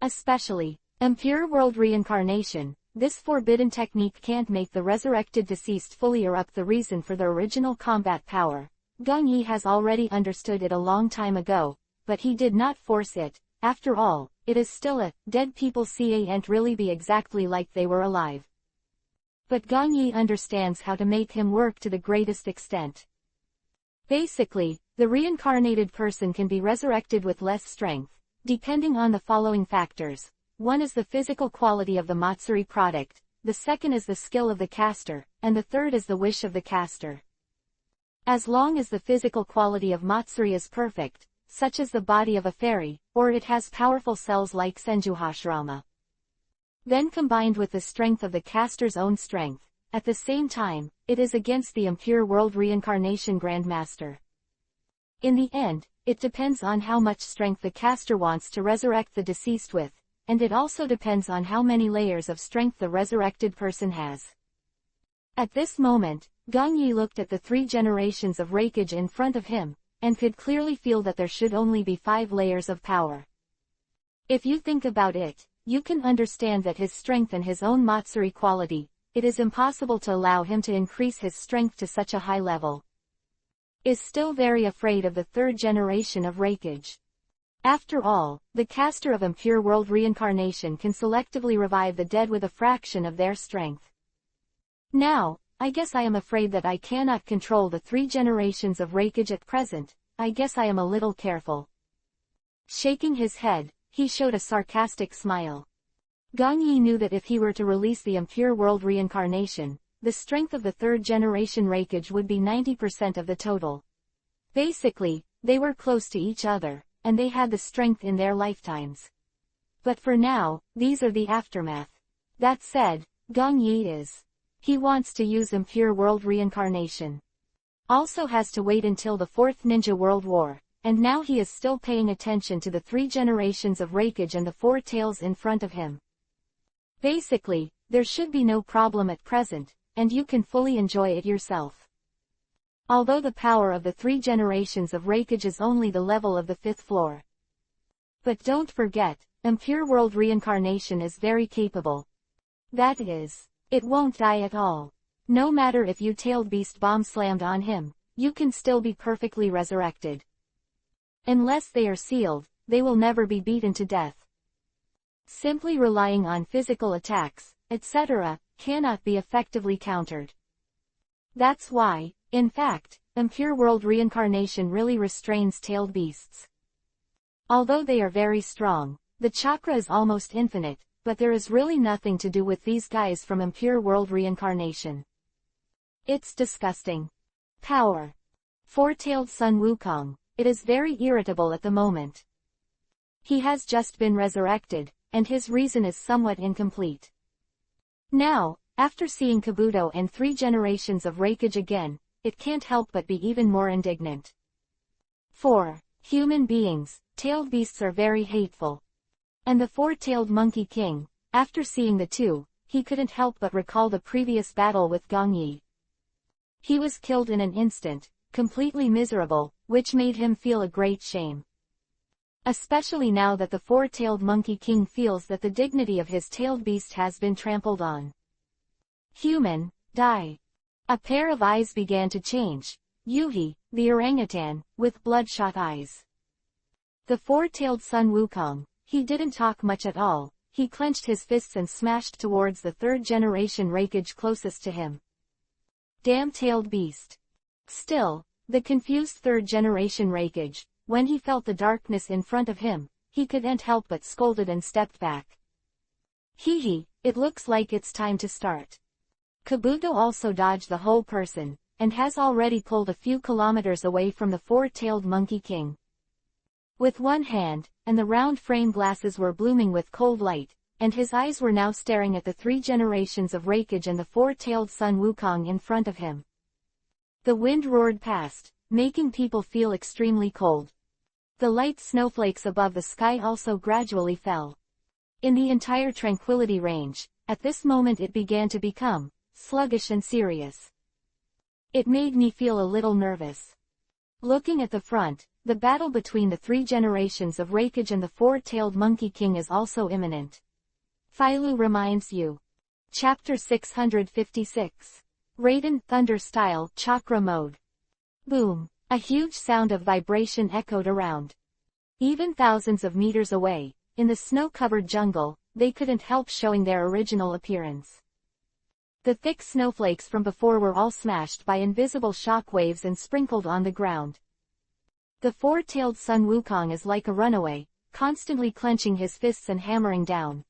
Especially, impure world reincarnation, this forbidden technique can't make the resurrected deceased fully erupt the reason for the original combat power. Gong Yi has already understood it a long time ago, but he did not force it. After all, it is still a dead people can't really be exactly like they were alive. But Gong Yi understands how to make him work to the greatest extent. Basically, the reincarnated person can be resurrected with less strength, depending on the following factors. One is the physical quality of the Matsuri product, the second is the skill of the caster, and the third is the wish of the caster. As long as the physical quality of Matsuri is perfect, such as the body of a fairy, or it has powerful cells like Senjuhashirama. Then combined with the strength of the caster's own strength, at the same time, it is against the impure world reincarnation grandmaster. In the end, it depends on how much strength the caster wants to resurrect the deceased with, and it also depends on how many layers of strength the resurrected person has. At this moment, Gong Yi looked at the 3 generations of Reikage in front of him, and could clearly feel that there should only be 5 layers of power. If you think about it, you can understand that his strength and his own Matsuri quality, it is impossible to allow him to increase his strength to such a high level. Is still very afraid of the 3rd generation of Reikage. After all, the caster of Impure World Reincarnation can selectively revive the dead with a fraction of their strength. Now, I guess I am afraid that I cannot control the 3 generations of Reikage at present. I guess I am a little careful. Shaking his head, he showed a sarcastic smile. Gong Yi knew that if he were to release the Impure World Reincarnation, the strength of the 3rd generation Reikage would be 90% of the total. Basically, they were close to each other, and they had the strength in their lifetimes. But for now, these are the aftermath. That said, Gong Yi he wants to use Impure World Reincarnation. Also has to wait until the 4th Ninja World War, and now he is still paying attention to the 3 generations of Reikage and the 4 tails in front of him. Basically, there should be no problem at present, and you can fully enjoy it yourself. Although the power of the 3 generations of Reikage is only the level of the 5th floor. But don't forget, Impure World Reincarnation is very capable. That is, it won't die at all. No matter if you tailed beast bomb slammed on him, you can still be perfectly resurrected. Unless they are sealed, they will never be beaten to death. Simply relying on physical attacks, etc., cannot be effectively countered. That's why, in fact, Impure World Reincarnation really restrains tailed beasts. Although they are very strong, the chakra is almost infinite, but there is really nothing to do with these guys from Impure World Reincarnation. It's disgusting. Power. 4-tailed Sun Wukong, it is very irritable at the moment. He has just been resurrected, and his reason is somewhat incomplete. Now, after seeing Kabuto and 3 generations of Reikage again, it can't help but be even more indignant. 4. Human beings, tailed beasts are very hateful. And the 4-tailed Monkey King, after seeing the 2, he couldn't help but recall the previous battle with Gong Yi. He was killed in an instant, completely miserable, which made him feel a great shame. Especially now that the 4-tailed Monkey King feels that the dignity of his tailed beast has been trampled on. Human, die. A pair of eyes began to change. Yuhi, the orangutan, with bloodshot eyes. The 4-tailed Sun Wukong, he didn't talk much at all, he clenched his fists and smashed towards the 3rd generation Reikage closest to him. Damn-tailed beast. Still, the confused 3rd generation Reikage, when he felt the darkness in front of him, he couldn't help but scolded and stepped back. Hee, it looks like it's time to start. Kabuto also dodged the whole person, and has already pulled a few kilometers away from the 4-tailed Monkey King. With one hand, and the round frame glasses were blooming with cold light, and his eyes were now staring at the 3 generations of Reikage and the 4-tailed Sun Wukong in front of him. The wind roared past, making people feel extremely cold. The light snowflakes above the sky also gradually fell. In the entire tranquility range, at this moment it began to become sluggish and serious. It made me feel a little nervous. Looking at the front, the battle between the 3 generations of Reikage and the 4-tailed Monkey King is also imminent. Phailu reminds you. Chapter 656. Raiden Thunder Style Chakra Mode. Boom. A huge sound of vibration echoed around. Even thousands of meters away, in the snow-covered jungle, they couldn't help showing their original appearance. The thick snowflakes from before were all smashed by invisible shock waves and sprinkled on the ground. The 4-tailed Sun Wukong is like a runaway, constantly clenching his fists and hammering down.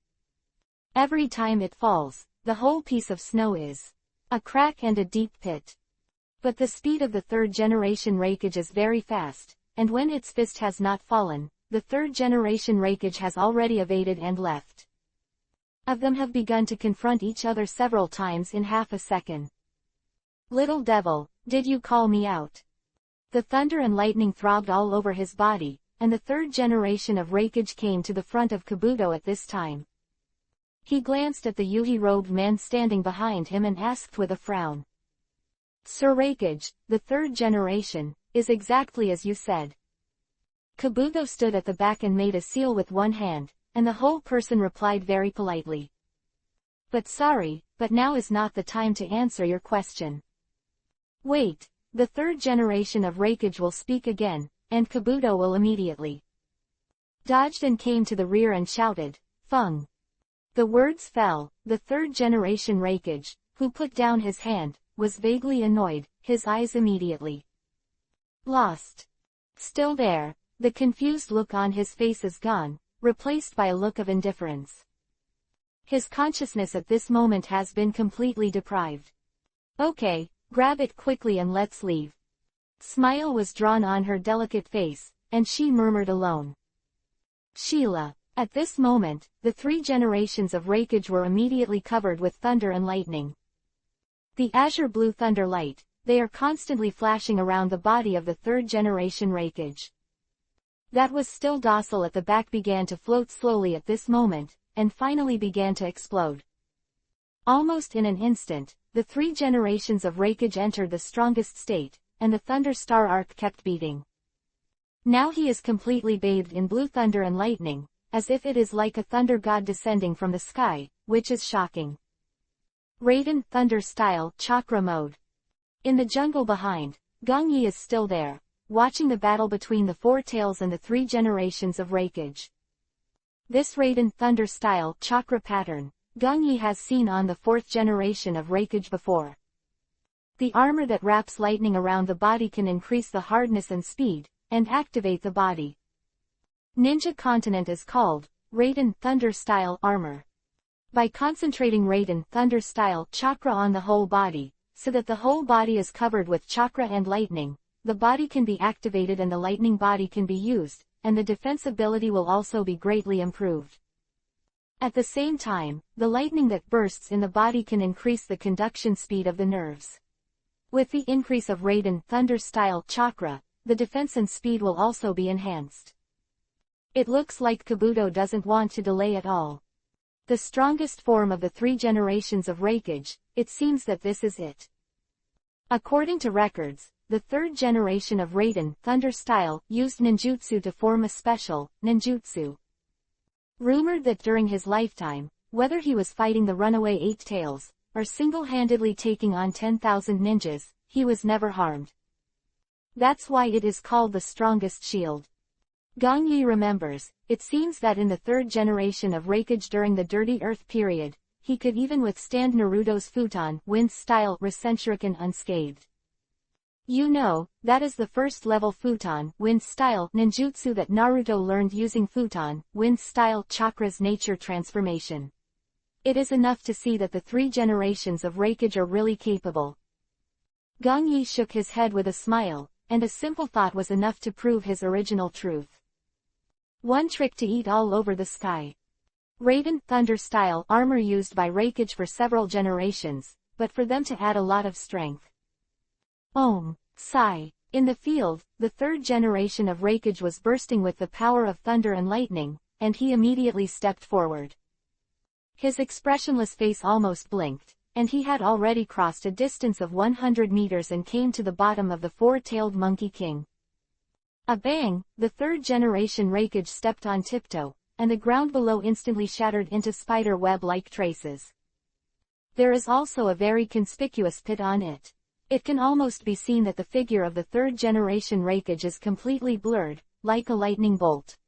Every time it falls, the whole piece of snow is a crack and a deep pit. But the speed of the 3rd generation Reikage is very fast, and when its fist has not fallen, the 3rd generation Reikage has already evaded and left. Of them have begun to confront each other several times in half a second. Little devil, did you call me out? The thunder and lightning throbbed all over his body, and the 3rd generation of Reikage came to the front of Kabuto at this time. He glanced at the Yuhi-robed man standing behind him and asked with a frown. Sir Reikage, the 3rd generation, is exactly as you said. Kabuto stood at the back and made a seal with one hand, and the whole person replied very politely. But sorry, but now is not the time to answer your question. Wait, the third generation of Reikage will speak again, and Kabuto will immediately dodged and came to the rear and shouted, Fung. The words fell. The third generation Reikage, who put down his hand, was vaguely annoyed, his eyes immediately lost. Still there, the confused look on his face is gone, replaced by a look of indifference. His consciousness at this moment has been completely deprived. Okay, grab it quickly and let's leave. Smile was drawn on her delicate face, and she murmured alone. Sheila. At this moment, the three generations of Reikage were immediately covered with thunder and lightning. The azure blue thunder light, they are constantly flashing around the body of the third generation Reikage. That was still docile at the back began to float slowly at this moment, and finally began to explode. Almost in an instant, the three generations of Reikage entered the strongest state, and the thunder star arc kept beating. Now he is completely bathed in blue thunder and lightning, as if it is like a thunder god descending from the sky, which is shocking. Raiden Thunder Style Chakra Mode. In the jungle behind, Gongyi is still there, watching the battle between the four tails and the three generations of Reikage. This Raiden Thunder Style Chakra pattern, Gongyi has seen on the fourth generation of Reikage before. The armor that wraps lightning around the body can increase the hardness and speed, and activate the body. Ninja Continent is called Raiden Thunder Style Armor. By concentrating Raiden Thunder Style Chakra on the whole body, so that the whole body is covered with chakra and lightning, the body can be activated and the lightning body can be used, and the defense ability will also be greatly improved. At the same time, the lightning that bursts in the body can increase the conduction speed of the nerves. With the increase of Raiden Thunder Style Chakra, the defense and speed will also be enhanced. It looks like Kabuto doesn't want to delay at all. The strongest form of the three generations of Reikage, it seems that this is it. According to records, the third generation of Raiden Thunder Style used ninjutsu to form a special ninjutsu. Rumored that during his lifetime, whether he was fighting the runaway Eight Tails, or single-handedly taking on 10,000 ninjas, he was never harmed. That's why it is called the strongest shield. Gongyi remembers, it seems that in the third generation of Reikage during the Dirty Earth period, he could even withstand Naruto's futon wind-style Rasenshuriken unscathed. You know, that is the first-level futon wind-style ninjutsu that Naruto learned using futon wind-style chakra's nature transformation. It is enough to see that the three generations of Reikage are really capable. Gongyi shook his head with a smile, and a simple thought was enough to prove his original truth. One trick to eat all over the sky. Raiden Thunder Style armor used by Reikage for several generations, but for them to add a lot of strength. Sigh. In the field, the third generation of Reikage was bursting with the power of thunder and lightning, and he immediately stepped forward. His expressionless face almost blinked, and he had already crossed a distance of 100 meters and came to the bottom of the four-tailed Monkey King. A bang, the third generation Reikage stepped on tiptoe, and the ground below instantly shattered into spider web-like traces. There is also a very conspicuous pit on it. It can almost be seen that the figure of the third generation Reikage is completely blurred, like a lightning bolt.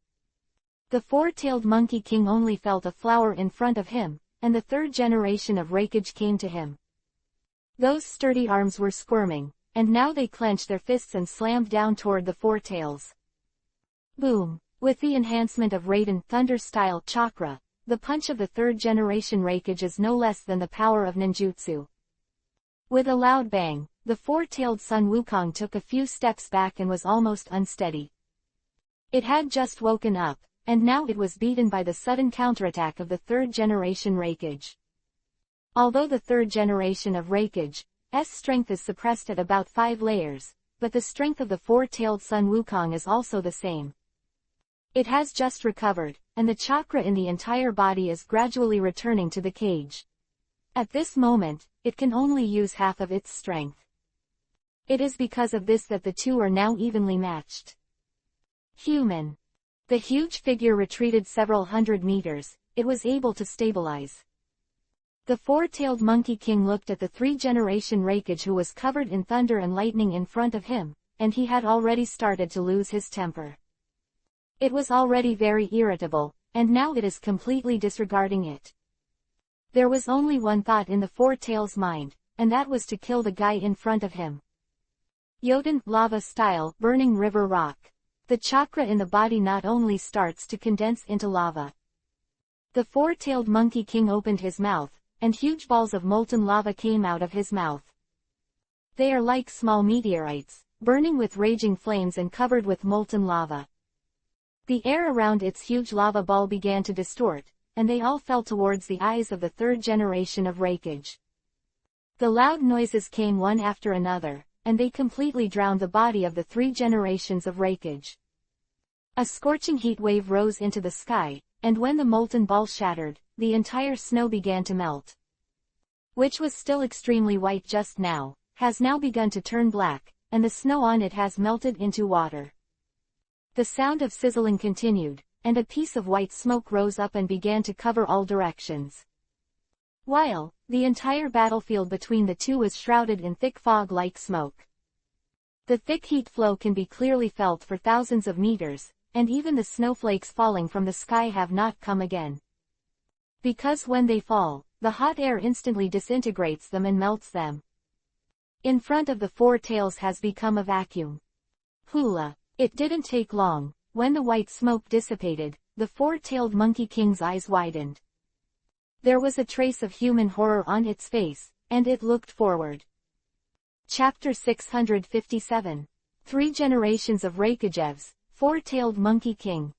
The four-tailed Monkey King only felt a flower in front of him, and the third generation of Reikage came to him. Those sturdy arms were squirming, and now they clenched their fists and slammed down toward the four tails. Boom! With the enhancement of Raiden Thunder Style Chakra, the punch of the third generation Reikage is no less than the power of ninjutsu. With a loud bang, the four-tailed Sun Wukong took a few steps back and was almost unsteady. It had just woken up, and now it was beaten by the sudden counterattack of the third generation Reikage. Although the third generation of Reikage's strength is suppressed at about 5 layers, but the strength of the four-tailed Sun Wukong is also the same. It has just recovered, and the chakra in the entire body is gradually returning to the cage. At this moment, it can only use half of its strength. It is because of this that the two are now evenly matched. Human. The huge figure retreated several hundred meters. It was able to stabilize. The four-tailed Monkey King looked at the three-generation Raikage who was covered in thunder and lightning in front of him, and he had already started to lose his temper. It was already very irritable, and now it is completely disregarding it. There was only one thought in the four-tail's mind, and that was to kill the guy in front of him. Jotun, lava style, burning river rock. The chakra in the body not only starts to condense into lava. The four-tailed Monkey King opened his mouth, and huge balls of molten lava came out of his mouth. They are like small meteorites, burning with raging flames and covered with molten lava. The air around its huge lava ball began to distort, and they all fell towards the eyes of the third generation of Raikage. The loud noises came one after another, and they completely drowned the body of the three generations of Raikage. A scorching heat wave rose into the sky, and when the molten ball shattered, the entire snow began to melt. Which was still extremely white just now, has now begun to turn black, and the snow on it has melted into water. The sound of sizzling continued, and a piece of white smoke rose up and began to cover all directions. While, the entire battlefield between the two was shrouded in thick fog-like smoke. The thick heat flow can be clearly felt for thousands of meters, and even the snowflakes falling from the sky have not come again. Because when they fall, the hot air instantly disintegrates them and melts them. In front of the four tails has become a vacuum. Hula. It didn't take long. When the white smoke dissipated, the four-tailed Monkey King's eyes widened. There was a trace of human horror on its face, and it looked forward. Chapter 657. 3 Generations of Raikagevs, Four-Tailed Monkey King.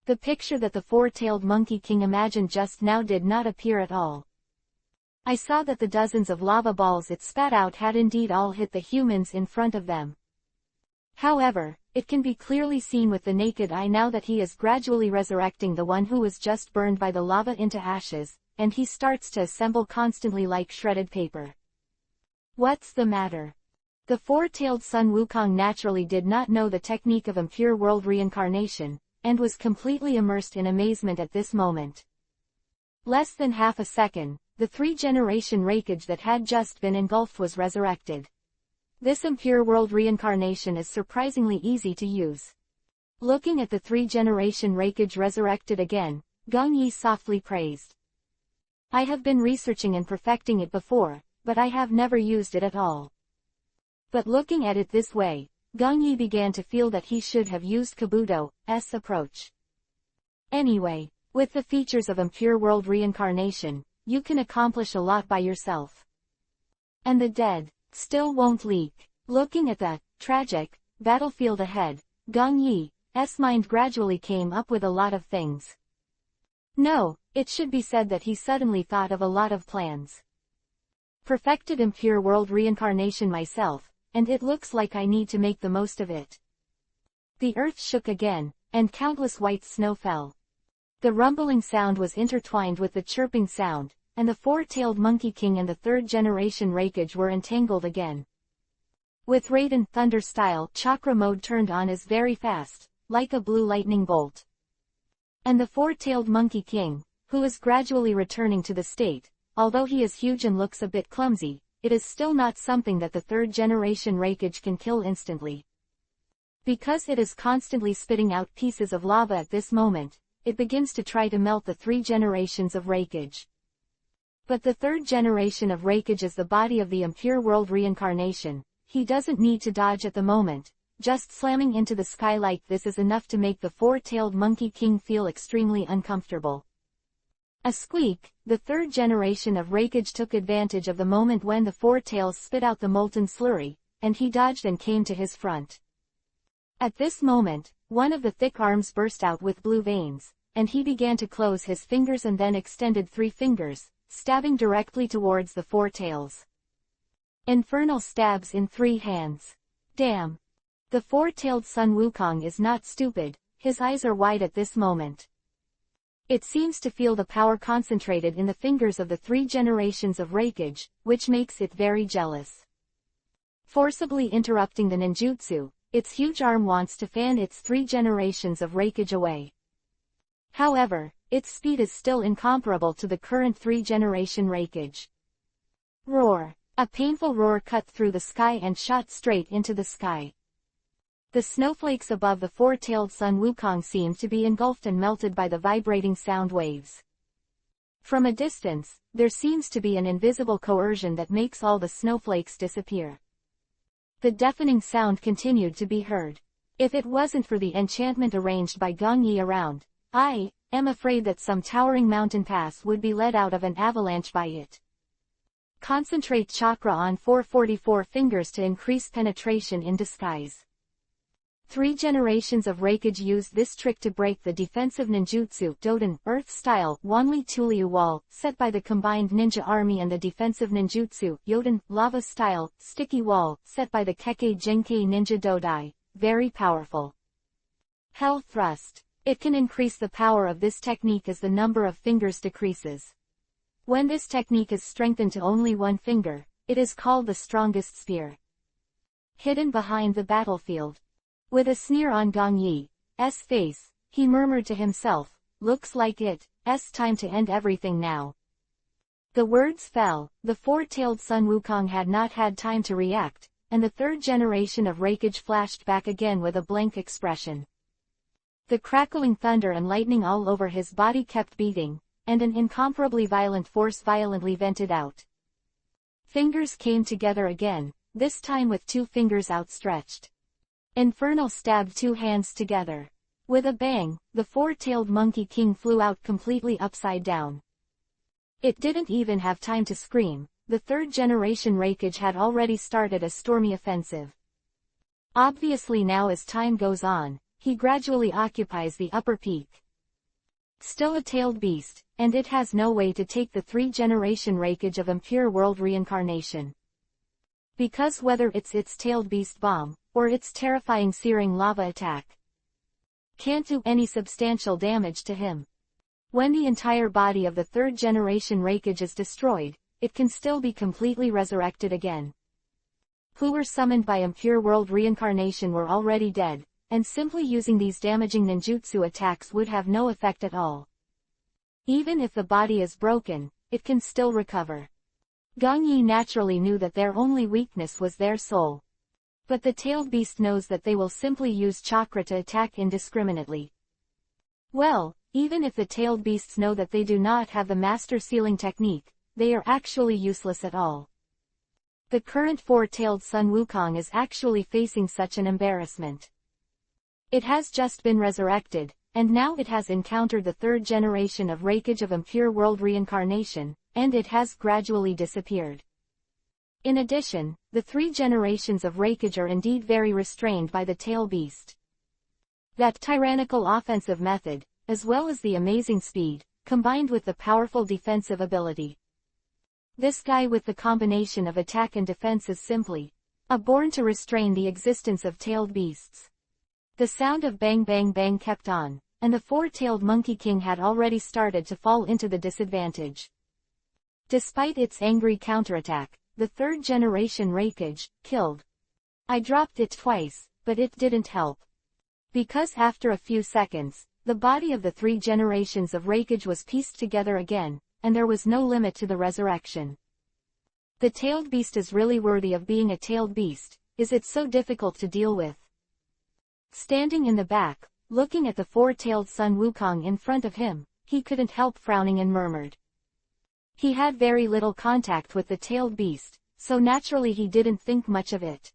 The picture that the four-tailed Monkey King imagined just now did not appear at all. I saw that the dozens of lava balls it spat out had indeed all hit the humans in front of them. However, it can be clearly seen with the naked eye now that he is gradually resurrecting the one who was just burned by the lava into ashes, and he starts to assemble constantly like shredded paper. What's the matter? The four-tailed Sun Wukong naturally did not know the technique of impure world reincarnation, and was completely immersed in amazement at this moment. Less than half a second, the three-generation Raikage that had just been engulfed was resurrected. This impure world reincarnation is surprisingly easy to use. Looking at the three-generation Raikage resurrected again, Gong Yi softly praised. I have been researching and perfecting it before, but I have never used it at all. But looking at it this way, Gong Yi began to feel that he should have used Kabuto's approach. Anyway, with the features of impure world reincarnation, you can accomplish a lot by yourself. And the dead still won't leak. Looking at the tragic battlefield ahead, Gong Yi's mind gradually came up with a lot of things. No, it should be said that he suddenly thought of a lot of plans. Perfected impure world reincarnation myself, and it looks like I need to make the most of it. The earth shook again, and countless white snow fell. The rumbling sound was intertwined with the chirping sound, and the four-tailed Monkey King and the third-generation Raikage were entangled again. With Raiden Thunder style, chakra mode turned on as very fast, like a blue lightning bolt. And the four-tailed Monkey King, who is gradually returning to the state, although he is huge and looks a bit clumsy, it is still not something that the third-generation Raikage can kill instantly. Because it is constantly spitting out pieces of lava at this moment, it begins to try to melt the 3 generations of Raikage. But the third generation of Raikage is the body of the impure world reincarnation. He doesn't need to dodge at the moment. Just slamming into the sky like this is enough to make the four-tailed Monkey King feel extremely uncomfortable. A squeak, the third generation of Raikage took advantage of the moment when the four tails spit out the molten slurry, and he dodged and came to his front. At this moment, one of the thick arms burst out with blue veins, and he began to close his fingers and then extended 3 fingers, stabbing directly towards the four tails. Infernal stabs in 3 hands. Damn. The four-tailed Sun Wukong is not stupid, his eyes are wide at this moment. It seems to feel the power concentrated in the fingers of the 3 generations of Raikage, which makes it very jealous. Forcibly interrupting the ninjutsu, its huge arm wants to fan its 3 generations of raikage away. However, its speed is still incomparable to the current 3-generation raikage. Roar! A painful roar cut through the sky and shot straight into the sky. The snowflakes above the 4-tailed Sun Wukong seemed to be engulfed and melted by the vibrating sound waves. From a distance, there seems to be an invisible coercion that makes all the snowflakes disappear. The deafening sound continued to be heard. If it wasn't for the enchantment arranged by Gong Yi around, I am afraid that some towering mountain pass would be led out of an avalanche by it. Concentrate chakra on 444 fingers to increase penetration in disguise. 3 generations of raikage used this trick to break the defensive ninjutsu Doden Earth-style Wanli Tuliu wall set by the combined ninja army and the defensive ninjutsu Yoden Lava-style sticky wall set by the Kekkei Genkei ninja Dodai. Very powerful. Hell thrust. It can increase the power of this technique as the number of fingers decreases. When this technique is strengthened to only 1 finger, it is called the strongest spear. Hidden behind the battlefield. With a sneer on Gong Yi's face, he murmured to himself, "Looks like it's time to end everything now." The words fell, the 4-tailed Sun Wukong had not had time to react, and the 3rd generation of raikage flashed back again with a blank expression. The crackling thunder and lightning all over his body kept beating, and an incomparably violent force violently vented out. Fingers came together again, this time with 2 fingers outstretched. Infernal stabbed 2 hands together. With a bang, the 4-tailed Monkey King flew out completely upside down. It didn't even have time to scream, the 3rd generation raikage had already started a stormy offensive. Obviously now as time goes on, he gradually occupies the upper peak. Still a tailed beast, and it has no way to take the 3-generation raikage of impure world reincarnation. Because whether it's its tailed beast bomb, or its terrifying searing lava attack, can't do any substantial damage to him. When the entire body of the 3rd-generation raikage is destroyed, it can still be completely resurrected again. Who were summoned by impure world reincarnation were already dead, and simply using these damaging ninjutsu attacks would have no effect at all. Even if the body is broken, it can still recover. Gong Yi naturally knew that their only weakness was their soul. But the tailed beast knows that they will simply use chakra to attack indiscriminately. Well, even if the tailed beasts know that they do not have the master sealing technique, they are actually useless at all. The current 4-tailed Sun Wukong is actually facing such an embarrassment. It has just been resurrected, and now it has encountered the 3rd generation of raikage of impure world reincarnation, and it has gradually disappeared. In addition, the 3 generations of raikage are indeed very restrained by the tail beast. That tyrannical offensive method, as well as the amazing speed, combined with the powerful defensive ability. This guy with the combination of attack and defense is simply born to restrain the existence of tailed beasts. The sound of bang bang bang kept on, and the 4-tailed Monkey King had already started to fall into the disadvantage. Despite its angry counterattack, the 3rd generation raikage killed. I dropped it twice, but it didn't help. Because after a few seconds, the body of the 3 generations of raikage was pieced together again, and there was no limit to the resurrection. The tailed beast is really worthy of being a tailed beast, is it so difficult to deal with? Standing in the back, looking at the 4-tailed Sun Wukong in front of him, he couldn't help frowning and murmured. He had very little contact with the tailed beast, so naturally he didn't think much of it.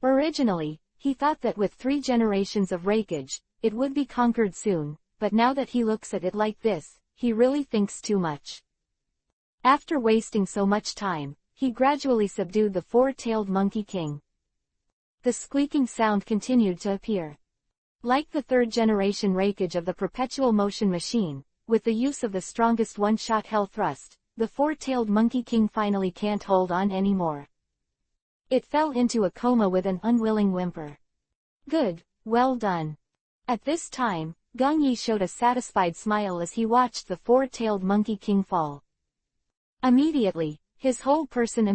Originally, he thought that with 3 generations of raikage, it would be conquered soon, but now that he looks at it like this, he really thinks too much. After wasting so much time, he gradually subdued the 4-tailed Monkey King. The squeaking sound continued to appear. Like the 3rd generation raikage of the perpetual motion machine, with the use of the strongest one-shot hell thrust, the 4-tailed Monkey King finally can't hold on anymore. It fell into a coma with an unwilling whimper. Good, well done. At this time, Gong Yi showed a satisfied smile as he watched the 4-tailed Monkey King fall. Immediately, his whole person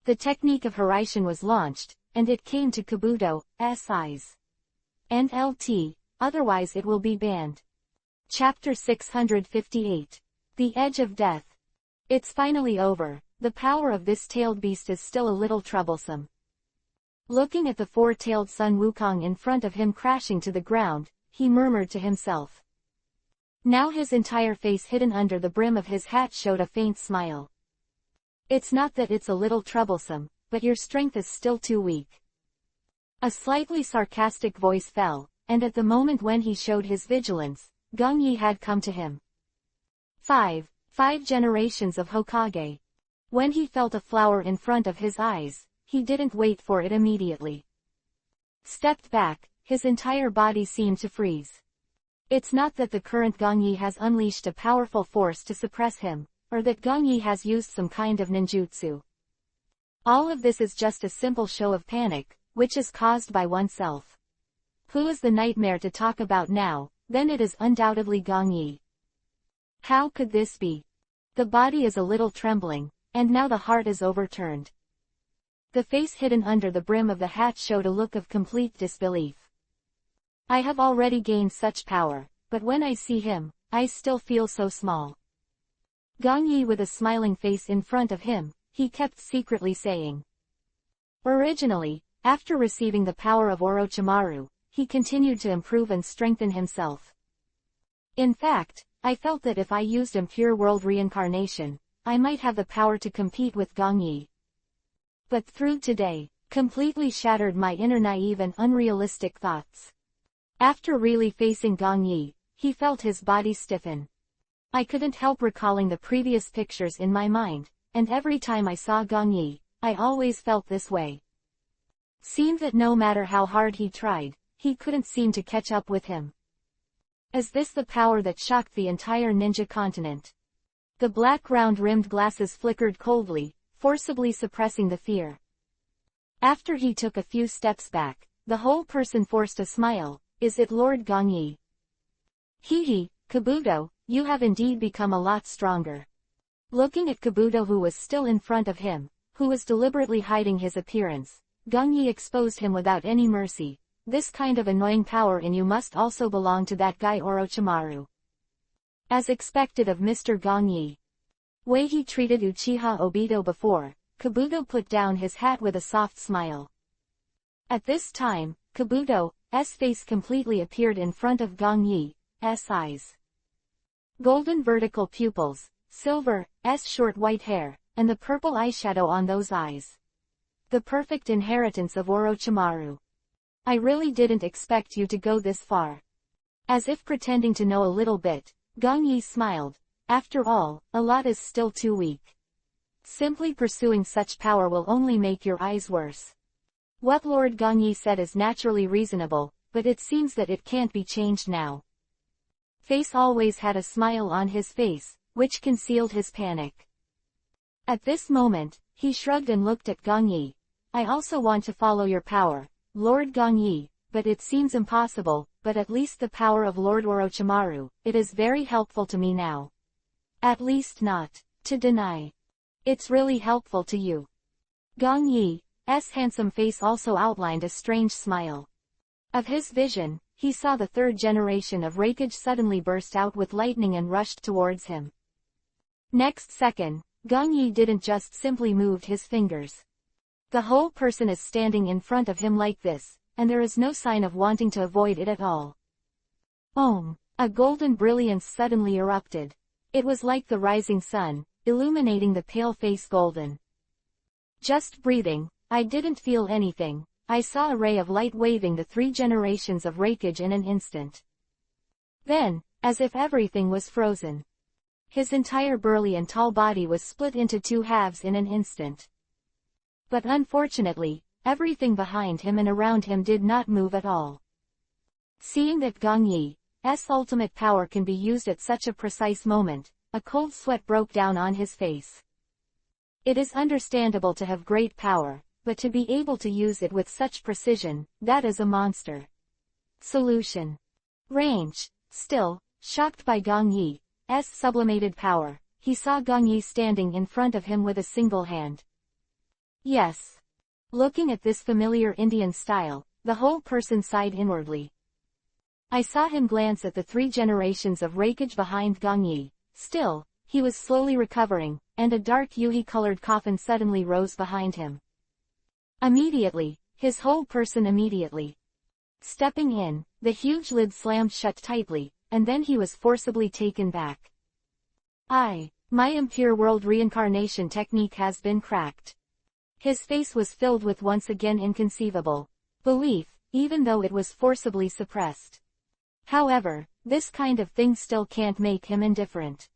The technique of Hiraishin was launched, and it came to Kabuto's eyes. And LT, otherwise it will be banned. Chapter 658. The Edge of Death. It's finally over. The power of this tailed beast is still a little troublesome. Looking at the four-tailed Sun Wukong in front of him crashing to the ground, he murmured to himself. Now his entire face hidden under the brim of his hat showed a faint smile. It's not that it's a little troublesome, but your strength is still too weak. A slightly sarcastic voice fell, and at the moment when he showed his vigilance, Gong Yi had come to him. Five generations of Hokage. When he felt a flower in front of his eyes, he didn't wait for it immediately. Stepped back, his entire body seemed to freeze. It's not that the current Gong Yi has unleashed a powerful force to suppress him, or that Gong Yi has used some kind of ninjutsu. All of this is just a simple show of panic, which is caused by oneself. Who is the nightmare to talk about now? Then it is undoubtedly Gong Yi. How could this be? The body is a little trembling, and now the heart is overturned. The face hidden under the brim of the hat showed a look of complete disbelief. I have already gained such power, but when I see him, I still feel so small. Gong Yi with a smiling face in front of him, he kept secretly saying. Originally, after receiving the power of Orochimaru, he continued to improve and strengthen himself. In fact, I felt that if I used Impure World Reincarnation, I might have the power to compete with Gong Yi. But through today, completely shattered my inner naive and unrealistic thoughts. After really facing Gong Yi, he felt his body stiffen. I couldn't help recalling the previous pictures in my mind, and every time I saw Gong Yi, I always felt this way. Seemed that no matter how hard he tried, he couldn't seem to catch up with him. Is this the power that shocked the entire ninja continent? The black round-rimmed glasses flickered coldly, forcibly suppressing the fear. After he took a few steps back, the whole person forced a smile. Is it Lord Gong Yi? Hee, Kabuto, you have indeed become a lot stronger. Looking at Kabuto who was still in front of him, who was deliberately hiding his appearance, Gong Yi exposed him without any mercy. This kind of annoying power in you must also belong to that guy Orochimaru. As expected of Mr. Gong Yi. Way he treated Uchiha Obito before, Kabuto put down his hat with a soft smile. At this time, Kabuto's face completely appeared in front of Gong Yi's eyes. Golden vertical pupils, silver, short white hair, and the purple eyeshadow on those eyes. The perfect inheritance of Orochimaru. I really didn't expect you to go this far. As if pretending to know a little bit, Gong Yi smiled. After all, a lot is still too weak. Simply pursuing such power will only make your eyes worse. What Lord Gong Yi said is naturally reasonable, but it seems that it can't be changed now. Face always had a smile on his face, which concealed his panic. At this moment, he shrugged and looked at Gong Yi. I also want to follow your power, Lord Gong Yi, but it seems impossible, but at least the power of Lord Orochimaru, it is very helpful to me now. At least not to deny. It's really helpful to you. Gong Yi's handsome face also outlined a strange smile. Of his vision, he saw the third generation of Raikage suddenly burst out with lightning and rushed towards him. Next second, Gong Yi didn't just simply move his fingers. The whole person is standing in front of him like this, and there is no sign of wanting to avoid it at all. A golden brilliance suddenly erupted. It was like the rising sun, illuminating the pale face golden. Just breathing, I didn't feel anything. I saw a ray of light waving the three generations of Raikage in an instant. Then, as if everything was frozen, his entire burly and tall body was split into two halves in an instant. But unfortunately, everything behind him and around him did not move at all. Seeing that Gong Yi's ultimate power can be used at such a precise moment, a cold sweat broke down on his face. It is understandable to have great power, but to be able to use it with such precision, that is a monster. Solution. Range. Still, shocked by Gong Yi's sublimated power, he saw Gong Yi standing in front of him with a single hand. Yes. Looking at this familiar Indian style, the whole person sighed inwardly. I saw him glance at the 3 generations of wreckage behind Gong Yi. Still, he was slowly recovering, and a dark yuhi-colored coffin suddenly rose behind him. Immediately, his whole person immediately. Stepping in, the huge lid slammed shut tightly, and then he was forcibly taken back. My impure world reincarnation technique has been cracked. His face was filled with once again inconceivable belief, even though it was forcibly suppressed. However, this kind of thing still can't make him indifferent.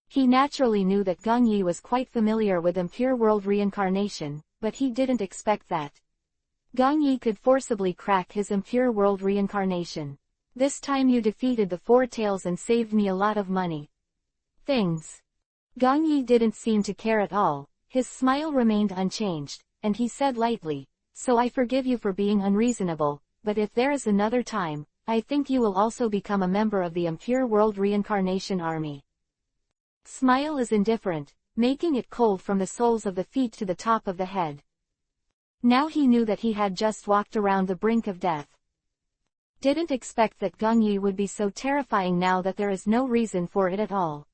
He naturally knew that Gong Yi was quite familiar with impure world reincarnation, but he didn't expect that Gong Yi could forcibly crack his impure world reincarnation. This time you defeated the 4 tails and saved me a lot of money. Thanks. Gong Yi didn't seem to care at all, his smile remained unchanged, and he said lightly, so I forgive you for being unreasonable, but if there is another time, I think you will also become a member of the impure world reincarnation army. Smile is indifferent, making it cold from the soles of the feet to the top of the head. Now he knew that he had just walked around the brink of death. Didn't expect that Gong Yi would be so terrifying now that there is no reason for it at all.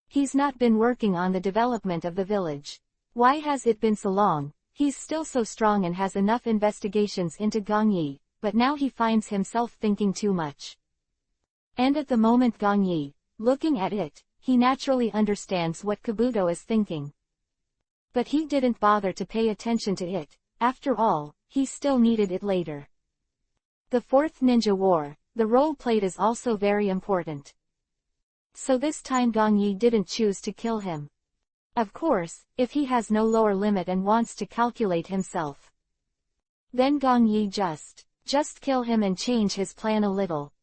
He's not been working on the development of the village. Why has it been so long? He's still so strong and has enough investigations into Gong Yi, but now he finds himself thinking too much. And at the moment Gong Yi, looking at it, he naturally understands what Kabuto is thinking. But he didn't bother to pay attention to it, after all, he still needed it later. The 4th Ninja War, the role played is also very important. So this time Gong Yi didn't choose to kill him. Of course, if he has no lower limit and wants to calculate himself, then Gong Yi just kill him and change his plan a little.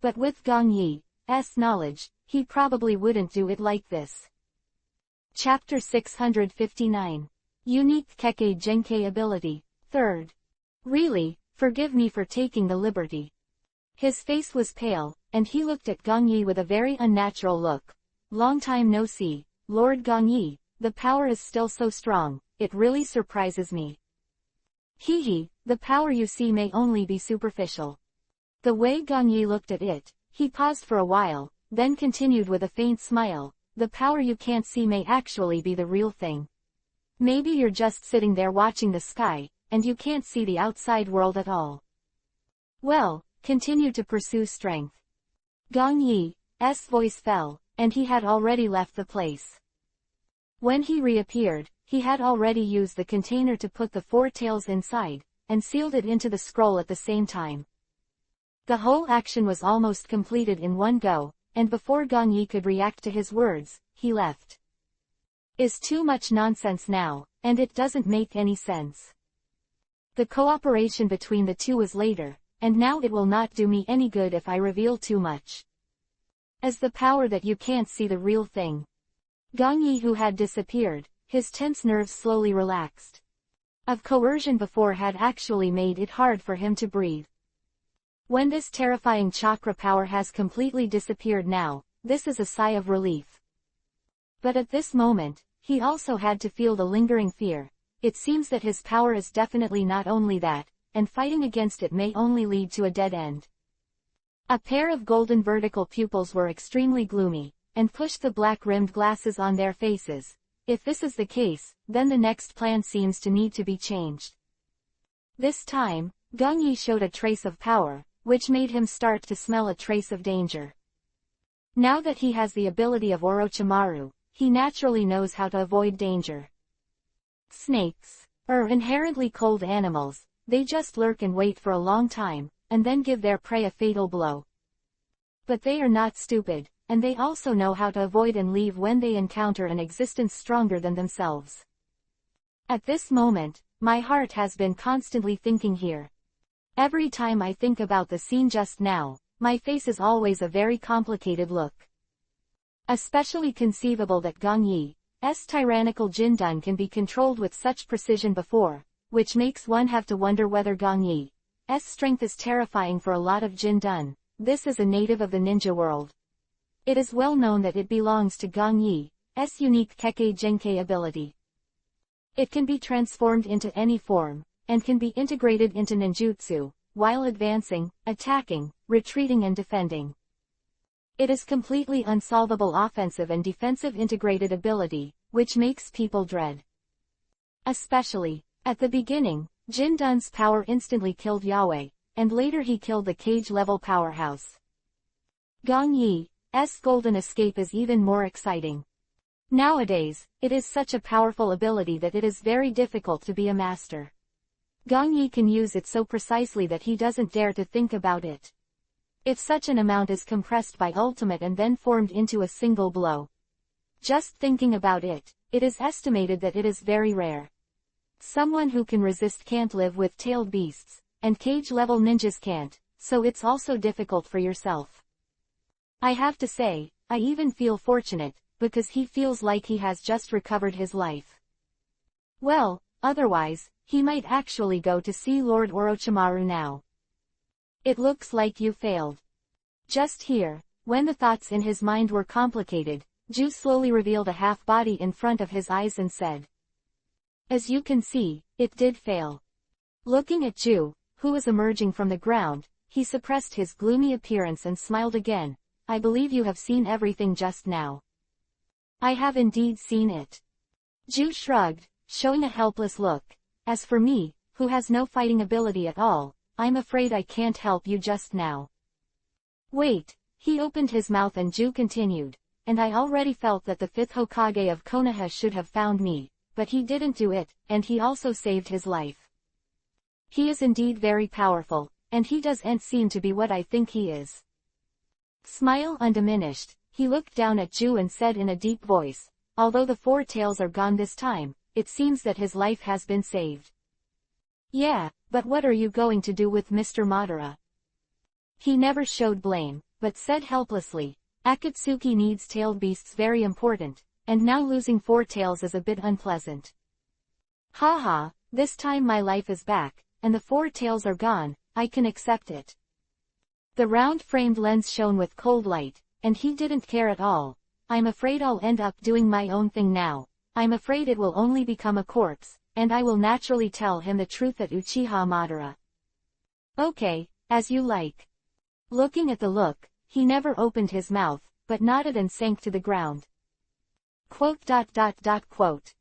But with Gong Yi's knowledge, he probably wouldn't do it like this. Chapter 659. Unique Kekkei Genkei Ability. 3rd. Really, forgive me for taking the liberty. His face was pale, and he looked at Gong Yi with a very unnatural look. Long time no see, Lord Gong Yi, the power is still so strong, it really surprises me. Hee, the power you see may only be superficial. The way Gong Yi looked at it, he paused for a while, then continued with a faint smile, the power you can't see may actually be the real thing. Maybe you're just sitting there watching the sky, and you can't see the outside world at all. Well, continue to pursue strength. Gong Yi's voice fell, and he had already left the place. When he reappeared, he had already used the container to put the 4 tails inside, and sealed it into the scroll at the same time. The whole action was almost completed in one go, and before Gong Yi could react to his words, he left. Is too much nonsense now, and it doesn't make any sense. The cooperation between the two is later, and now it will not do me any good if I reveal too much. As the power that you can't see the real thing. Gong Yi, who had disappeared, his tense nerves slowly relaxed. Of coercion before had actually made it hard for him to breathe. When this terrifying chakra power has completely disappeared now, this is a sigh of relief. But at this moment, he also had to feel the lingering fear. It seems that his power is definitely not only that, and fighting against it may only lead to a dead end. A pair of golden vertical pupils were extremely gloomy, and pushed the black-rimmed glasses on their faces. If this is the case, then the next plan seems to need to be changed. This time, Gong Yi showed a trace of power, which made him start to smell a trace of danger. Now that he has the ability of Orochimaru, he naturally knows how to avoid danger. Snakes are inherently cold animals, they just lurk and wait for a long time, and then give their prey a fatal blow. But they are not stupid, and they also know how to avoid and leave when they encounter an existence stronger than themselves. At this moment, my heart has been constantly thinking here. Every time I think about the scene just now, my face is always a very complicated look. Especially conceivable that Gong Yi's tyrannical Jindan can be controlled with such precision before, which makes one have to wonder whether Gong Yi's strength is terrifying for a lot of Jindan. This is a native of the ninja world. It is well known that it belongs to Gong Yi's unique Kekkei Genkei ability. It can be transformed into any form, and can be integrated into ninjutsu, while advancing, attacking, retreating and defending. It is completely unsolvable offensive and defensive integrated ability, which makes people dread. Especially, at the beginning, Jin Dun's power instantly killed Yahweh, and later he killed the cage-level powerhouse. Gong Yi's golden escape is even more exciting. Nowadays, it is such a powerful ability that it is very difficult to be a master. Gong Yi can use it so precisely that he doesn't dare to think about it. If such an amount is compressed by ultimate and then formed into a single blow. Just thinking about it, it is estimated that it is very rare. Someone who can resist can't live with tailed beasts, and cage-level ninjas can't, so it's also difficult for yourself. I have to say, I even feel fortunate, because he feels like he has just recovered his life. Well, otherwise, he might actually go to see Lord Orochimaru now. It looks like you failed. Just here, when the thoughts in his mind were complicated, Ju slowly revealed a half-body in front of his eyes and said. As you can see, it did fail. Looking at Ju, who was emerging from the ground, he suppressed his gloomy appearance and smiled again. I believe you have seen everything just now. I have indeed seen it. Ju shrugged, showing a helpless look. As for me, who has no fighting ability at all, I'm afraid I can't help you just now. Wait, he opened his mouth and Ju continued, and I already felt that the 5th Hokage of Konoha should have found me, but he didn't do it, and he also saved his life. He is indeed very powerful, and he doesn't seem to be what I think he is. Smile undiminished, he looked down at Ju and said in a deep voice, although the 4 tails are gone this time, it seems that his life has been saved. Yeah, but what are you going to do with Mr. Madara? He never showed blame, but said helplessly, Akatsuki needs tailed beasts very important, and now losing 4 tails is a bit unpleasant. Haha, this time my life is back, and the 4 tails are gone, I can accept it. The round-framed lens shone with cold light, and he didn't care at all. I'm afraid I'll end up doing my own thing now. I'm afraid it will only become a corpse, and I will naturally tell him the truth at Uchiha Madara. Okay, as you like. Looking at the look, he never opened his mouth, but nodded and sank to the ground. Quote.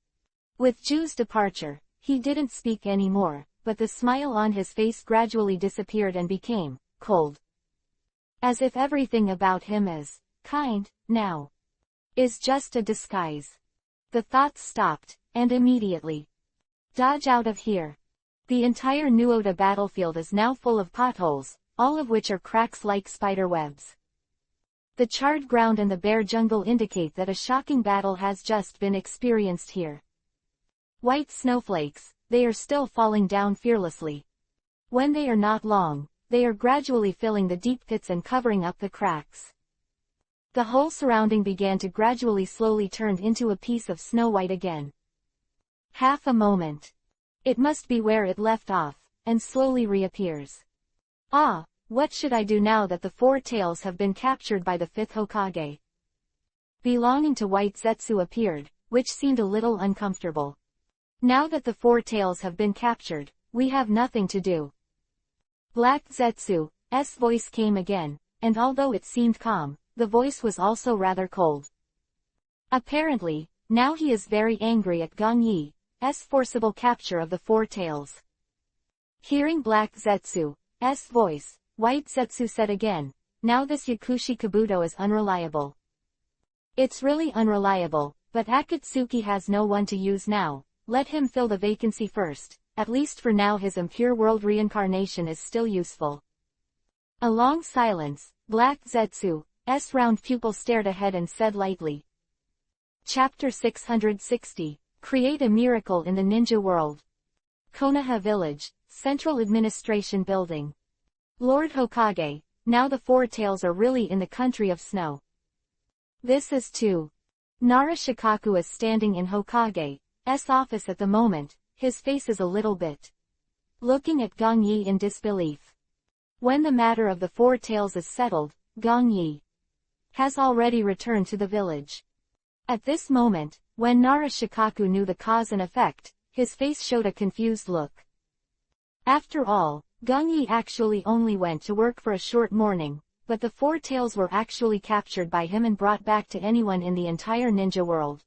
With Ju's departure, he didn't speak anymore, but the smile on his face gradually disappeared and became cold. As if everything about him is kind, now, is just a disguise. The thoughts stopped, and immediately. Dodge out of here. The entire Nuoda battlefield is now full of potholes, all of which are cracks like spider webs. The charred ground and the bare jungle indicate that a shocking battle has just been experienced here. White snowflakes, they are still falling down fearlessly. When they are not long, they are gradually filling the deep pits and covering up the cracks. The whole surrounding began to gradually slowly turn into a piece of snow white again. Half a moment. It must be where it left off, and slowly reappears. Ah, what should I do now that the 4 tails have been captured by the 5th Hokage? Belonging to White Zetsu appeared, which seemed a little uncomfortable. Now that the 4 tails have been captured, we have nothing to do. Black Zetsu's voice came again, and although it seemed calm, the voice was also rather cold. Apparently, now he is very angry at Gong Yi's forcible capture of the 4 tails. Hearing Black Zetsu's voice, White Zetsu said again, now this Yakushi Kabuto is unreliable. It's really unreliable, but Akatsuki has no one to use now. Let him fill the vacancy first, at least for now his impure world reincarnation is still useful. A long silence, Black Zetsu's round pupil stared ahead and said lightly. Chapter 660, Create a Miracle in the Ninja World. Konoha Village, Central Administration Building. Lord Hokage, now the 4 tails are really in the country of snow. This is too. Nara Shikaku is standing in Hokage's office at the moment, his face is a little bit looking at Gong Yi in disbelief. When the matter of the 4 tails is settled, Gong Yi has already returned to the village. At this moment, when Nara Shikaku knew the cause and effect, his face showed a confused look. After all, Gongyi actually only went to work for a short morning, but the four tails were actually captured by him and brought back to anyone in the entire ninja world.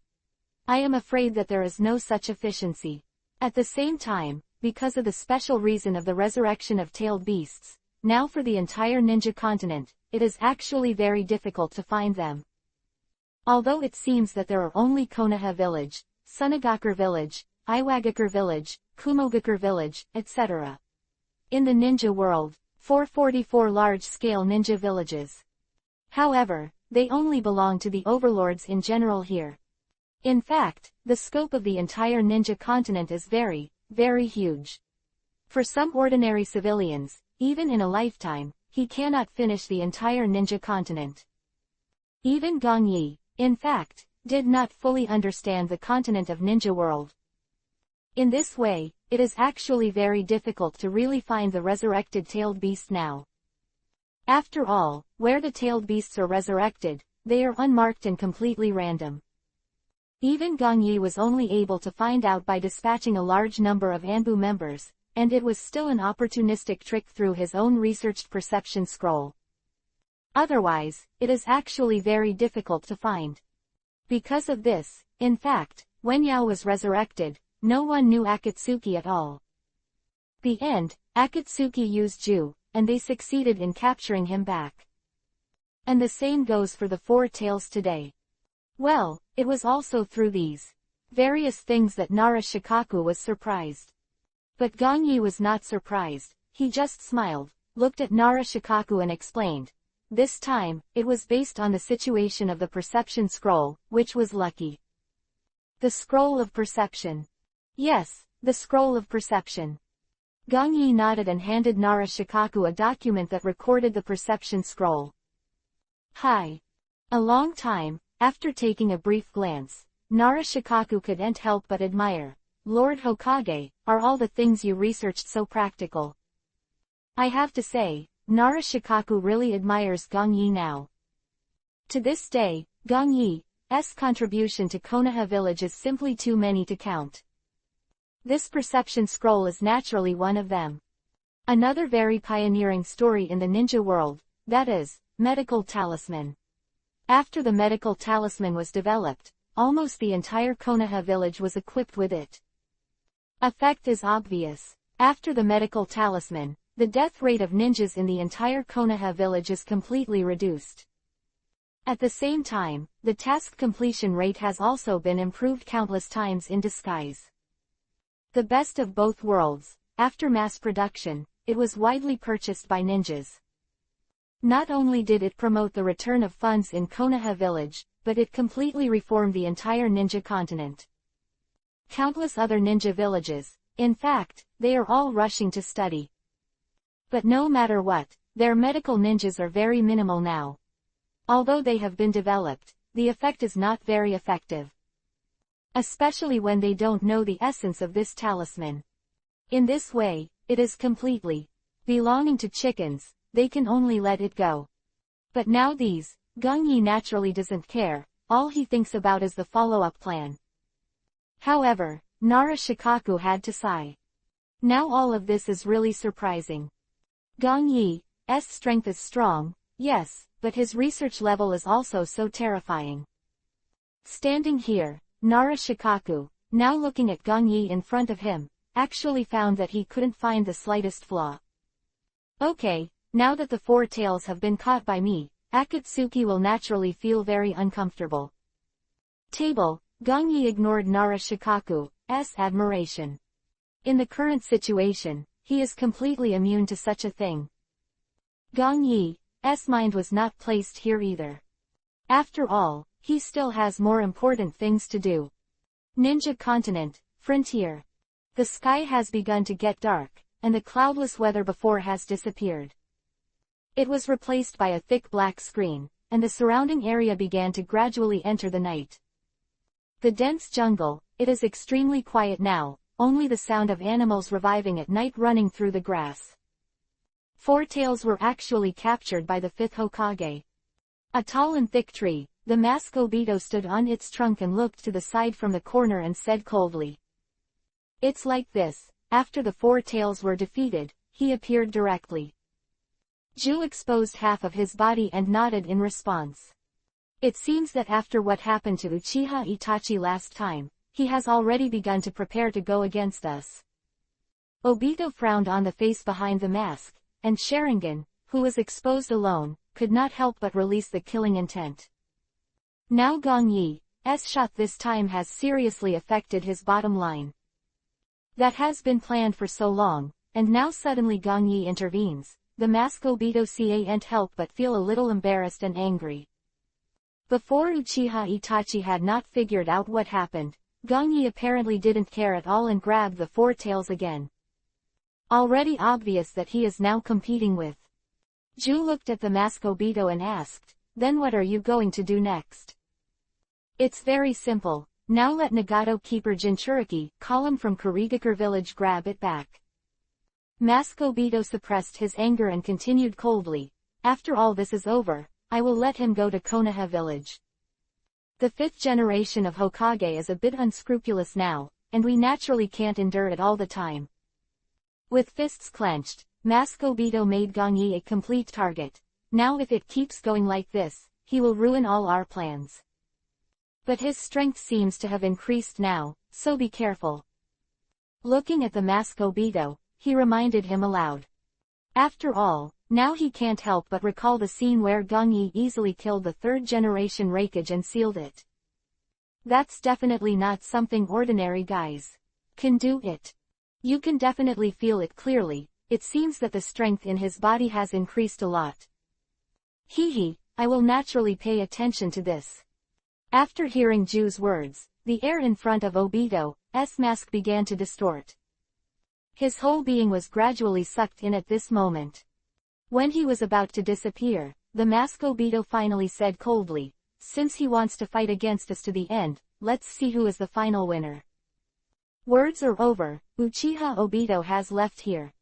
I am afraid that there is no such efficiency. At the same time, because of the special reason of the resurrection of tailed beasts, now for the entire ninja continent, it is actually very difficult to find them. Although it seems that there are only Konoha village, Sunagakure village, Iwagakure village, Kumogakure village, etc. in the ninja world, 444 large-scale ninja villages. However, they only belong to the overlords in general here. In fact, the scope of the entire ninja continent is very, very huge. For some ordinary civilians, even in a lifetime, he cannot finish the entire ninja continent. Even Gongyi, in fact, did not fully understand the continent of ninja world. In this way, it is actually very difficult to really find the resurrected tailed beast now. After all, where the tailed beasts are resurrected, they are unmarked and completely random. Even Gongyi was only able to find out by dispatching a large number of Anbu members, and it was still an opportunistic trick through his own researched perception scroll. Otherwise, it is actually very difficult to find. Because of this, in fact, when Yao was resurrected, no one knew Akatsuki at all. The end, Akatsuki used Ju, and they succeeded in capturing him back. And the same goes for the four tails today. Well, it was also through these various things that Nara Shikaku was surprised. But Gongyi was not surprised, he just smiled, looked at Nara Shikaku and explained. This time, it was based on the situation of the perception scroll, which was lucky. The scroll of perception. Yes, the scroll of perception. Gongyi nodded and handed Nara Shikaku a document that recorded the perception scroll. Hi. A long time, after taking a brief glance, Nara Shikaku couldn't help but admire. Lord Hokage, are all the things you researched so practical? I have to say, Nara Shikaku really admires Gongyi now. To this day, Gongyi's contribution to Konoha village is simply too many to count. This perception scroll is naturally one of them. Another very pioneering story in the ninja world, that is, medical talisman. After the medical talisman was developed, almost the entire Konoha village was equipped with it. Effect is obvious. After the medical talisman, the death rate of ninjas in the entire Konoha village is completely reduced. At the same time, the task completion rate has also been improved countless times in disguise. The best of both worlds, after mass production, it was widely purchased by ninjas. Not only did it promote the return of funds in Konoha village, but it completely reformed the entire ninja continent. Countless other ninja villages, in fact, they are all rushing to study. But no matter what, their medical ninjas are very minimal now. Although they have been developed, the effect is not very effective. Especially when they don't know the essence of this talisman. In this way, it is completely belonging to chickens, they can only let it go. But now Gongyi naturally doesn't care, all he thinks about is the follow-up plan. However, Nara Shikaku had to sigh. Now all of this is really surprising. Gongyi's strength is strong, yes, but his research level is also so terrifying. Standing here, Nara Shikaku, now looking at Gongyi in front of him, actually found that he couldn't find the slightest flaw. Okay, now that the four tails have been caught by me, Akatsuki will naturally feel very uncomfortable. Gongyi ignored Nara Shikaku's admiration. In the current situation, he is completely immune to such a thing. Gongyi's mind was not placed here either. After all, he still has more important things to do. Ninja continent, frontier. The sky has begun to get dark, and the cloudless weather before has disappeared. It was replaced by a thick black screen, and the surrounding area began to gradually enter the night. The dense jungle, it is extremely quiet now, only the sound of animals reviving at night running through the grass. Four tails were actually captured by the fifth Hokage. A tall and thick tree, the mask Obito stood on its trunk and looked to the side from the corner and said coldly. It's like this, after the four tails were defeated, he appeared directly. Ju exposed half of his body and nodded in response. It seems that after what happened to Uchiha Itachi last time, he has already begun to prepare to go against us. Obito frowned on the face behind the mask, and Sharingan, who was exposed alone, could not help but release the killing intent. Now Gong Yi's shot this time has seriously affected his bottom line. That has been planned for so long, and now suddenly Gong Yi intervenes. The mask Obito can't help but feel a little embarrassed and angry. Before Uchiha Itachi had not figured out what happened, Gong Yi apparently didn't care at all and grabbed the four tails again. Already obvious that he is now competing with. Ju looked at the mask Obito and asked, "Then what are you going to do next?" "It's very simple. Now let Nagato keeper Jinchuriki, call him from Kurigakure village, grab it back." Mask Obito suppressed his anger and continued coldly, "After all this is over, I will let him go to Konoha village. The fifth generation of Hokage is a bit unscrupulous now, and we naturally can't endure it all the time." With fists clenched, Mask Obito made Gong Yi a complete target. Now if it keeps going like this, he will ruin all our plans. But his strength seems to have increased now, so be careful. Looking at the Mask Obito, he reminded him aloud. After all, now he can't help but recall the scene where Gong Yi easily killed the third-generation Raikage and sealed it. That's definitely not something ordinary guys can do it. You can definitely feel it clearly. It seems that the strength in his body has increased a lot. I will naturally pay attention to this. After hearing Ju's words, the air in front of Obito's mask began to distort. His whole being was gradually sucked in at this moment. When he was about to disappear, the mask Obito finally said coldly, "Since he wants to fight against us to the end, let's see who is the final winner." Words are over, Uchiha Obito has left here.